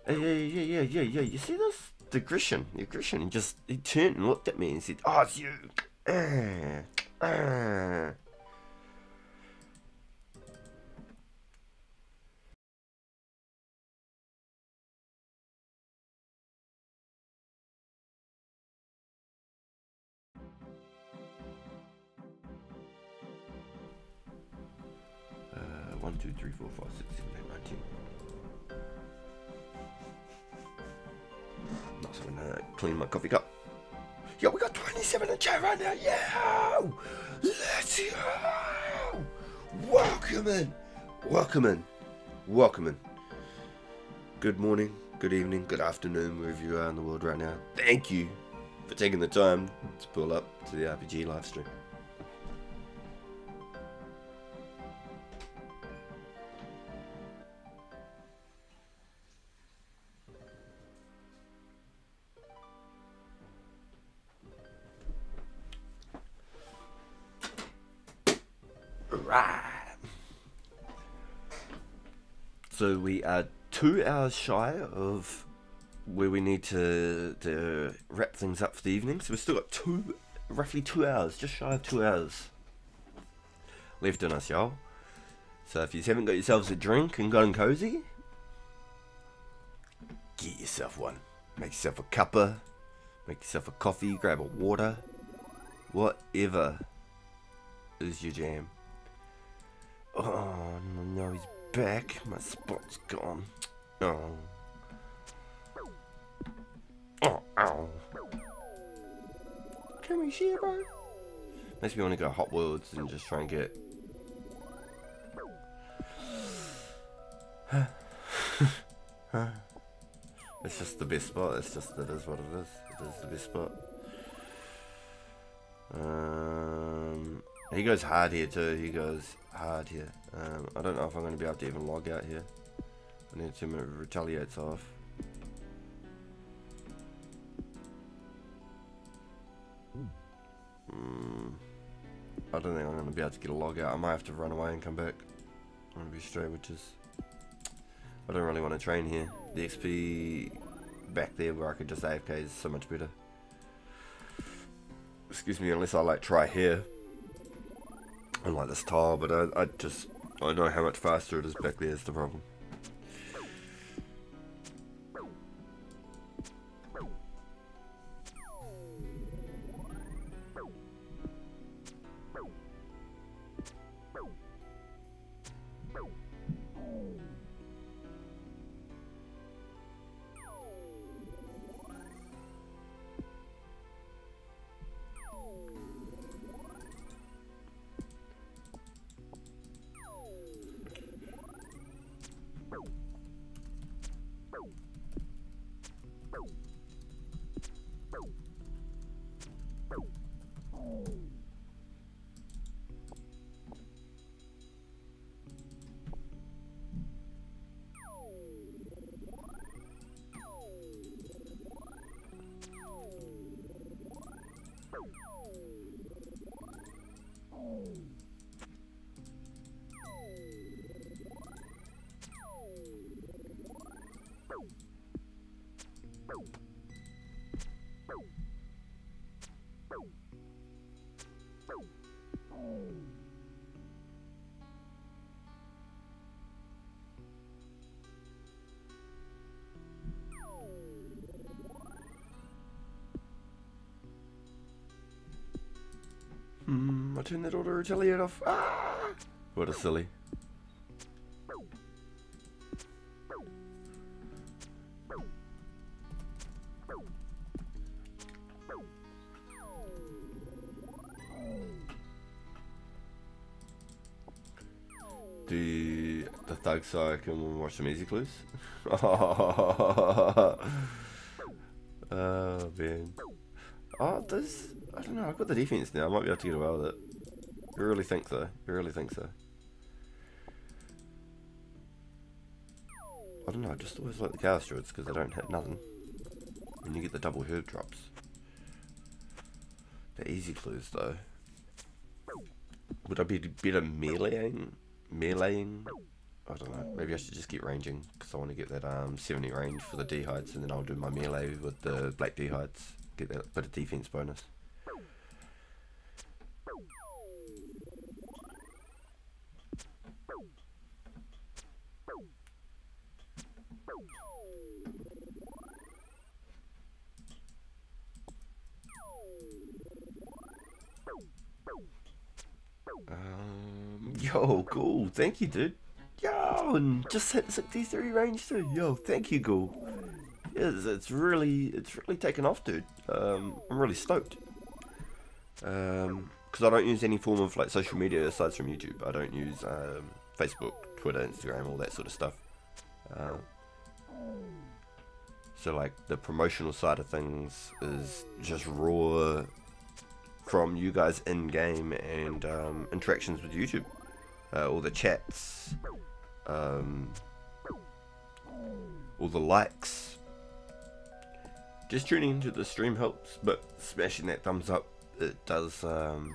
Hey, yeah. You see this? The aggression. He turned and looked at me and said, "Oh, it's you." 1, 2, 3, 4, 5, 6, 7, 8, 19. Not something to clean my coffee cup. Yo, we got 27 in chat right now. Yeah, let's go. Welcome in. Good morning, good evening, good afternoon, wherever you are in the world right now. Thank you for taking the time to pull up to the RPG live stream. So we are 2 hours shy of where we need to wrap things up for the evening. So we've still got roughly 2 hours, just shy of 2 hours left in us, y'all. So if you haven't got yourselves a drink and gotten cozy, get yourself one. Make yourself a cuppa, make yourself a coffee, grab a water, whatever is your jam. Oh no, he's back. My spot's gone. Oh. Ow. Can we share, bro? Makes me want to go Hot Worlds and just try and get... It's just the best spot. It is what it is. It is the best spot. He goes hard here too. I don't know if I'm going to be able to even log out here. I need to retaliate off. I don't think I'm going to be able to get a log out. I might have to run away and come back. I'm going to be straight, which is... I don't really want to train here. The XP back there where I could just AFK is so much better. Excuse me, unless I like try here. Unlike this tile, but I know how much faster it is back there is the problem. I turned that auto retaliate off. Ah! What a silly. The thug so I can watch some easy clues. Oh man. Oh, this, I don't know, I've got the defense now, I might be able to get away with it. I really think so, I really think so. I don't know, I just always like the chaos druids because they don't hit nothing. When you get the double herb drops. The easy clues though. Would I be better meleeing? I don't know, maybe I should just get ranging because I want to get that 70 range for the dehydes, and then I'll do my melee with the black dehydes, get that bit of defense bonus. Yo, cool, thank you, dude. Yo, and just hit 63 range too. Yo, thank you, Ghoul. Yes, it's really taken off, dude. I'm really stoked. Because I don't use any form of like social media aside from YouTube. I don't use Facebook, Twitter, Instagram, all that sort of stuff. So like the promotional side of things is just raw from you guys in game and interactions with YouTube. All the chats, all the likes. Just tuning into the stream helps, but smashing that thumbs up, it does, it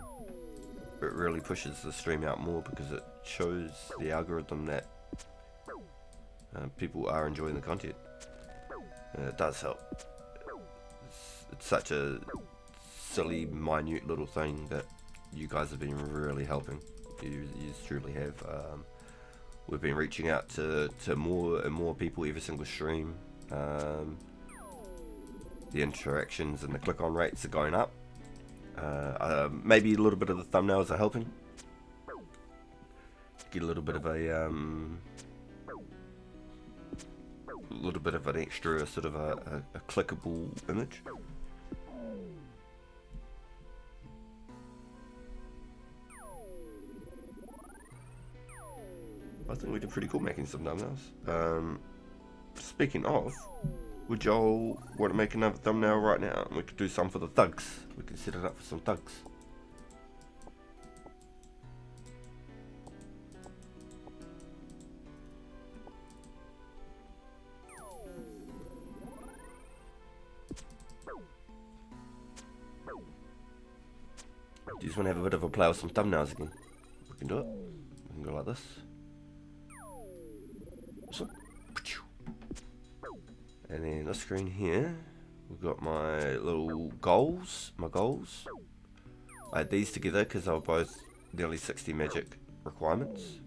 really pushes the stream out more because it shows the algorithm that people are enjoying the content. It does help. It's such a silly, minute little thing that you guys have been really helping. You truly have. We've been reaching out to more and more people every single stream. The interactions and the click-on rates are going up. Maybe a little bit of the thumbnails are helping. Get a little bit of an extra sort of a clickable image. I think we did pretty cool making some thumbnails. Speaking of, would y'all want to make another thumbnail right now? And we could do some for the thugs. We can set it up for some thugs. Do you just want to have a bit of a play with some thumbnails again? We can do it. We can go like this. So, and then this screen here, we've got my little goals. My goals. I had these together because they were both nearly 60 magic requirements.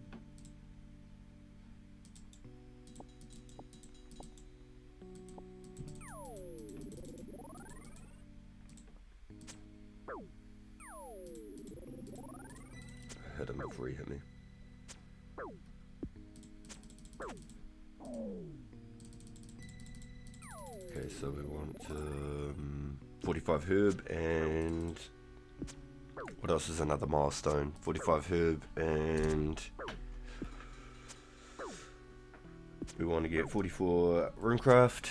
I hit him before he hit me. Okay, so we want 45 herb and what else is another milestone? 45 herb and we want to get 44 runecraft.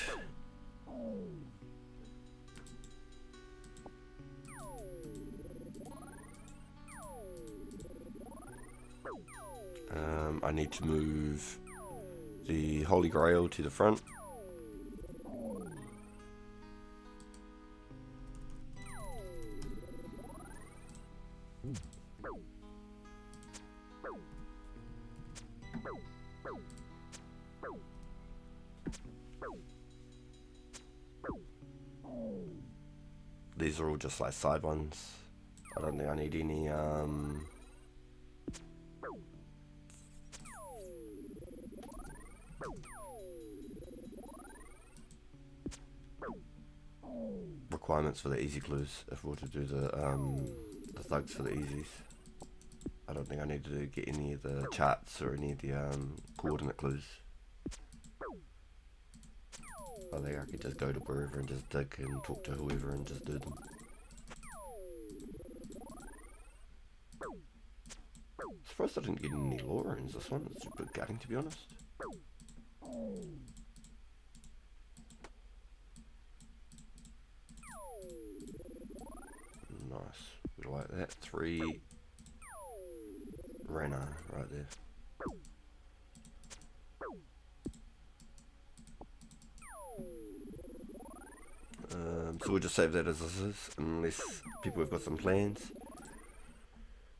I need to move the Holy Grail to the front. These are all just like side ones. I don't think I need any requirements for the easy clues if we were to do the thugs for the easies. I don't think I need to get any of the charts or any of the coordinate clues. I think I could just go to wherever and just dig and talk to whoever and just do them. Surprised I didn't get any lore in this one. It's a bit gutting, to be honest. Nice. We like that. 3 Renner right there. So we'll just save that as this is, unless people have got some plans.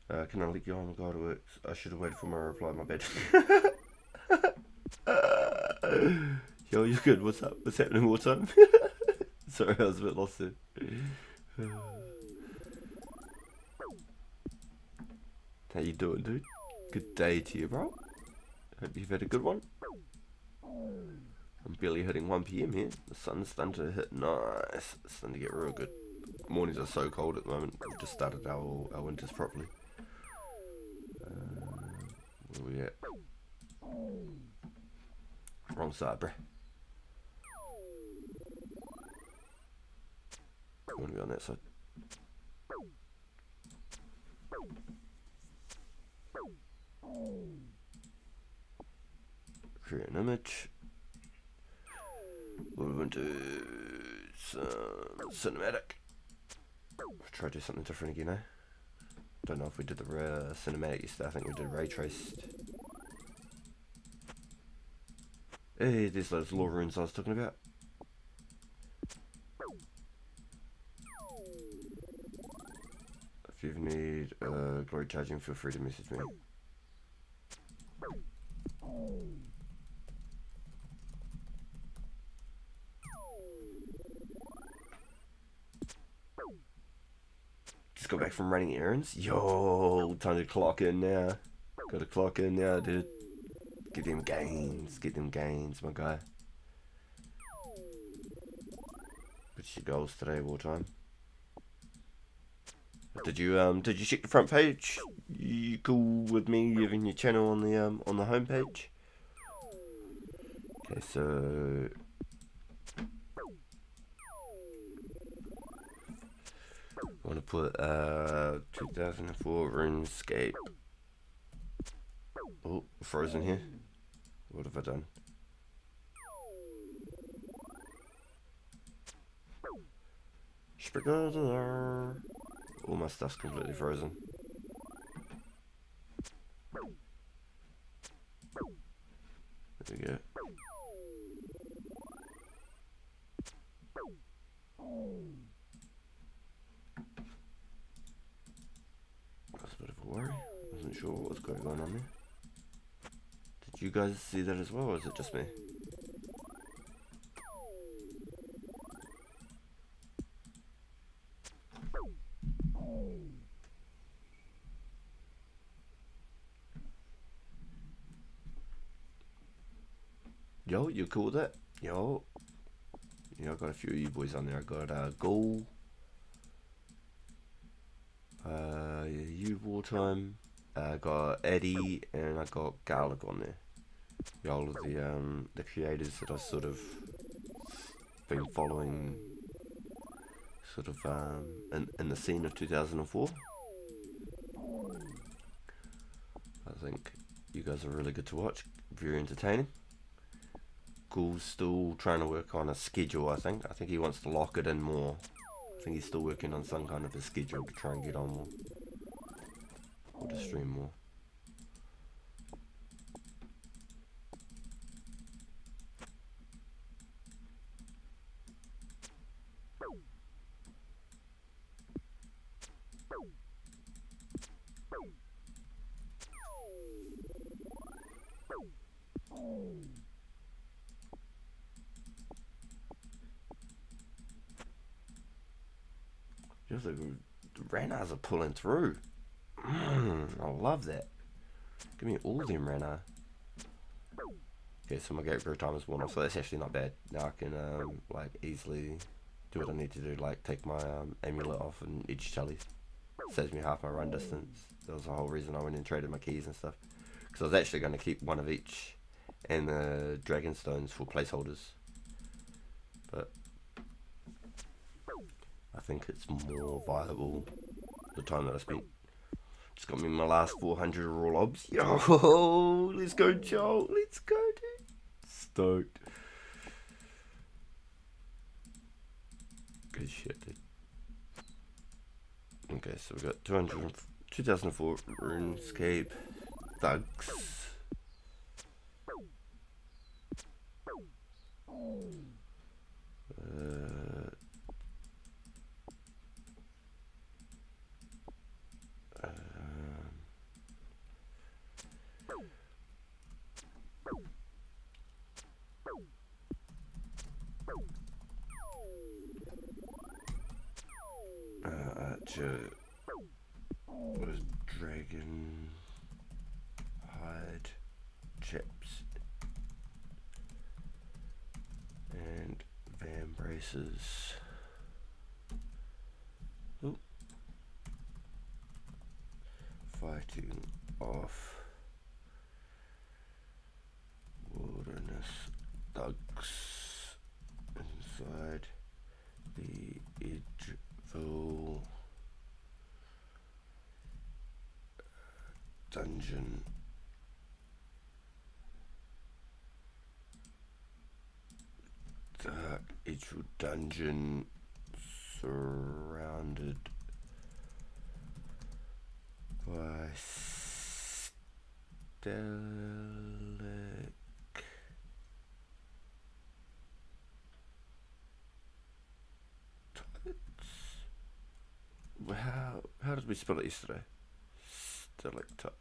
Can I let you on? Oh my god, it works. I should have waited for my reply, my bad. Yo, you good? What's up? What's happening? What time? Sorry, I was a bit lost there. How you doing, dude? Good day to you, bro. Hope you've had a good one. I'm barely hitting 1 PM here. The sun's starting to hit nice. It's starting to get real good. Mornings are so cold at the moment. We've just started our winters properly. Where are we at? Wrong side, bruh. I want to be on that side. Create an image. We're going to do some cinematic. Try to do something different again, eh? Don't know if we did the cinematic yesterday. I think we did ray traced. Hey, there's those lore runes I was talking about. If you need glory charging, feel free to message me. Just got back from running errands. Yo, time to clock in now. Gotta clock in now, dude. Get them gains, my guy. What's your goals today, wartime? Did you check the front page? You cool with me giving your channel on the home page? Okay, so I want to put 2004 Runescape. Oh, frozen here. What have I done? All my stuff's completely frozen. There we go. sure what was going on there. Did you guys see that as well, or is it just me? Yo, you cool with that? Yo. Yeah, I got a few of you boys on there. I got Goal. You Wartime. I got Eddie, and I got Garlic on there. Y'all are the creators that I've sort of been following, sort of in the scene of 2004. I think you guys are really good to watch. Very entertaining. Ghoul's still trying to work on a schedule. I think he wants to lock it in more. I think he's still working on some kind of a schedule to try and get on more, or to stream more. Just like the Ranars are pulling through. I love that. Give me all them Ranar. Okay, so my gateway time is 1 off, so that's actually not bad. Now I can like easily do what I need to do, like take my amulet off and edge chalice. Saves me half my run distance. That was the whole reason I went and traded my keys and stuff. Because I was actually going to keep one of each and the dragon stones for placeholders. But I think it's more viable the time that I spent. Just got me my last 400 raw lobs. Yo, let's go, Joel. Let's go, dude. Stoked. Good shit, dude. Okay, so we got 2004 Runescape thugs. Archer was dragon hide chips and van braces. Ooh. Fighting off wilderness thugs inside the Edgeville dungeon. The Edgeville dungeon surrounded by Stelic how did we spell it yesterday? Stalactites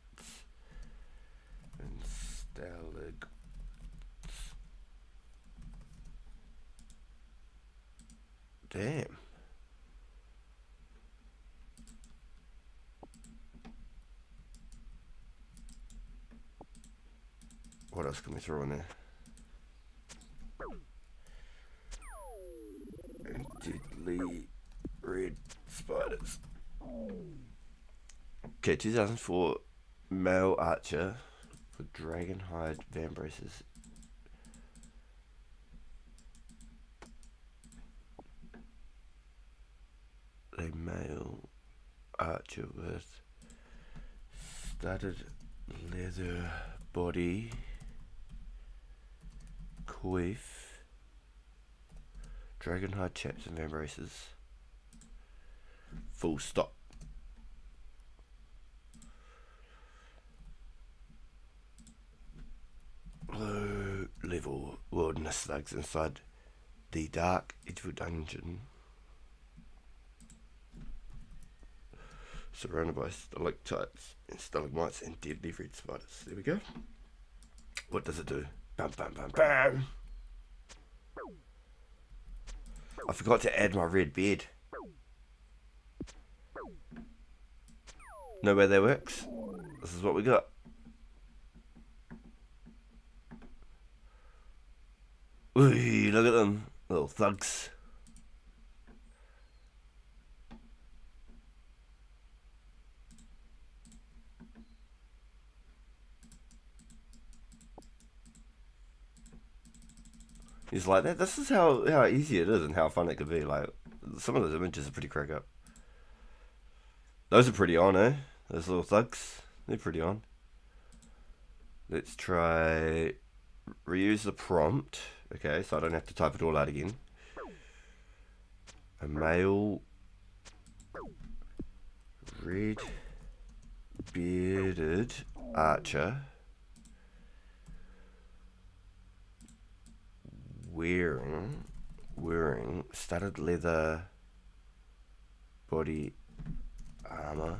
and stalagmites. Damn. What else can we throw in there? And deadly red spiders. Okay, 2004 male archer for dragon hide van braces. A male archer with studded leather body, coif, dragon hide chaps and van braces. Full stop. Low level wilderness thugs inside the dark Edgeville dungeon surrounded by stalactites and stalagmites and deadly red spiders. There we go. What does it do? Bam, bam, bam, bam. I forgot to add my red bed. No way that works. This is what we got. Ooh, look at them, little thugs. He's like that. This is how easy it is and how fun it could be. Like, some of those images are pretty crack up. Those are pretty on, eh? Those little thugs. They're pretty on. Let's try reuse the prompt. Okay, so I don't have to type it all out again. A male red bearded archer wearing studded leather body armor,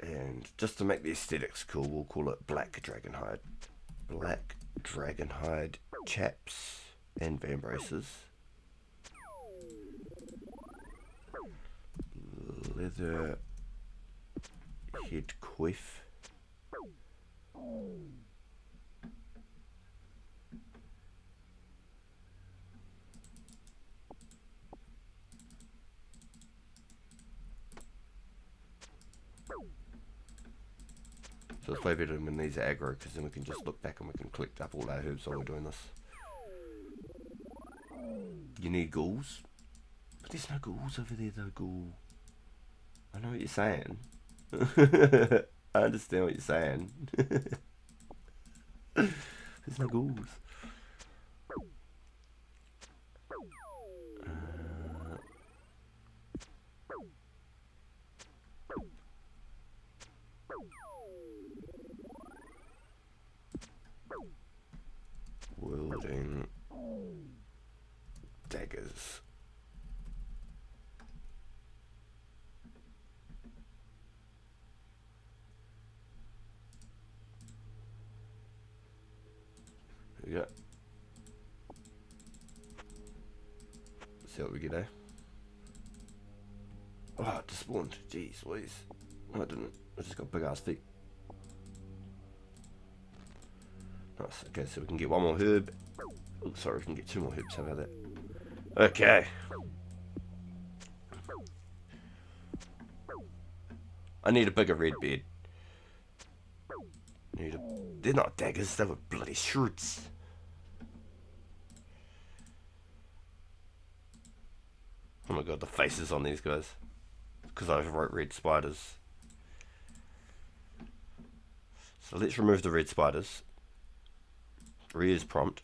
and just to make the aesthetics cool, we'll call it black dragonhide chaps and van braces, leather head coif, so it's way better when these are aggro, because then we can just look back and we can collect up all our herbs while we're doing this. You need ghouls, but there's no ghouls over there though. Ghoul, I know what you're saying. I understand what you're saying. There's no ghouls. Wielding daggers. There you go. See what we get, eh? Oh, it just spawned. Jeez, Louise. No, I didn't. I just got big ass feet. Nice. Okay, so we can get one more herb. Oh, sorry, we can get two more herbs. How about that? Okay. I need a bigger red bed. They're not daggers, they were bloody swords. Oh my god, the faces on these guys. Because I wrote red spiders. So let's remove the red spiders. Reuse prompt.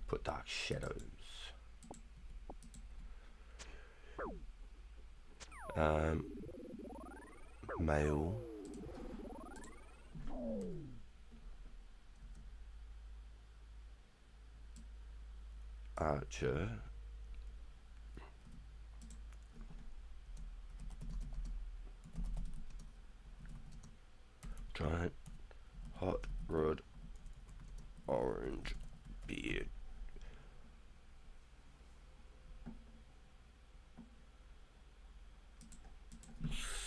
Put dark shadows. Male. Archer. Giant hot rod orange beard.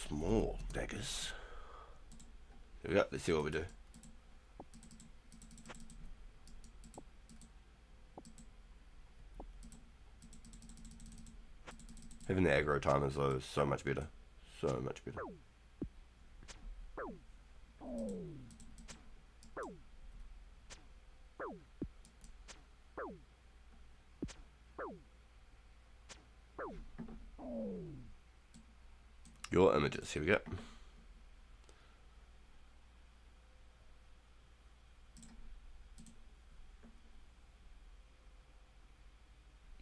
Small daggers. There we go, let's see what we do. Having the aggro timers though is so much better. So much better. Your images, here we go.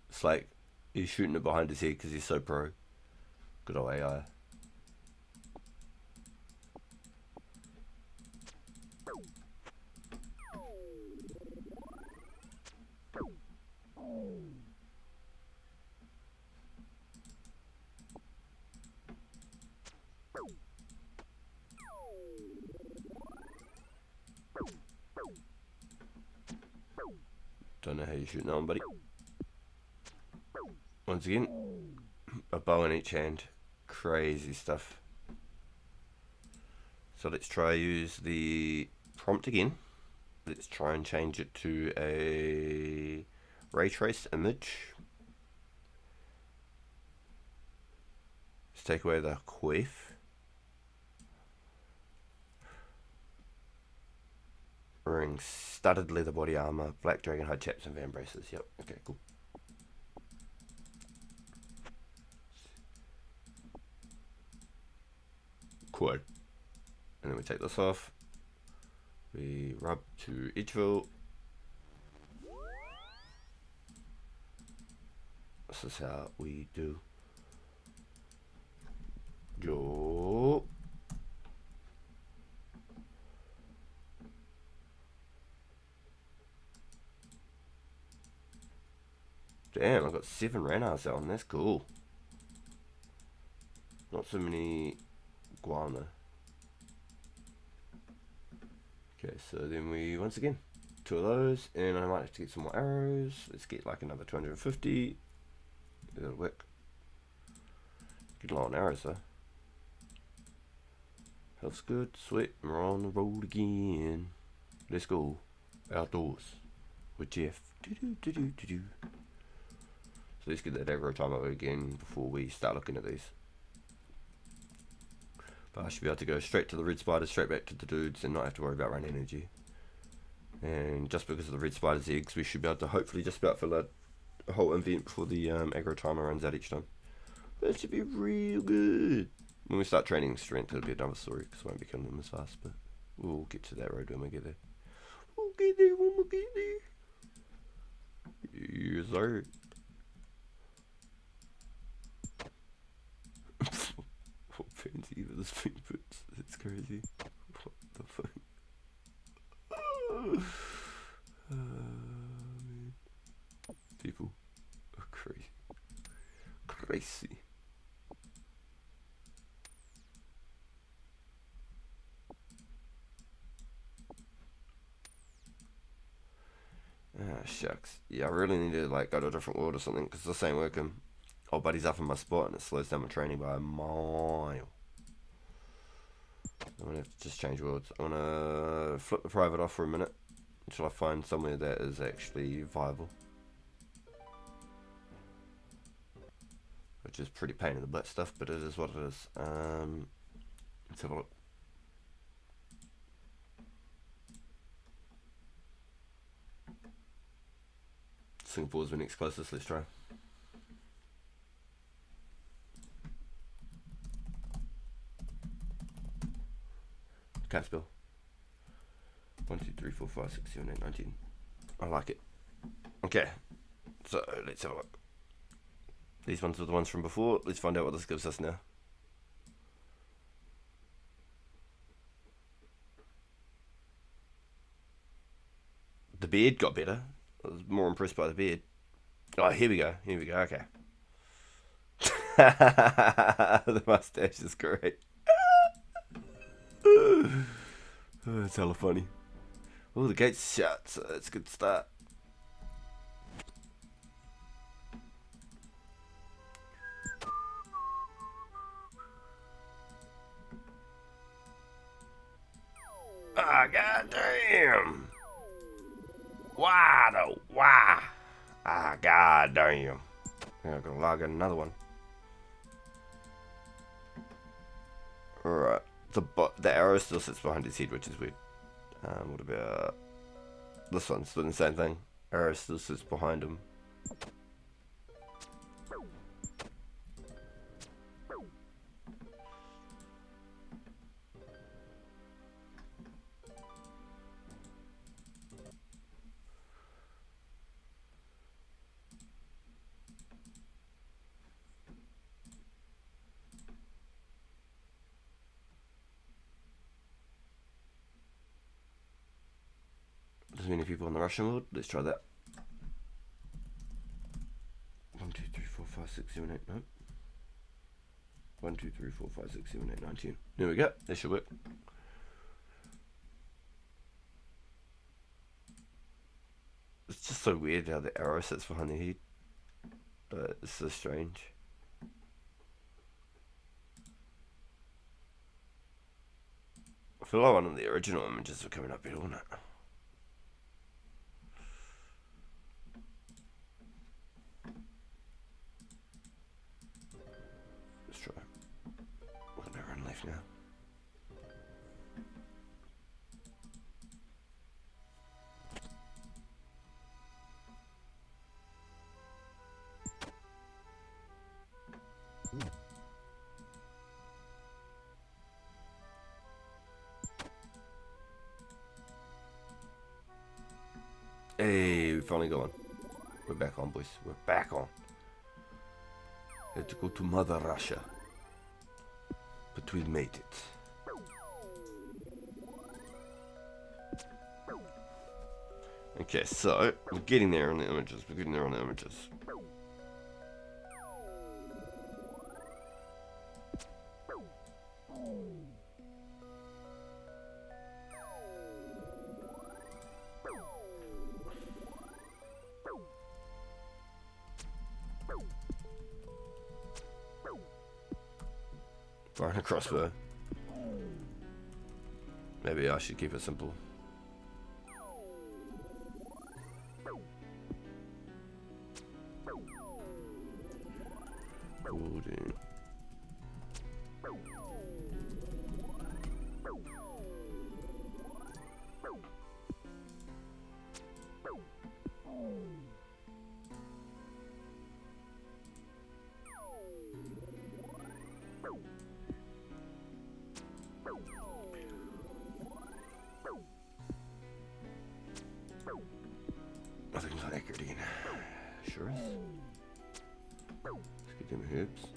It's like he's shooting it behind his head because he's so pro. Good old AI. Don't know how you shoot that one, buddy. Once again, a bow in each hand. Crazy stuff. So let's try use the prompt again. Let's try and change it to a ray trace image. Let's take away the quiff. Wearing studded leather body armor, black dragon hide chaps and van braces. Yep, okay, cool. Quad. And then we take this off. We rub to Edgeville. This is how we do. Yo. Damn, I got 7 Ranars on. That's cool. Not so many guana. Okay, so then we, once again, 2 of those, and I might have to get some more arrows. Let's get like another 250. That'll work. Get low on arrows though. Health's good, sweet, and we're on the road again. Let's go. Outdoors with Jeff. So let's get that aggro time over again before we start looking at these. But I should be able to go straight to the red spiders, straight back to the dudes, and not have to worry about running energy. And just because of the red spiders' eggs, we should be able to hopefully just about fill out a whole invent before the aggro timer runs out each time. That should be real good. When we start training strength, it'll be another story, because I won't be killing them as fast, but we'll get to that road when we get there. We'll get there when we get there. Yes, sir. What fancy with the spring boots? It's crazy. What the fuck? Man. People are crazy. Crazy. Ah, shucks. Yeah, I really need to like go to a different world or something, because this ain't working. Old buddy's up in my spot and it slows down my training by a mile. I'm gonna have to just change worlds. I'm gonna flip the private off for a minute until I find somewhere that is actually viable. Which is pretty pain in the butt stuff, but it is what it is. Let's have a look. Singapore's the next closest, let's try. Can't spell. 1, 2, 3, 4, 5, 6, 7, 8, 19. I like it. Okay, so let's have a look. These ones are the ones from before. Let's find out what this gives us now. The beard got better. I was more impressed by the beard. Oh, here we go. Here we go. Okay. The mustache is great. Oh, that's hella funny. Oh, the gate's shut, so that's a good start. Ah, goddamn. Why though? Why? Ah, goddamn. I'm gonna log in another one. Alright. The arrow still sits behind his head, which is weird. What about this one's doing the same thing? Arrow still sits behind him. as many people in the Russian world. Let's try that. 1, 2, 3, 4, 5, 6, 7, 8, no. 1, 2, 3, 4, 5, 6, 7, 8, 9, 10. There we go. That should work. It's just so weird how the arrow sits behind the head. But it's so strange. I feel like one of the original images were coming up here, wouldn't it? Let's try. We're gonna run left now. Hey, we finally got on. We're back on, boys. We're back on. Had to go to Mother Russia. But we made it. Okay, so we're getting there on the images. We're getting there on the images. Firing a crossbow. Maybe I should keep it simple. Building. Nothing's not accurate again. Sure is. Let's get them herbs.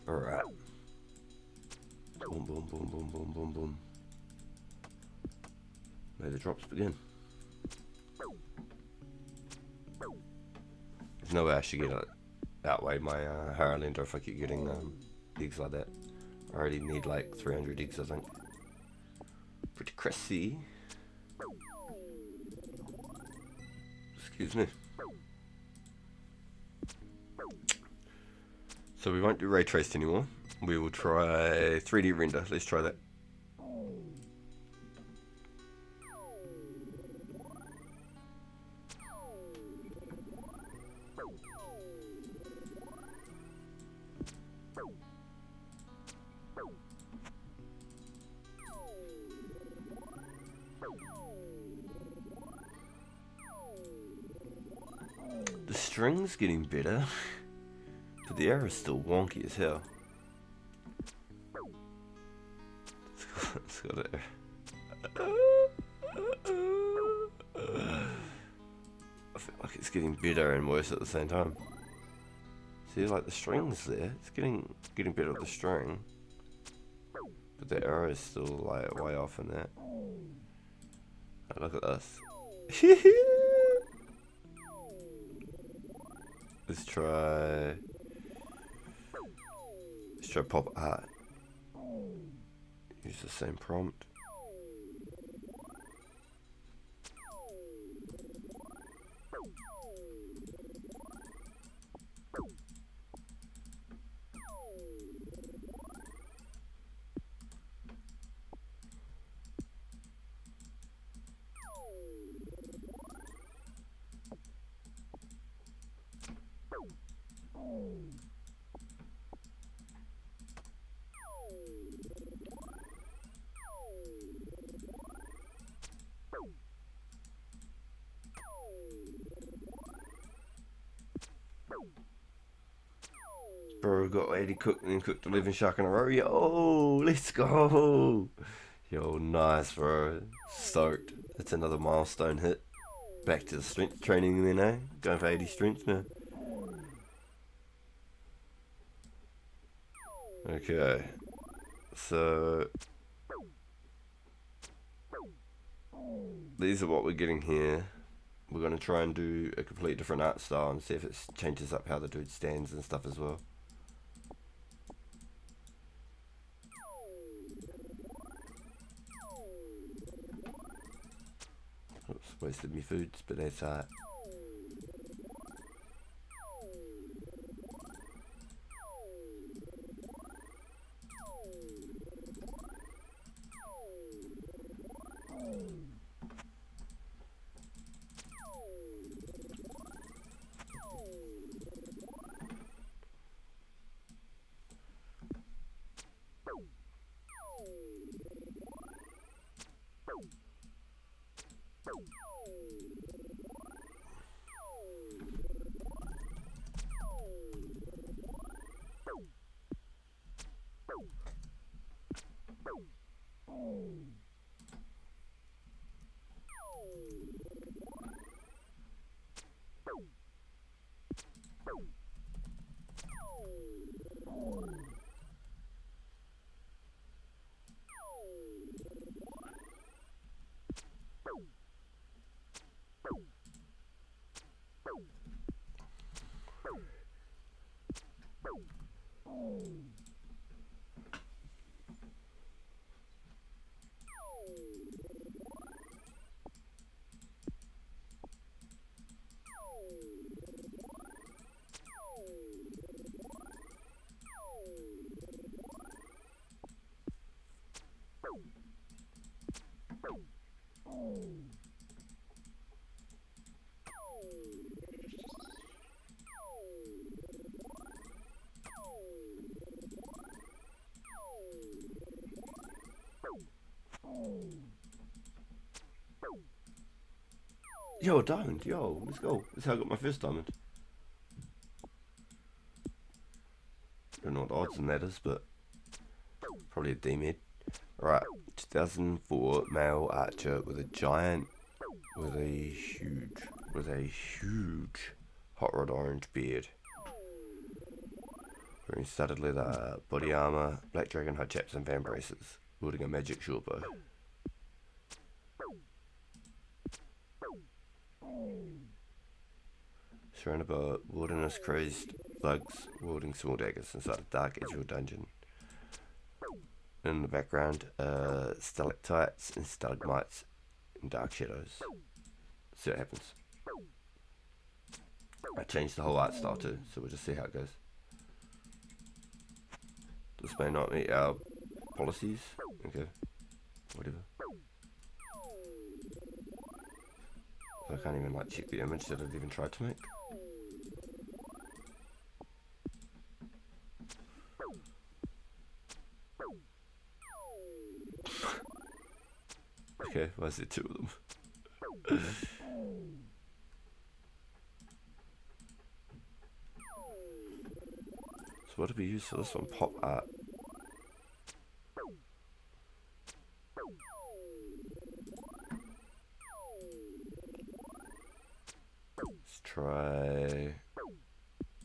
Alright. Boom, boom, boom, boom, boom, boom, boom. May the drops begin. There's no way I should get it outweigh my Harlander if I keep getting eggs like that. I already need like 300 eggs, I think. Pretty crispy. Excuse me. So we won't do ray traced anymore. We will try 3D render. Let's try that. The string's getting better, but the arrow's still wonky as hell. It's got it. I feel like it's getting better and worse at the same time. See, like the string's there. It's getting better with the string, but the arrow is still like way off in that. Oh, look at this. Let's try pop art. Use the same prompt. Bro got 80 cooked and then cooked 11 shark in a row. Yo, let's go. Yo, nice, bro. Stoked. That's another milestone hit. Back to the strength training then, eh? Going for 80 strength now. Okay. So these are what we're getting here. We're going to try and do a completely different art style and see if it changes up how the dude stands and stuff as well. Oops, wasted me foods, but that's alright. Yo, diamond, yo, let's go. That's how I got my first diamond. Don't know what the odds on that is, but probably a D-med. Right, 2004 male archer with a giant, with a huge hot rod orange beard. Wearing studded leather, body armor, black dragon hide chaps and van braces. Wielding a magic short bow. Surrounded by wilderness crazed thugs wielding small daggers inside a dark edgewood dungeon. In the background, stalactites and stalagmites and dark shadows. See what happens. I changed the whole art style too, so we'll just see how it goes. This may not meet our policies. Okay, whatever. I can't even like check the image that I've even tried to make. Okay, why is there two of them? So what do we use for this one? Pop art. Let's try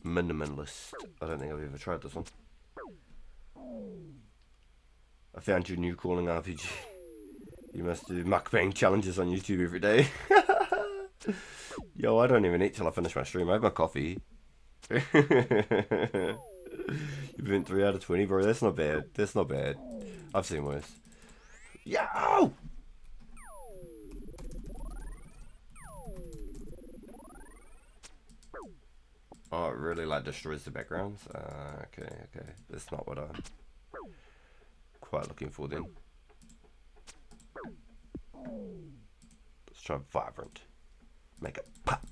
minimalist. I don't think I've ever tried this one. I found your new calling RPG. You must do mukbang challenges on YouTube every day. Yo, I don't even eat till I finish my stream. I have my coffee. You've been 3 out of 20, bro. That's not bad. That's not bad. I've seen worse. Yo! Oh, it really like destroys the backgrounds? Okay. That's not what I'm quite looking for then. Let's try vibrant. Make it pop.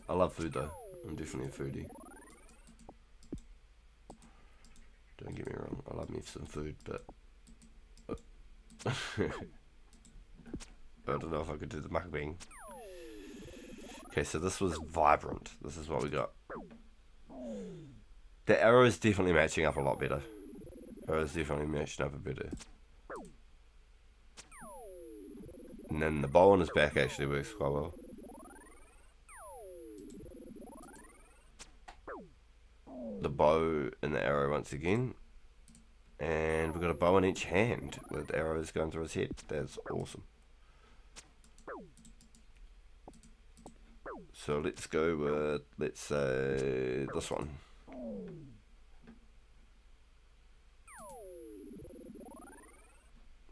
I love food though. I'm definitely a foodie. Don't get me wrong, I love me some food, but I don't know if I could do the mukbang. Okay, so this was vibrant. This is what we got. The arrow is definitely matching up a lot better. Arrow is definitely matching up a better. And then the bow on his back actually works quite well. The bow and the arrow once again. And we've got a bow in each hand with arrows going through his head. That's awesome. So let's go with, let's say, this one.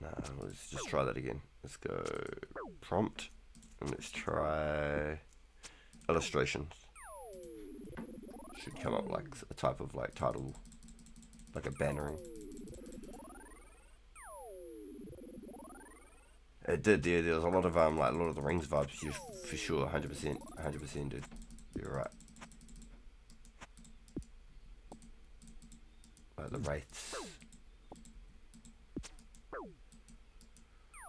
No, let's just try that again. Let's go prompt, and let's try illustrations. Should come up like a type of like title, like a bannering. It did, yeah, there was a lot of like a lot of the Rings vibes, for sure, 100%, 100%, dude. You're right. Like the wraiths.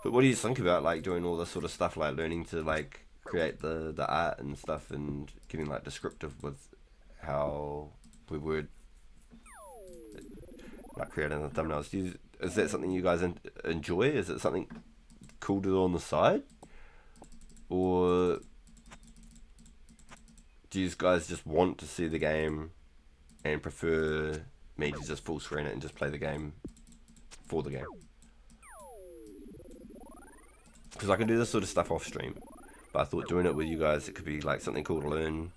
But what do you think about like doing all this sort of stuff, like learning to like create the art and stuff, and getting like descriptive with how we would like creating the thumbnails? Is that something you guys enjoy? Is it something cool to do on the side, or do you guys just want to see the game and prefer me to just full screen it and just play the game for the game? Because I can do this sort of stuff off stream, but I thought doing it with you guys, it could be like something cool to learn.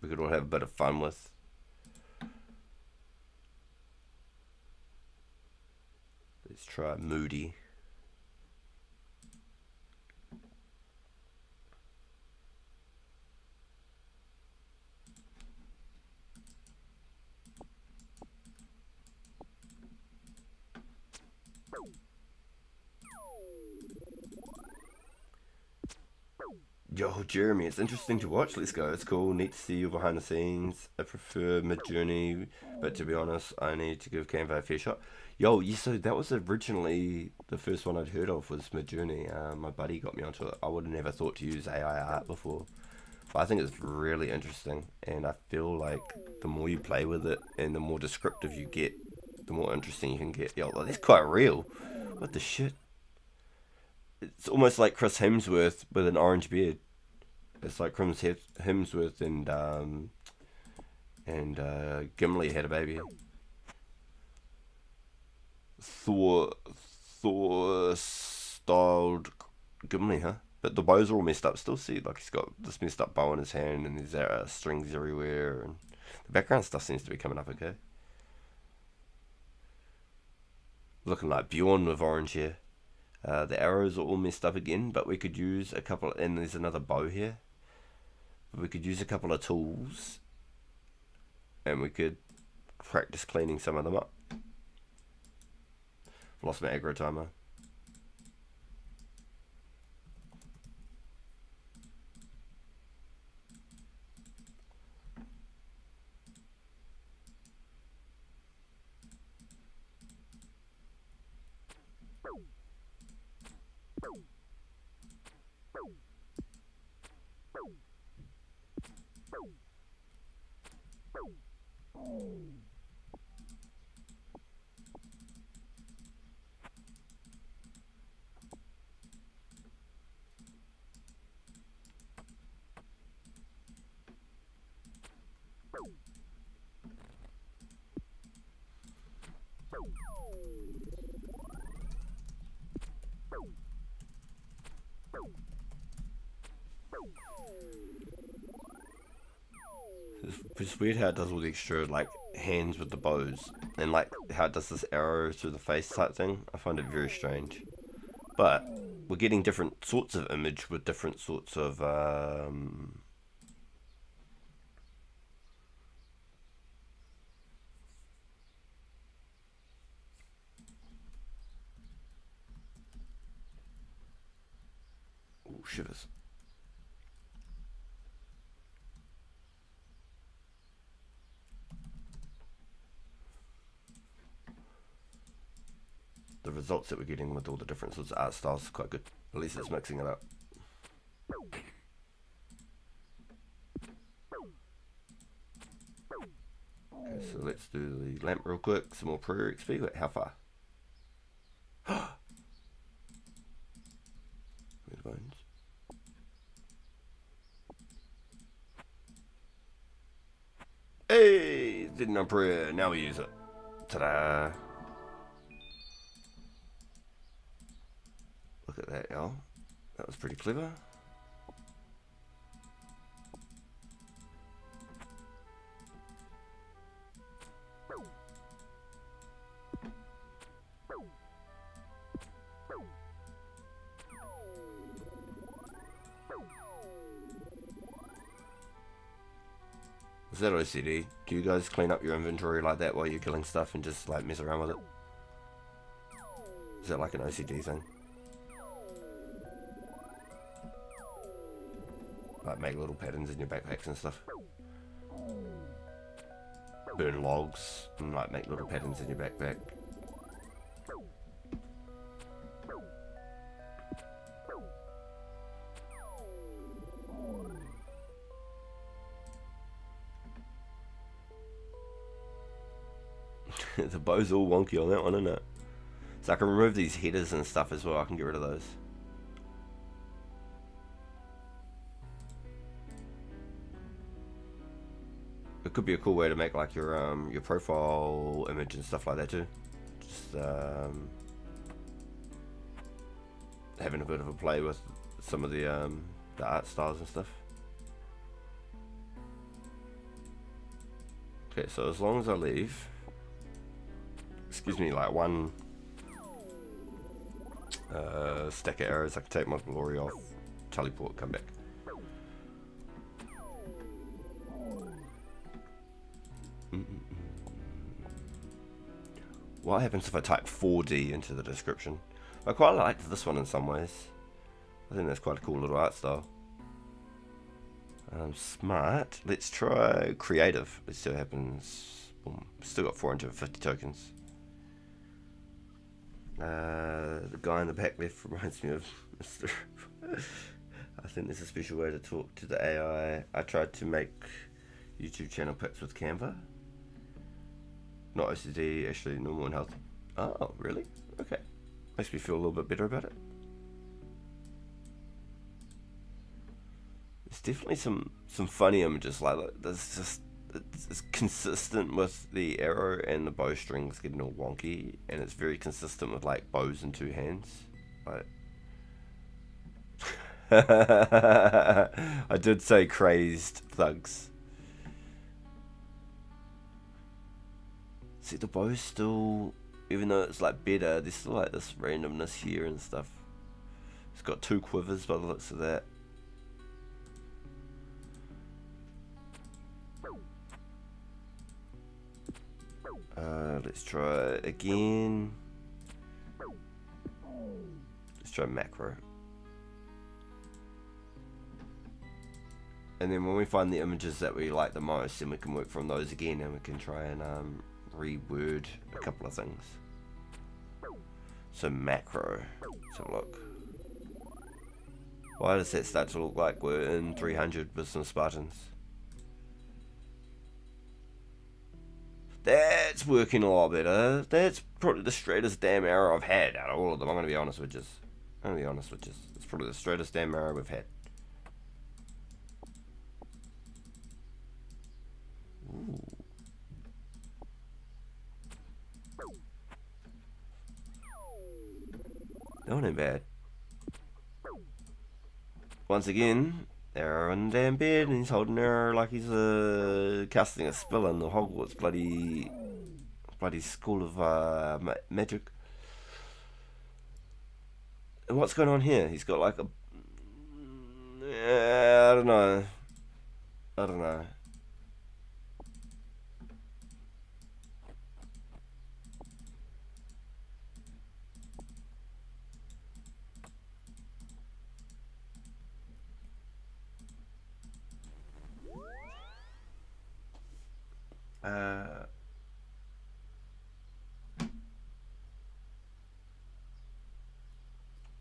We could all have a bit of fun with. Let's try Moody. Yo, Jeremy, it's interesting to watch. Let's go. It's cool. Neat to see you behind the scenes. I prefer Midjourney, but to be honest, I need to give Canva a fair shot. Yo, yeah, so that was originally the first one I'd heard of was Midjourney. My buddy got me onto it. I would have never thought to use AI art before. But I think it's really interesting, and I feel like the more you play with it and the more descriptive you get, the more interesting you can get. Yo, that's quite real. What the shit? It's almost like Chris Hemsworth with an orange beard. It's like Chris Hemsworth and Gimli had a baby. Thor styled Gimli, huh? But the bows are all messed up. Still see, like he's got this messed up bow in his hand, and there's strings everywhere, and the background stuff seems to be coming up okay. Looking like Bjorn with orange hair. The arrows are all messed up again, but we could use a couple, and there's another bow here. We could use a couple of tools, and we could practice cleaning some of them up. Lost my aggro timer. It's weird how it does all the extra like hands with the bows, and like how it does this arrow through the face type thing. I find it very strange, but we're getting different sorts of image with different sorts of ooh, shivers. The results that we're getting with all the different sorts of art styles is quite good. At least it's mixing it up. so let's do the lamp real quick. Some more pre-XP. Wait, how far? Where the bones? Hey, didn't know prayer. Now we use it. Ta-da! Look at that, y'all. That was pretty clever. Is that OCD? Do you guys clean up your inventory like that while you're killing stuff and just like mess around with it? Is that like an OCD thing? Like make little patterns in your backpacks and stuff? Burn logs and like make little patterns in your backpack. The bow's all wonky on that one, isn't it? So I can remove these headers and stuff as well. I can get rid of those. It could be a cool way to make like your profile image and stuff like that too. Just having a bit of a play with some of the art styles and stuff. Okay, so as long as I leave, excuse me, like one stack of arrows, I can take my glory off, teleport, come back. What happens if I type 4D into the description? I quite like this one in some ways. I think that's quite a cool little art style. Smart. Let's try creative. Let's see what happens. Boom. Still got 450 tokens. The guy in the back left reminds me of Mr. I think there's a special way to talk to the AI. I tried to make YouTube channel pics with Canva. Not OCD, actually normal and healthy. Oh, really? Okay. Makes me feel a little bit better about it. There's definitely some funny images like that. There's just it's consistent with the arrow and the bowstrings getting all wonky, and it's very consistent with like bows in two hands. Like I did say crazed thugs. See, the bow's still, even though it's like better, there's still like this randomness here and stuff. It's got 2 quivers by the looks of that. Let's try again. Let's try macro. And then when we find the images that we like the most, then we can work from those again, and we can try and reword a couple of things. So macro, let's have a look. Why does that start to look like we're in 300 with some Spartans? That's working a lot better. That's probably the straightest damn arrow I've had out of all of them. I'm going to be honest with you. It's probably the straightest damn arrow we've had. Ooh. That one ain't bad. Once again, they're in the damn bed and he's holding her like he's casting a spell in the Hogwarts bloody school of magic. And what's going on here? He's got like a... I don't know.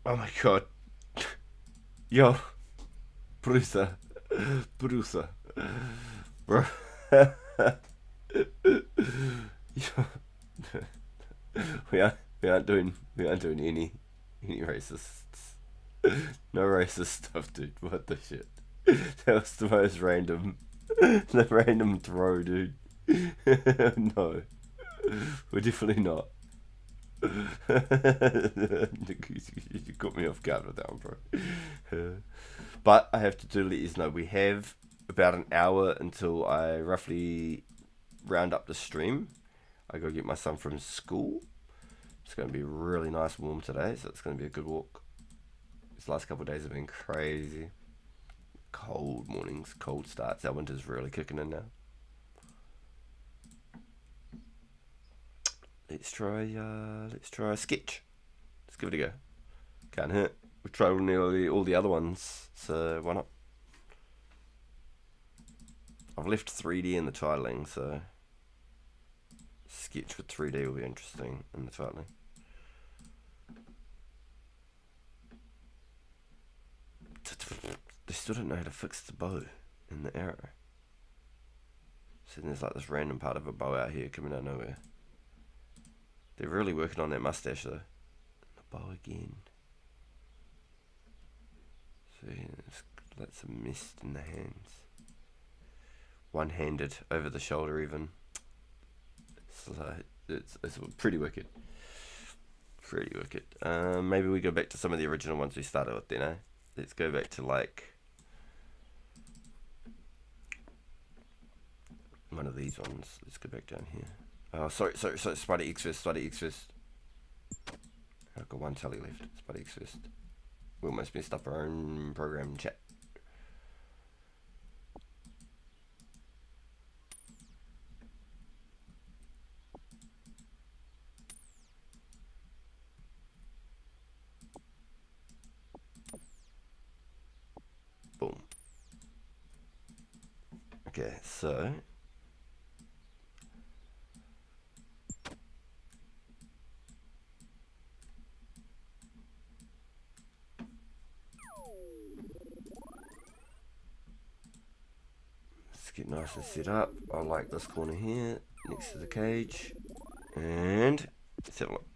Oh my god. Yo. Bruiser. Bro. we aren't doing any racists. No racist stuff, dude. What the shit? That was the most random, the random throw, dude. No, we're definitely not. You caught me off guard with that one, bro. But I have to let you know, we have about an hour until I roughly round up the stream. I gotta get my son from school. It's gonna be really nice warm today, so it's gonna be a good walk. These last couple of days have been crazy. Cold mornings, cold starts. Our winter's really kicking in now. Let's try a sketch. Let's give it a go. Can't hurt. We've tried nearly all the other ones, so why not? I've left 3D in the titling, so sketch with 3D will be interesting in the titling. They still don't know how to fix the bow and the arrow. So there's like this random part of a bow out here coming out of nowhere. They're really working on that mustache though. The bow again. So yeah, it's like some mist in the hands. One-handed, over the shoulder even. It's pretty wicked. Pretty wicked. Maybe we go back to some of the original ones we started with then, eh? Let's go back to like one of these ones. Let's go back down here. Oh, sorry, Spider X first. I've got one tally left. Spider X first. We almost messed up our own program chat. Boom. Okay, so let's get nice and set up. I like this corner here next to the cage, and let's have a look.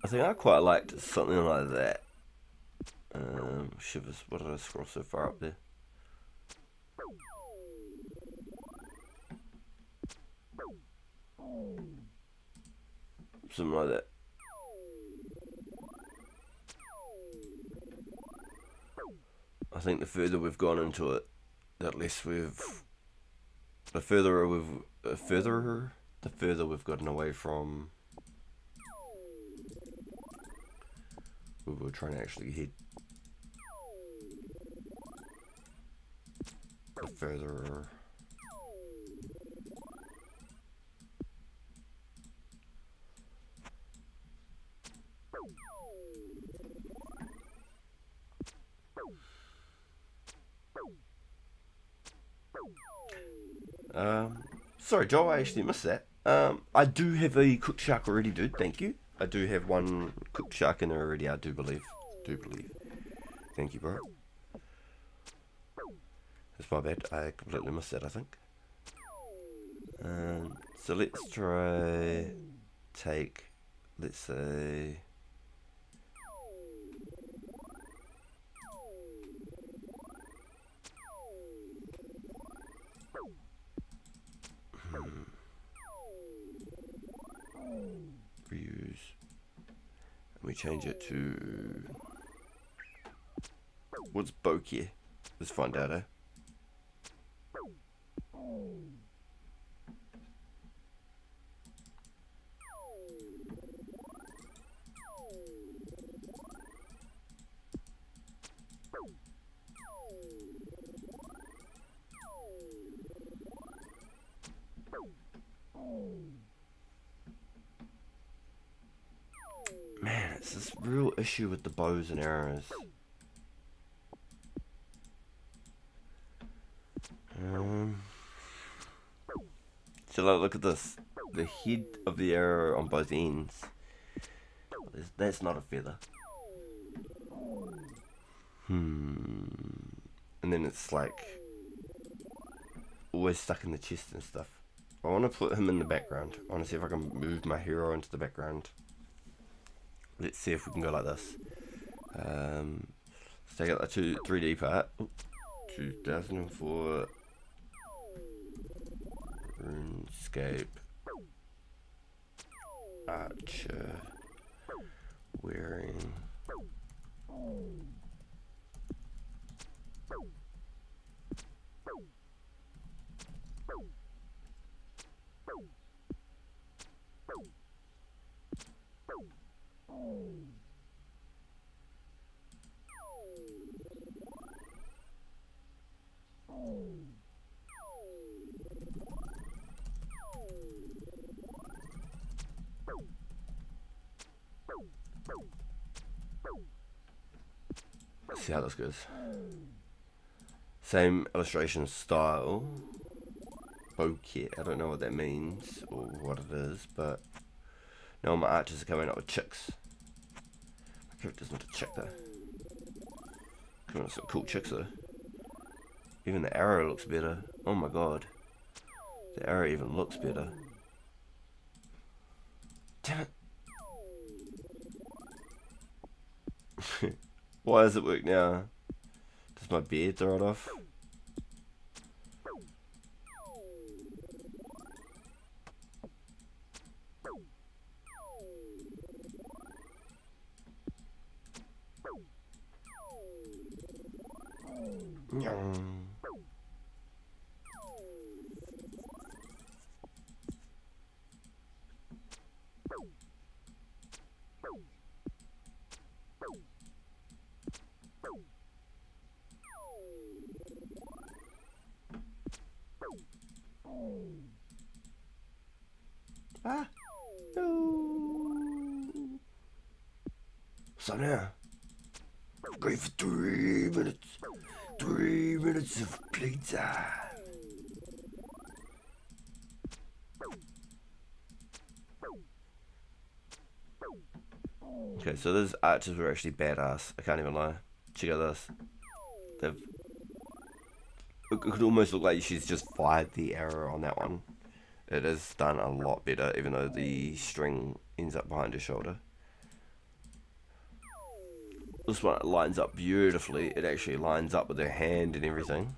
I think I quite liked something like that. Shivers, what did I scroll so far up there? Something like that. I think the further we've gone into it, the further we've gotten away from where we were trying to actually hit. The further sorry Joel, I actually missed that. I do have a cooked shark already, dude, thank you. I do have one cooked shark in there already, I do believe. Thank you, bro. That's my bad, I completely missed that, I think. So let's try take, let's say, reuse, and we change it to, what's bokeh? Let's find out, eh? Man, it's this real issue with the bows and arrows. So look at this. The head of the arrow on both ends. That's not a feather. And then it's like always stuck in the chest and stuff. I want to put him in the background. I want to see if I can move my hero into the background. Let's see if we can go like this. Let's take out the 3D part. 2004 Runescape Archer wearing Let's see how this goes. Same illustration style. Bokeh. I don't know what that means or what it is, but now my archers are coming up with chicks. My character's not a chick though. Coming up with some cool chicks though. Even the arrow looks better. Oh my god. The arrow even looks better. Damn it. Why does it work now? Does my beard throw it off? Ah, no. So now, great for 3 minutes. 3 minutes of playtime. Okay, so those archers were actually badass. I can't even lie. Check out this. It could almost look like she's just fired the arrow on that one. It is done a lot better, even though the string ends up behind her shoulder. This one lines up beautifully. It actually lines up with her hand and everything.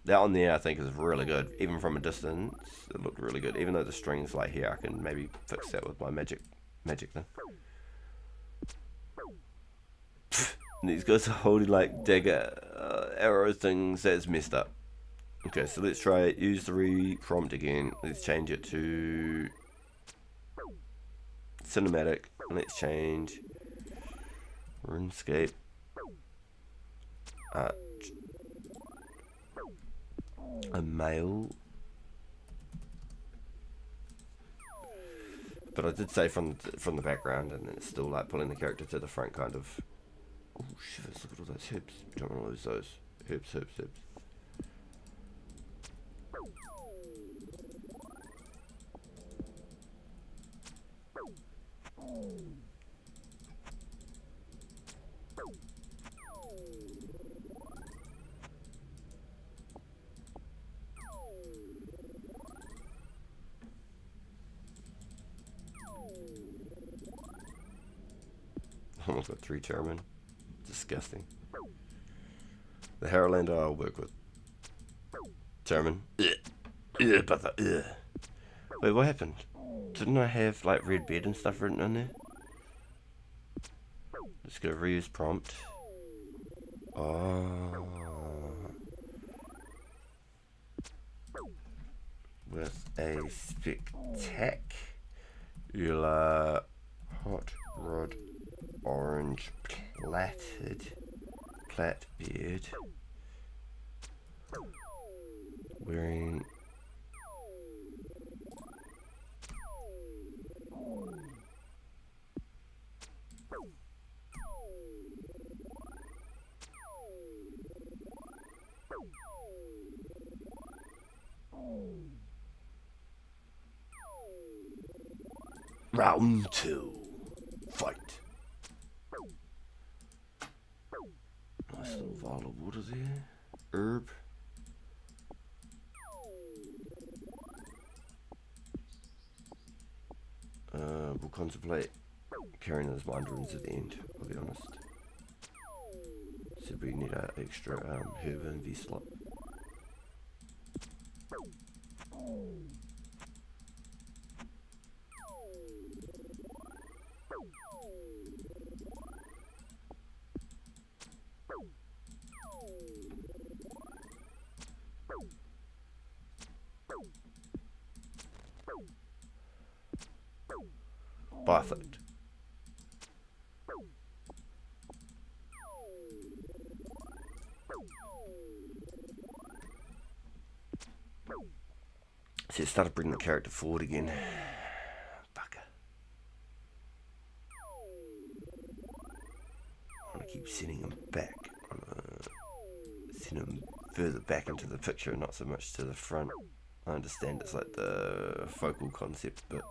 That one there I think is really good. Even from a distance, it looked really good. Even though the string's like here, I can maybe fix that with my magic thing. And these guys are holding like dagger arrow things. That's messed up. Okay, so let's try it. Use the re-prompt again. Let's change it to cinematic. And let's change Runescape a male. But I did say from the background, and it's still like pulling the character to the front, kind of. Oh shivers! Look at all those hips. Don't want to lose those hips. Almost got 3 chairmen. Disgusting. The Harrowlander I'll work with. Chairman. Wait, what happened? Didn't I have like red bed and stuff written on there? Let's go reuse prompt. Oh. With a spectacular hot rod orange plait beard, wearing Round 2. Fight. Nice little vial of water there. Herb. We'll contemplate carrying those mind runes at the end, I'll be honest. So we need an extra herb envy slot. Perfect. So it started bringing the character forward again. Bugger. I want to keep sending him back. Send him further back into the picture, not so much to the front. I understand it's like the focal concept, but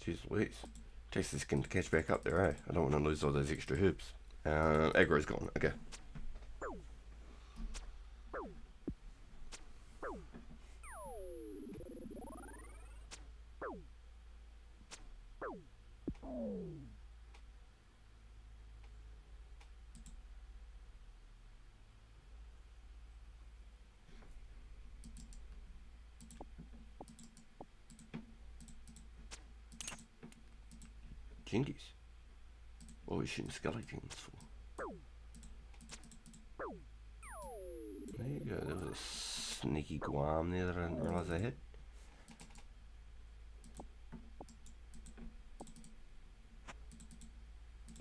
jeez Louise. Takes this skin to catch back up there, eh? I don't want to lose all those extra herbs. Aggro's gone, okay. Jinkies. What are we shooting skeletons for? There you go, there was a sneaky guam there that I didn't realise I had.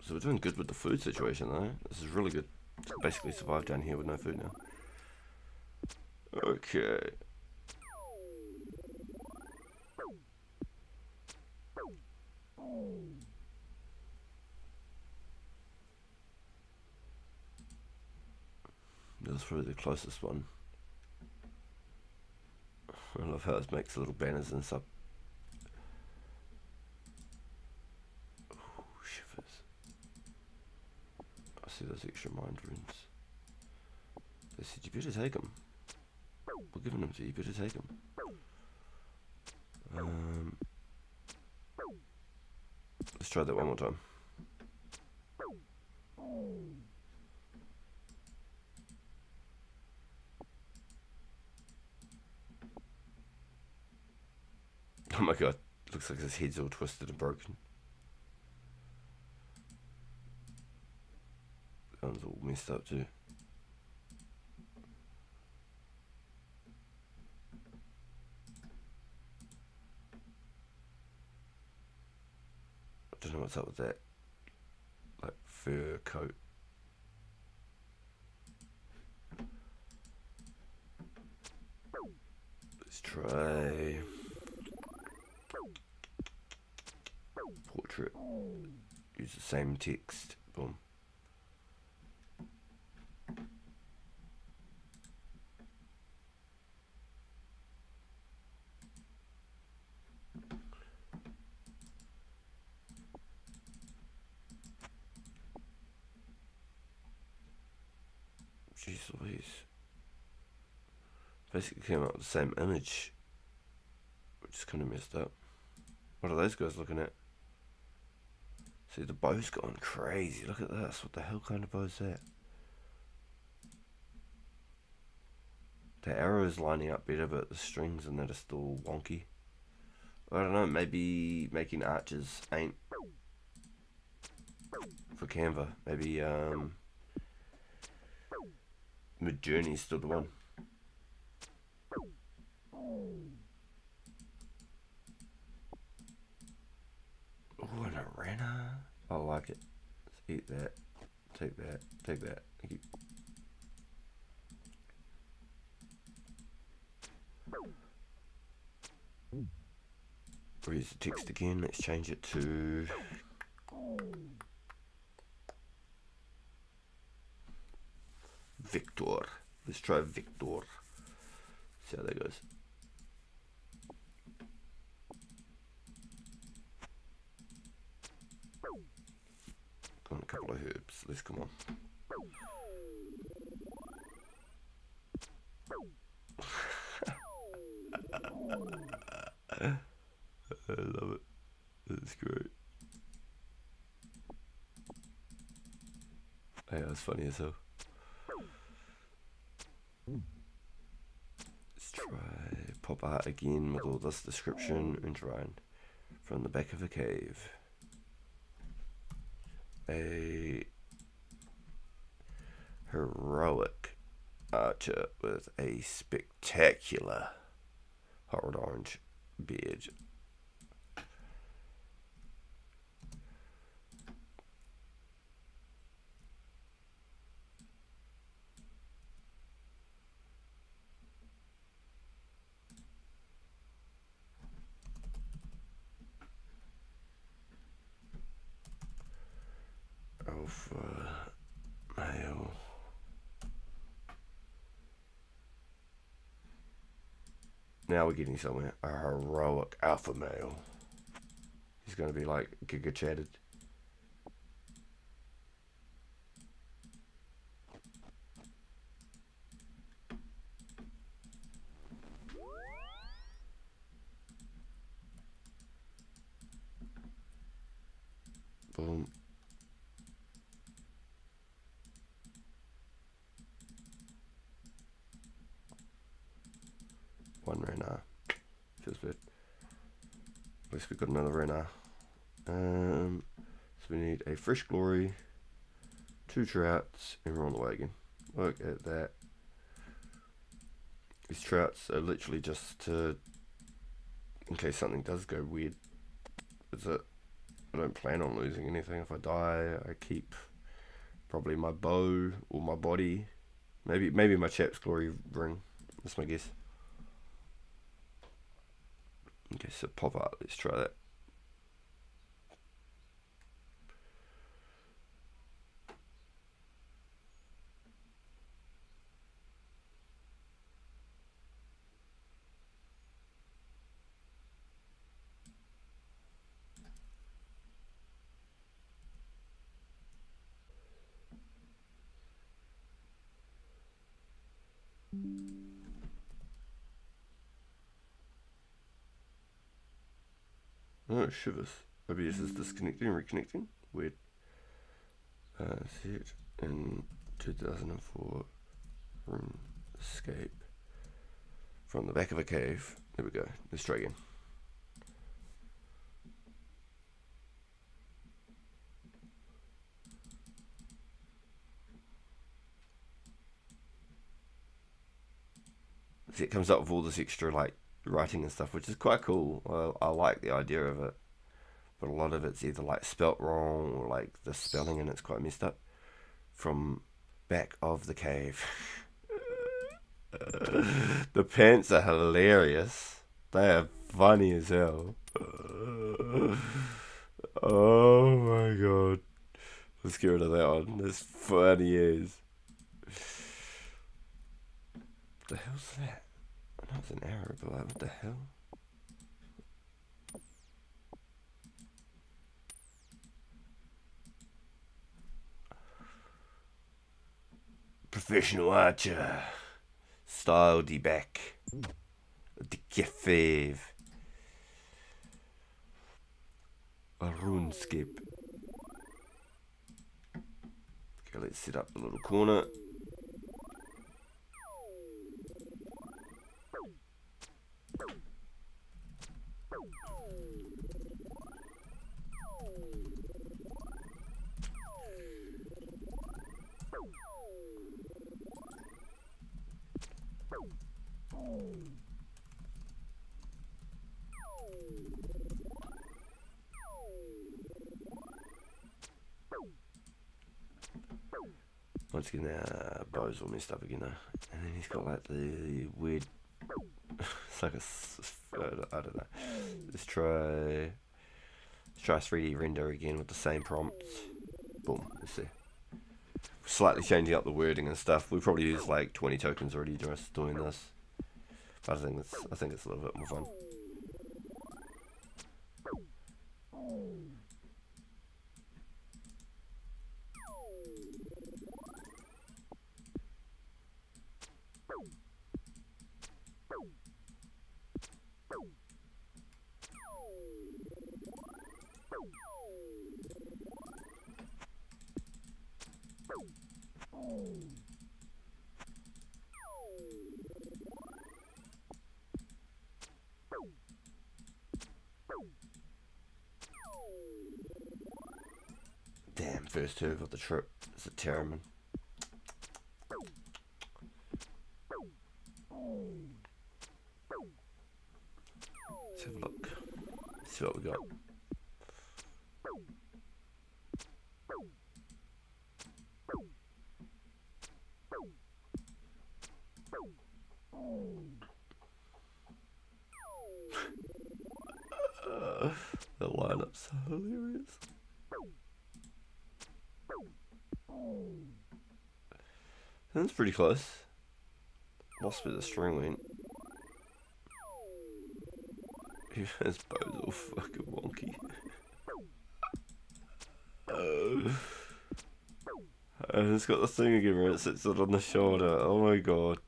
So we're doing good with the food situation though. This is really good. Just basically survive down here with no food now. Okay. That's probably the closest one. I love how it makes little banners and stuff. Ooh, shivers. I see those extra mind runes. They said you better take them. We're giving them to you, you better take them. Let's try that one more time. Oh my god, looks like his head's all twisted and broken. That one's all messed up too. Don't know what's up with that. Like fur coat. Let's try portrait. Use the same text. Boom. Jeez Louise. Basically came up with the same image, which is kind of messed up. What are those guys looking at? See, the bow's going crazy. Look at this. What the hell kind of bow is that? The arrow is lining up better, but the strings and that are still wonky. I don't know, maybe making arches ain't for Canva. Maybe Midjourney's still the one. Oh, an arena. I like it. Let's eat that. Take that. Take that. Thank you. We'll use the text again. Let's change it to Victor. Let's try Victor. See how that goes. Got a couple of herbs. Let's come on. I love it. That's great. Hey, that's funny as hell. Let's try pop art again with all this description and drawing from the back of a cave. A heroic archer with a spectacular hot orange beard. Alpha male. Now we're getting somewhere. A heroic alpha male. He's going to be like giga chatted. Boom. One Renner. Feels bad. At least we got another Renner. So we need a Fresh Glory, 2 Trouts, and we're on the wagon. Look at that. These Trouts are literally just to, in case something does go weird. That's it. I don't plan on losing anything. If I die, I keep probably my bow or my body. Maybe my Chap's Glory ring. That's my guess. Okay, so pop art, let's try that. Oh, shivers. OBS is disconnecting and reconnecting. Weird. Set in 2004 Runescape. From the back of a cave. There we go. Let's try again. See, it comes up with all this extra like writing and stuff, which is quite cool. I like the idea of it. but a lot of it's either like spelt wrong or like the spelling and it's quite messed up. From back of the cave. The pants are hilarious. They are funny as hell. Oh my god. Let's get rid of that one. It's funny as. What the hell's that? I know it's an arrow, but like, what the hell? Professional archer. Style de back. De Gefave. A Runescape. Okay, let's set up a little corner. Once again, bow's all messed up again though. And then he's got like the weird. It's like I don't know. Let's try 3D render again with the same prompts. Boom. Let's see. Slightly changing up the wording and stuff. We probably used like 20 tokens already just doing this. But I think it's a little bit more fun. Damn, first hoof of the trip. It's a Terraman. Let's have a look. Let's see what we got. The lineup's hilarious. That's pretty close. Lost where the string went. His bow's all fucking wonky. And it's got the thing again where it sits it on the shoulder. Oh my god.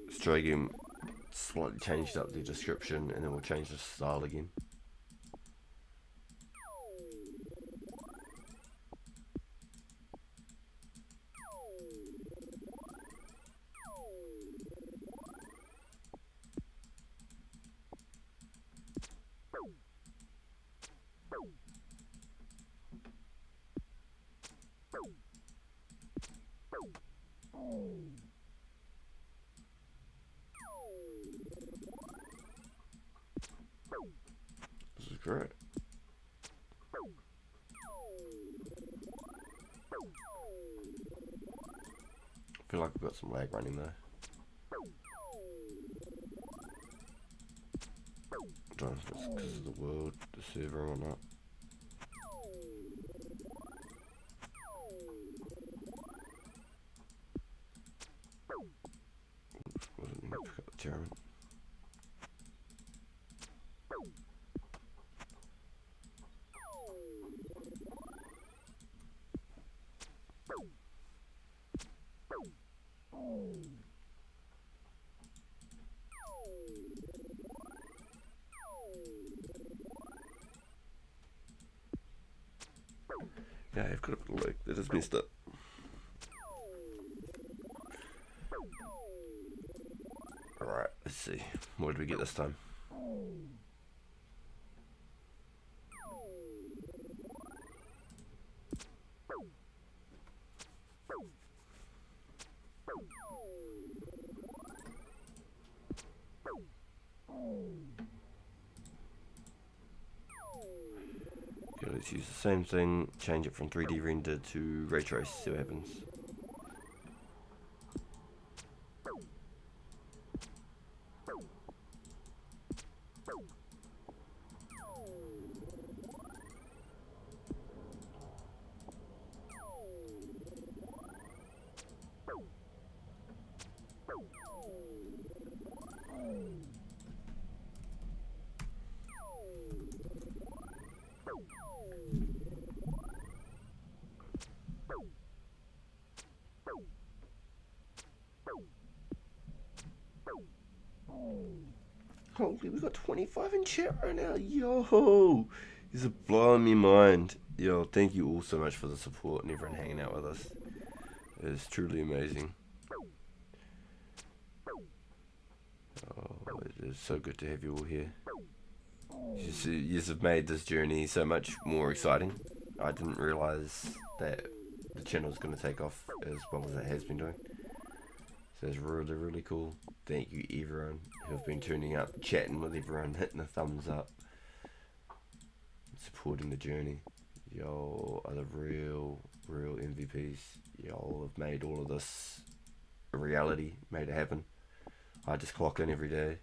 Let's try again. Slightly changed up the description and then we'll change the style again. This is great. I feel like we've got some lag running though. I don't know if it's because of the world, the server or not. Wasn't even pick up the Terran. Yeah, I've got a bit of lag. That is messed up. Alright, let's see. What did we get this time? Okay, let's use the same thing, change it from 3D render to ray trace, see what happens. Holy, we got 25 in chat right now. Yo, this is blowing me mind. Yo, thank you all so much for the support and everyone hanging out with us. It is truly amazing. Oh, it is so good to have you all here. You have made this journey so much more exciting. I didn't realize that the channel is going to take off as well as it has been doing. So it's really, really cool. Thank you everyone who have been tuning up, chatting with everyone, hitting the thumbs up, supporting the journey. Y'all are the real MVPs. Y'all have made all of this a reality, made it happen. I just clock in every day.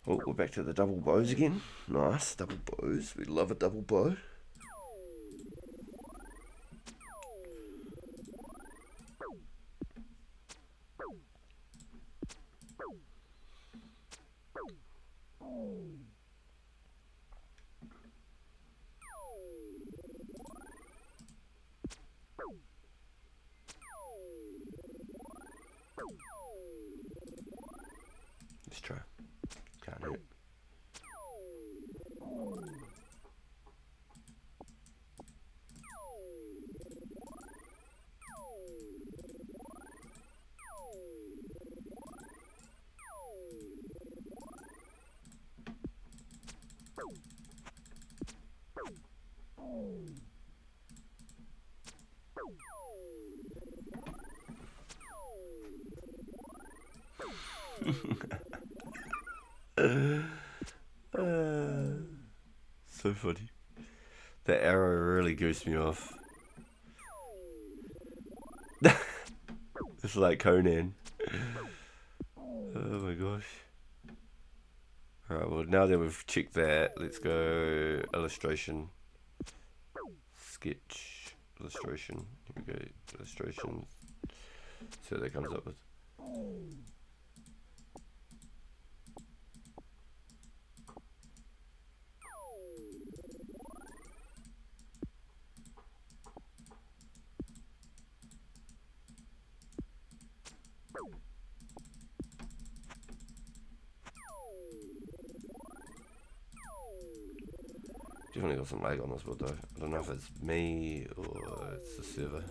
Oh, we're back to the double bows again. Nice, double bows. We love a double bow. Let's try. Can't hit. So funny. That arrow really goosed me off. It's like Conan. Oh my gosh. Alright, well now that we've checked that, let's go illustration. Sketch. Illustration. Here we go. Illustration. See what that comes up with. Definitely got some lag on this build though. I don't know if it's me or it's the server.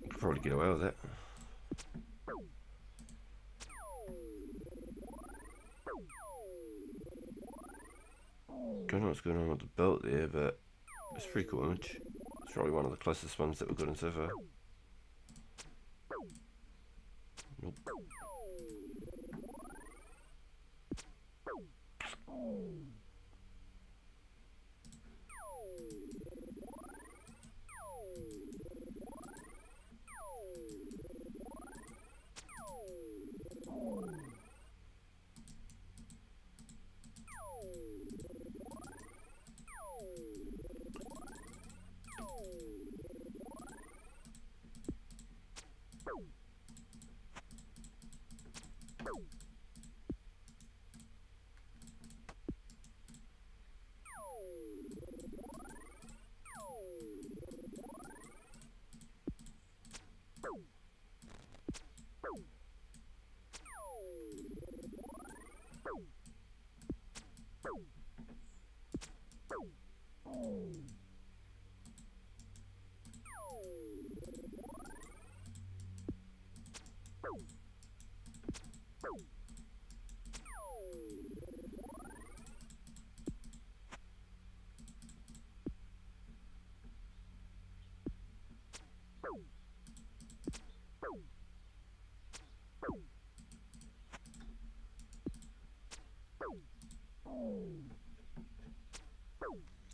Could probably get away with that. Don't know what's going on with the belt there, but it's a pretty cool image. It's probably one of the closest ones that we've gotten so far. Nope.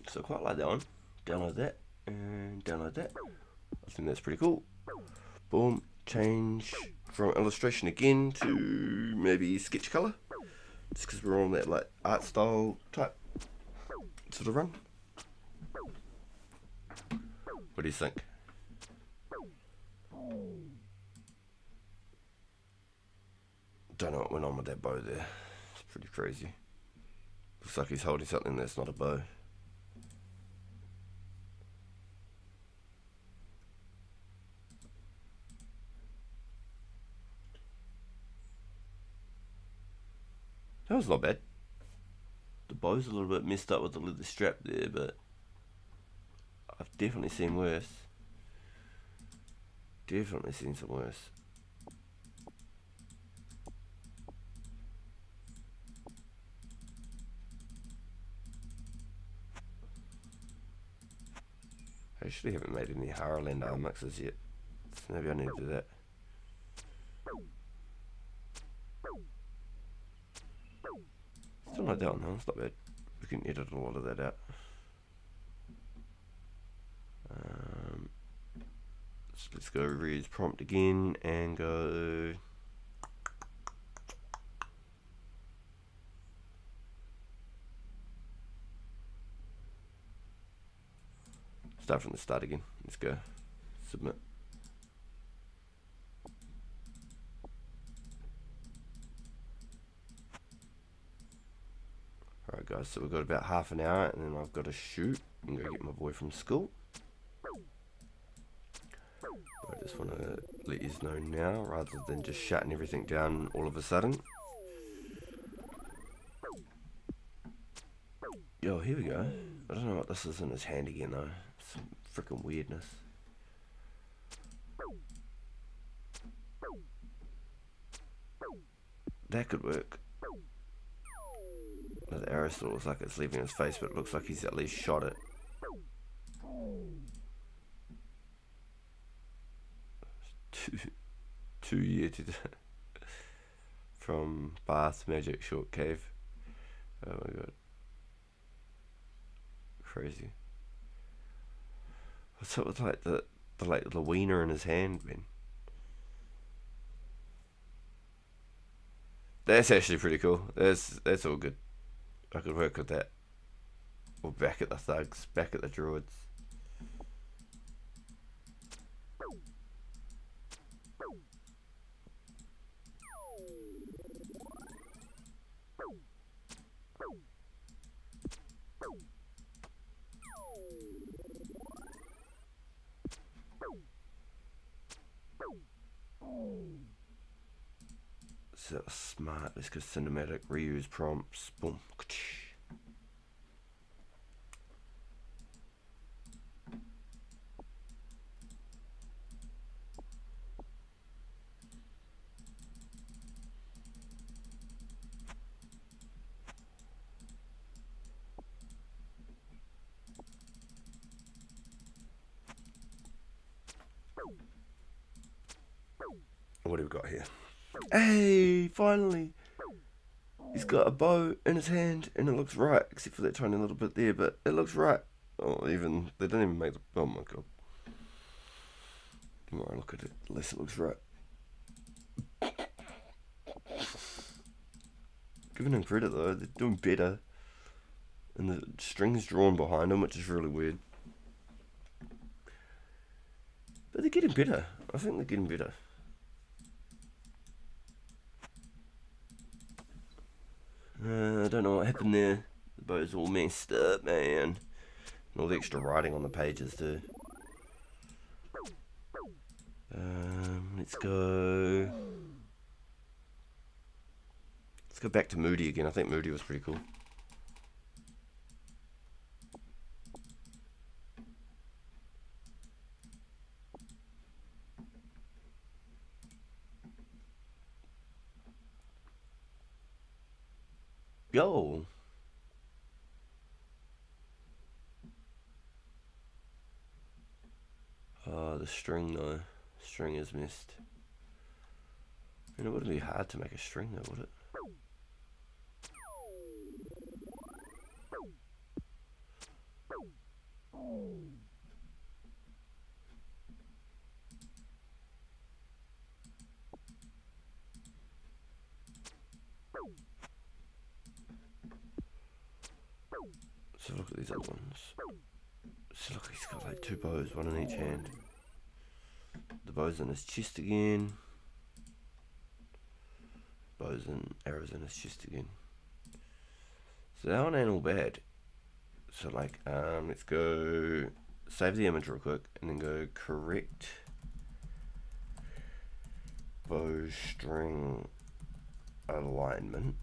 So I quite like that one. Download that and download that. I think that's pretty cool. Boom. Change from illustration again to maybe sketch color. Just because we're on that like art style type sort of run. What do you think? Don't know what went on with that bow there. It's pretty crazy. Looks like he's holding something that's not a bow. That was not bad. The bow's a little bit messed up with the leather strap there, but I've definitely seen worse. Definitely seen some worse. I actually haven't made any Harrowland arm mixes yet, so maybe I need to do that. Still not that one, huh? It's not bad. We can edit a lot of that out. So let's go reuse prompt again and go. Start from the start again. Let's go. Submit. Alright guys, so we've got about half an hour and then I've got to shoot and go get my boy from school. I just want to let you know now rather than just shutting everything down all of a sudden. Yo, here we go. I don't know what this is in his hand again though. Some freaking weirdness. That could work. The arrow still looks like it's leaving his face, but it looks like he's at least shot it. Two years from Bath Magic Short Cave. Oh my god. Crazy. What's up with like the wiener in his hand, man? That's actually pretty cool. That's all good. I could work with that. Or back at the thugs, back at the druids. So smart. Let's go cinematic, reuse prompts. Boom. What do we got here? Hey, finally! He's got a bow in his hand and it looks right, except for that tiny little bit there, but it looks right. Oh, even, they didn't even make the, oh my god. The more I look at it, the less it looks right. Giving them credit though, they're doing better. And the string's drawn behind them, which is really weird. But they're getting better. I think they're getting better. I don't know what happened there. The bow's all messed up, man. And all the extra writing on the pages too. Let's go. Let's go back to Moody again. I think Moody was pretty cool. Yo. Oh, the string though. String is missed. And it wouldn't be hard to make a string though, would it? So look at these other ones. So look, he's got like 2 bows, 1 in each hand. The bow's in his chest again. Bows and arrows in his chest again. So that one ain't all bad. So like, let's go save the image real quick and then go correct bowstring alignment.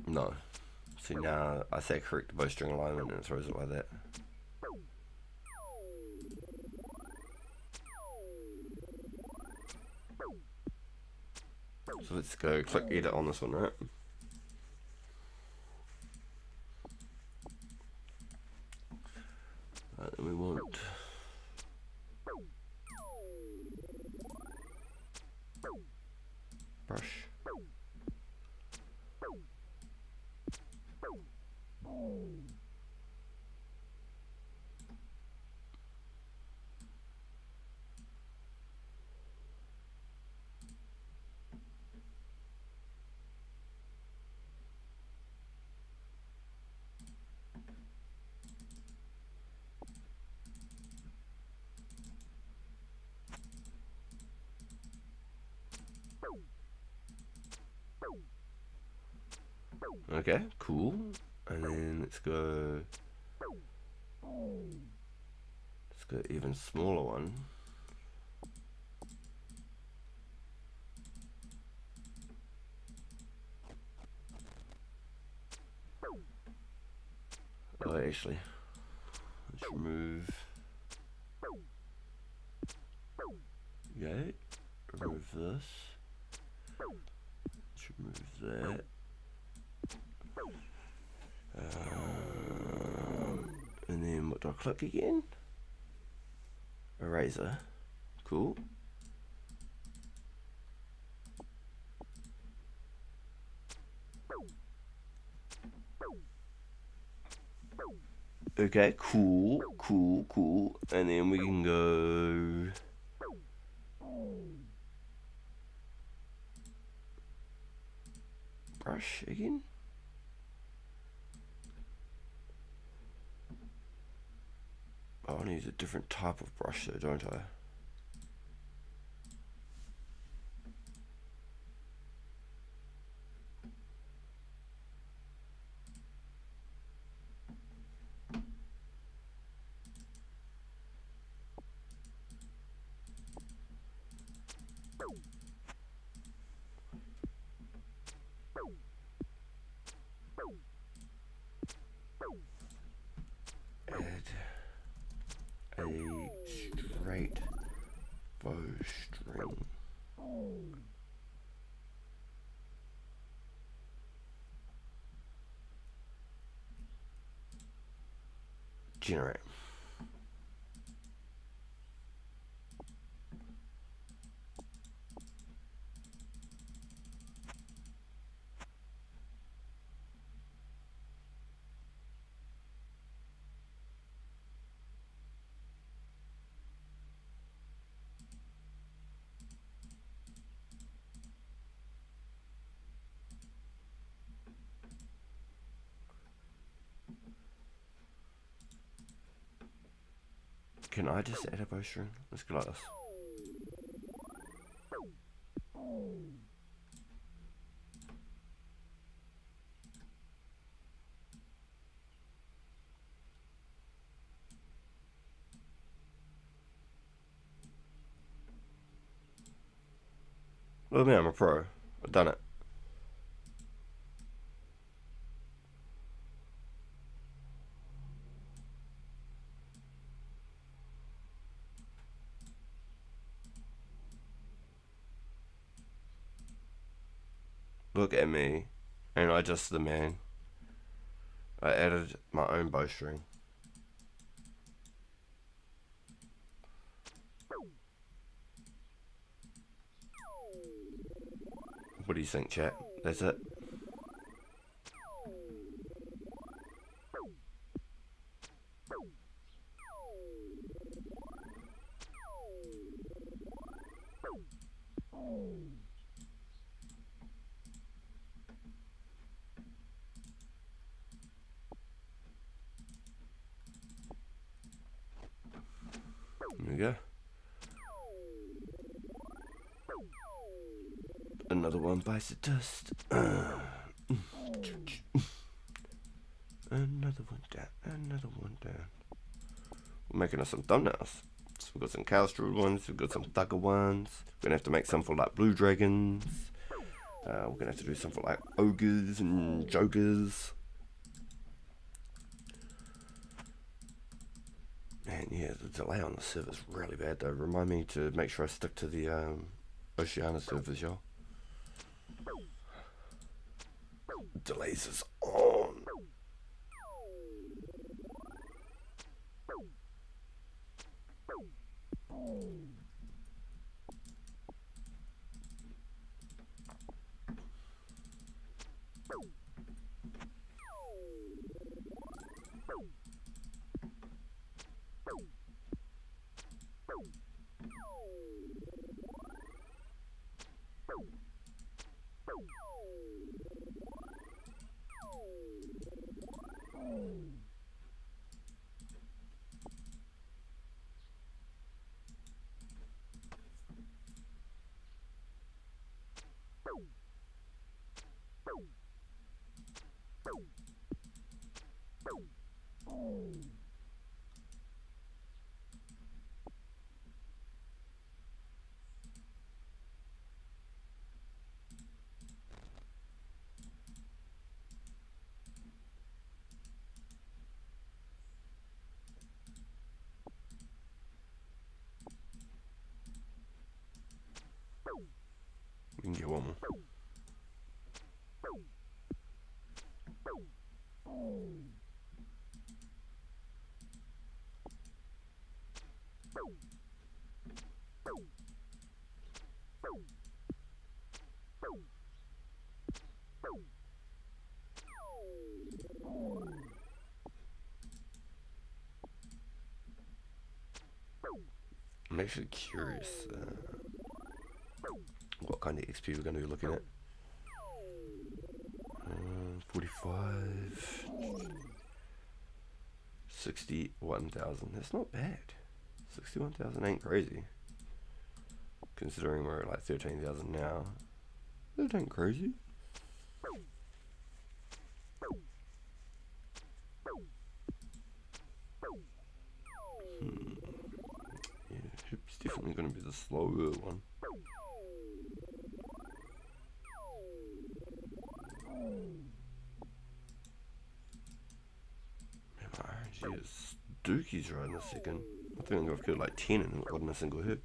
No. See, now I say correct bowstring alignment and it throws it like that. So let's go click edit on this one, right? And we want brush. Okay, cool. And then let's go even smaller one. Oh, actually, let's remove. Okay, remove this. Let's remove that. And then what do I click again? Eraser. Cool. Okay, cool. And then we can go brush again. Oh, I need a different type of brush though, don't I? Add a straight bowstring. Generate. Can I just add a bowstring? Let's go like this. Look at me, I'm a pro. I've done it. Look at me. And I just the man. I added my own bowstring. What do you think, chat? That's it? There we go. Another one bites the dust. Another one down. Another one down. We're making us some thumbnails. So we've got some Calstrud ones. We've got some Thugger ones. We're gonna have to make some for like blue dragons. We're gonna have to do some for like ogres and jokers. Man, yeah, the delay on the server's really bad though. Remind me to make sure I stick to the Oceania servers, y'all. Delays is on. We can get one more. I'm actually curious what kind of XP we're going to be looking at. 45, 61,000. That's not bad. 61,000 ain't crazy. Considering we're at like 13,000 now. That ain't crazy. Yeah, it's definitely going to be the slower one. Man, my RNG is dookies right in a second. I think I've killed like 10 and not gotten a single hit.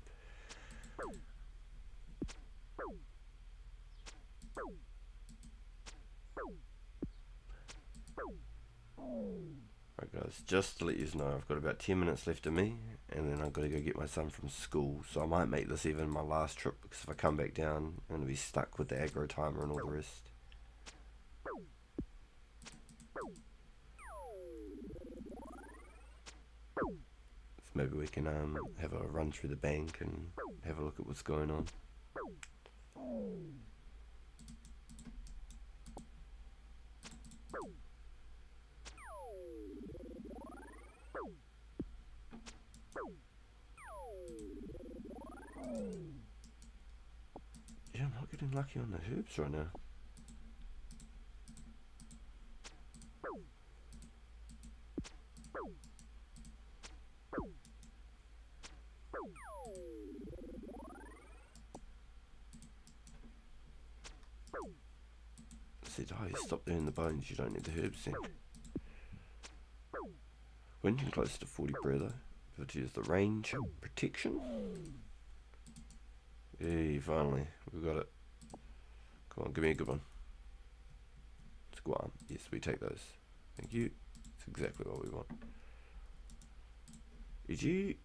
Alright guys, just to let you know, I've got about 10 minutes left of me, and then I've got to go get my son from school, so I might make this even my last trip, because if I come back down, I'm going to be stuck with the aggro timer and all the rest. So maybe we can have a run through the bank and have a look at what's going on. Yeah, I'm not getting lucky on the herbs right now. said, oh, you stop doing the bones, you don't need the herbs then. We're inching close to 40 brew though. 50 is the range protection. Hey, finally, we've got it. Come on, give me a good one. It's Guam. Yes, we take those. Thank you. It's exactly what we want. EG.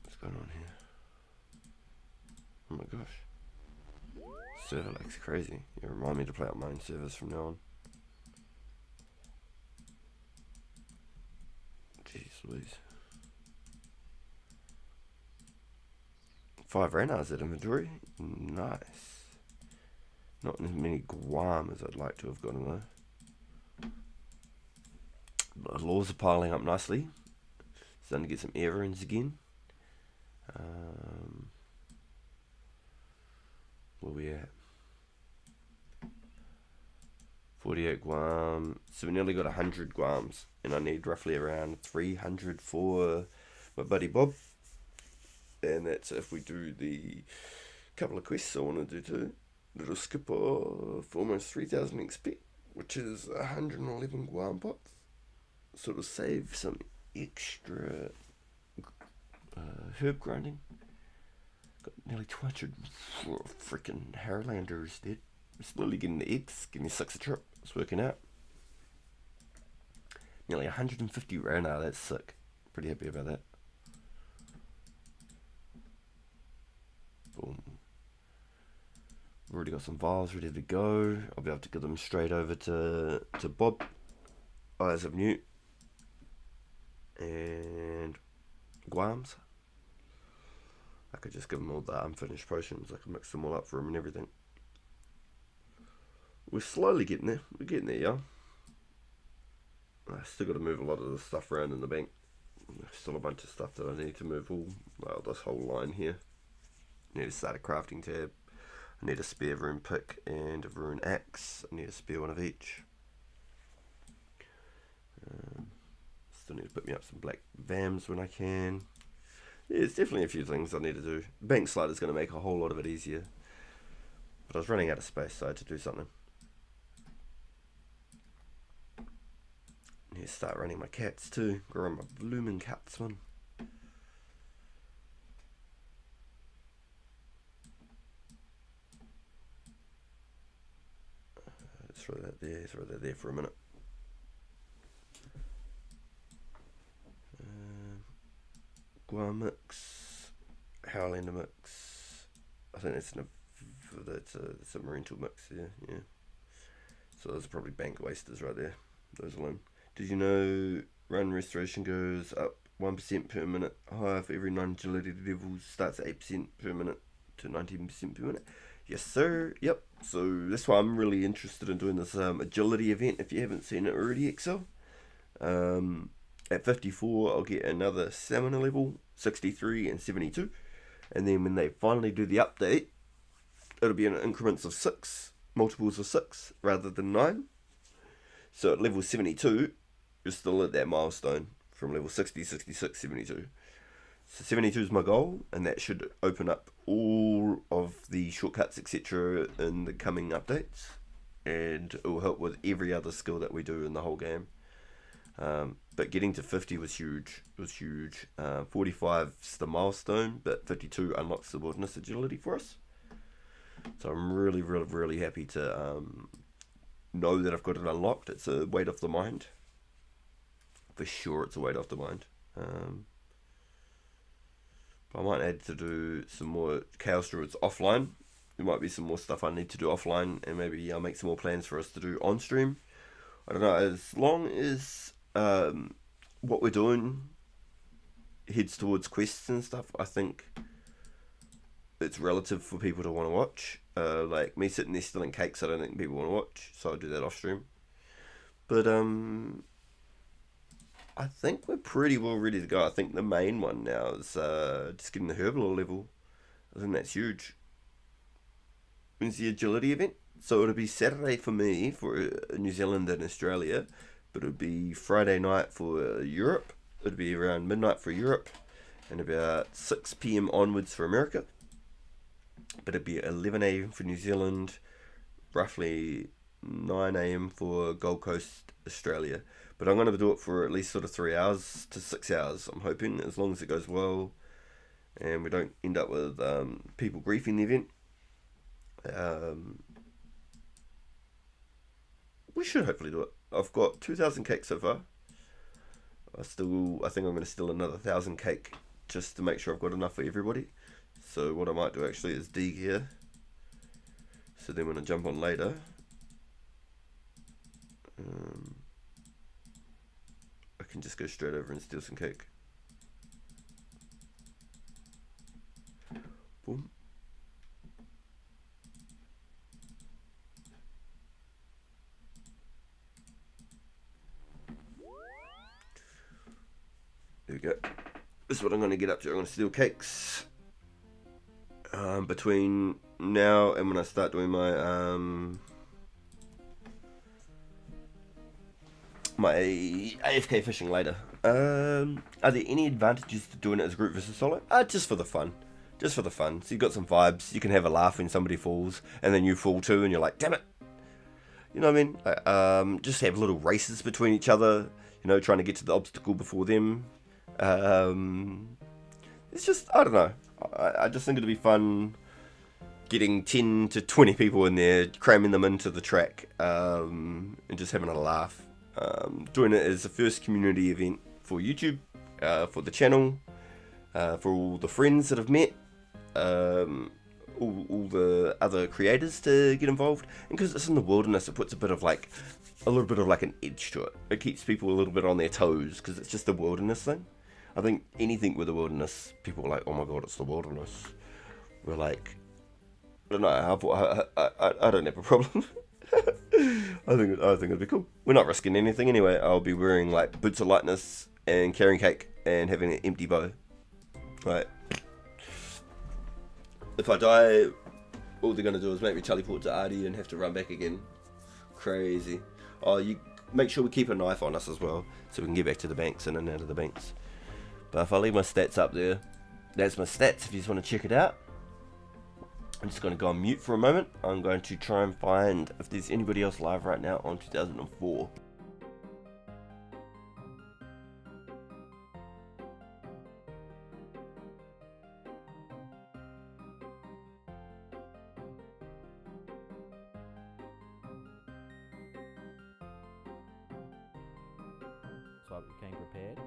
What's going on here? Oh my gosh. Server lag's crazy. You remind me to play out my own servers from now on. Jeez Louise. 5 Ranars at inventory. Nice. Not as many Guam as I'd like to have gotten though. The laws are piling up nicely. Starting to get some air runes again. Where we at? 48 Guam. So we nearly got 100 Guams. And I need roughly around 300 for my buddy Bob. And that's if we do the couple of quests I want to do too. Little skip off almost 3000 XP, which is 111 Guam pots. Sort of save some extra herb grinding. Got nearly 200 freaking Harlanders dead. I'm slowly getting the eggs, getting 6 a trip. It's working out. Nearly 150 Ranar, that's sick. Pretty happy about that. Boom. We've already got some vials ready to go. I'll be able to give them straight over to Bob. Eyes of Newt. And Guams. I could just give them all the unfinished potions. I could mix them all up for him and everything. We're slowly getting there. We're getting there, yeah. I still got to move a lot of the stuff around in the bank. There's still a bunch of stuff that I need to move all. Well, this whole line here. I need to start a crafting tab. I need a spare rune pick and a rune axe. I need a spare one of each. Still need to put me up some black VAMs when I can. Yeah, there's definitely a few things I need to do. Bank slider's going to make a whole lot of it easier. But I was running out of space, so I had to do something. I need to start running my cats too. Go run my blooming cats one. Throw that there for a minute. Guam mix, Howlander mix. I think that's a marine tool mix. Yeah. So those are probably bank wasters right there. Those alone. Did you know run restoration goes up 1% per minute higher for every 9 agility levels? Starts at 8% per minute to 19% per minute. Yes, sir. Yep. So that's why I'm really interested in doing this agility event. If you haven't seen it already, Excel. At 54, I'll get another stamina level, 63 and 72. And then when they finally do the update, it'll be in increments of 6, multiples of 6, rather than 9. So at level 72, you're still at that milestone from level 60, 66, 72. So 72 is my goal, and that should open up all of the shortcuts, etc. in the coming updates. And it will help with every other skill that we do in the whole game. But getting to 50 was huge. 45 is the milestone, but 52 unlocks the wilderness agility for us. So I'm really happy to know that I've got it unlocked. It's a weight off the mind. For sure, it's a weight off the mind. But I might add to do some more Chaos Druids offline. There might be some more stuff I need to do offline, and maybe I'll make some more plans for us to do on stream. I don't know, as long as what we're doing heads towards quests and stuff, I think it's relative for people to want to watch. Like me sitting there stealing cakes, I don't think people want to watch, so I'll do that off stream. But I think we're pretty well ready to go. I think the main one now is just getting the herbal level. I think that's huge. When's the agility event? So it'll be Saturday for me for New Zealand and Australia, but it'll be Friday night for Europe. It'll be around midnight for Europe, and about 6 PM onwards for America. But it'd be 11 AM for New Zealand, roughly 9 AM for Gold Coast, Australia. But I'm going to do it for at least sort of 3 hours to 6 hours, I'm hoping, as long as it goes well and we don't end up with people griefing the event. We should hopefully do it. I've got 2,000 cake so far. I think I'm going to steal another 1,000 cake just to make sure I've got enough for everybody. So what I might do actually is dig here. So then when I jump on later, I can just go straight over and steal some cake. Boom. There we go. This is what I'm going to get up to. I'm going to steal cakes between now and when I start doing my my AFK fishing later. Are there any advantages to doing it as a group versus solo? Just for the fun. Just for the fun. So you've got some vibes. You can have a laugh when somebody falls and then you fall too and you're like, damn it. You know what I mean? Just have little races between each other, you know, trying to get to the obstacle before them. It's just, I don't know. I just think it'd be fun getting 10 to 20 people in there, cramming them into the track, and just having a laugh. Doing it as the first community event for YouTube, for the channel, for all the friends that I've met, all the other creators to get involved, and because it's in the wilderness, it puts a little bit of like an edge to it. It keeps people a little bit on their toes because it's just the wilderness thing. I think anything with the wilderness, people are like, oh my god, it's the wilderness. We're like, I don't know, I don't have a problem. I think it'd be cool. We're not risking anything anyway. I'll be wearing like boots of lightness and carrying cake and having an empty bow. Right. If I die, all they're gonna do is make me teleport to Artie and have to run back again. Crazy. Oh, you make sure we keep a knife on us as well, so we can get back to the banks, in and out of the banks. But if I leave my stats up there, that's my stats if you just want to check it out. I'm just going to go on mute for a moment. I'm going to try and find if there's anybody else live right now on 2004. So I became prepared.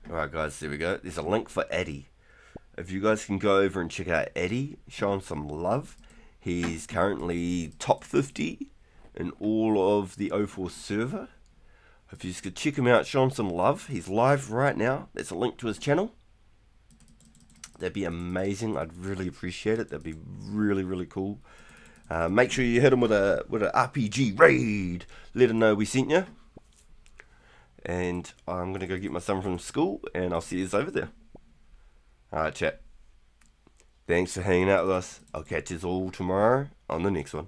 Alright guys, there we go. There's a link for Eddie. If you guys can go over and check out Eddie, show him some love. He's currently top 50 in all of the 04 server. If you just could check him out, show him some love. He's live right now. There's a link to his channel. That'd be amazing. I'd really appreciate it. That'd be really, really cool. Make sure you hit him with a RPG raid. Let him know we sent you. And I'm going to go get my son from school, and I'll see you over there. Alright, chat. Thanks for hanging out with us. I'll catch you all tomorrow on the next one.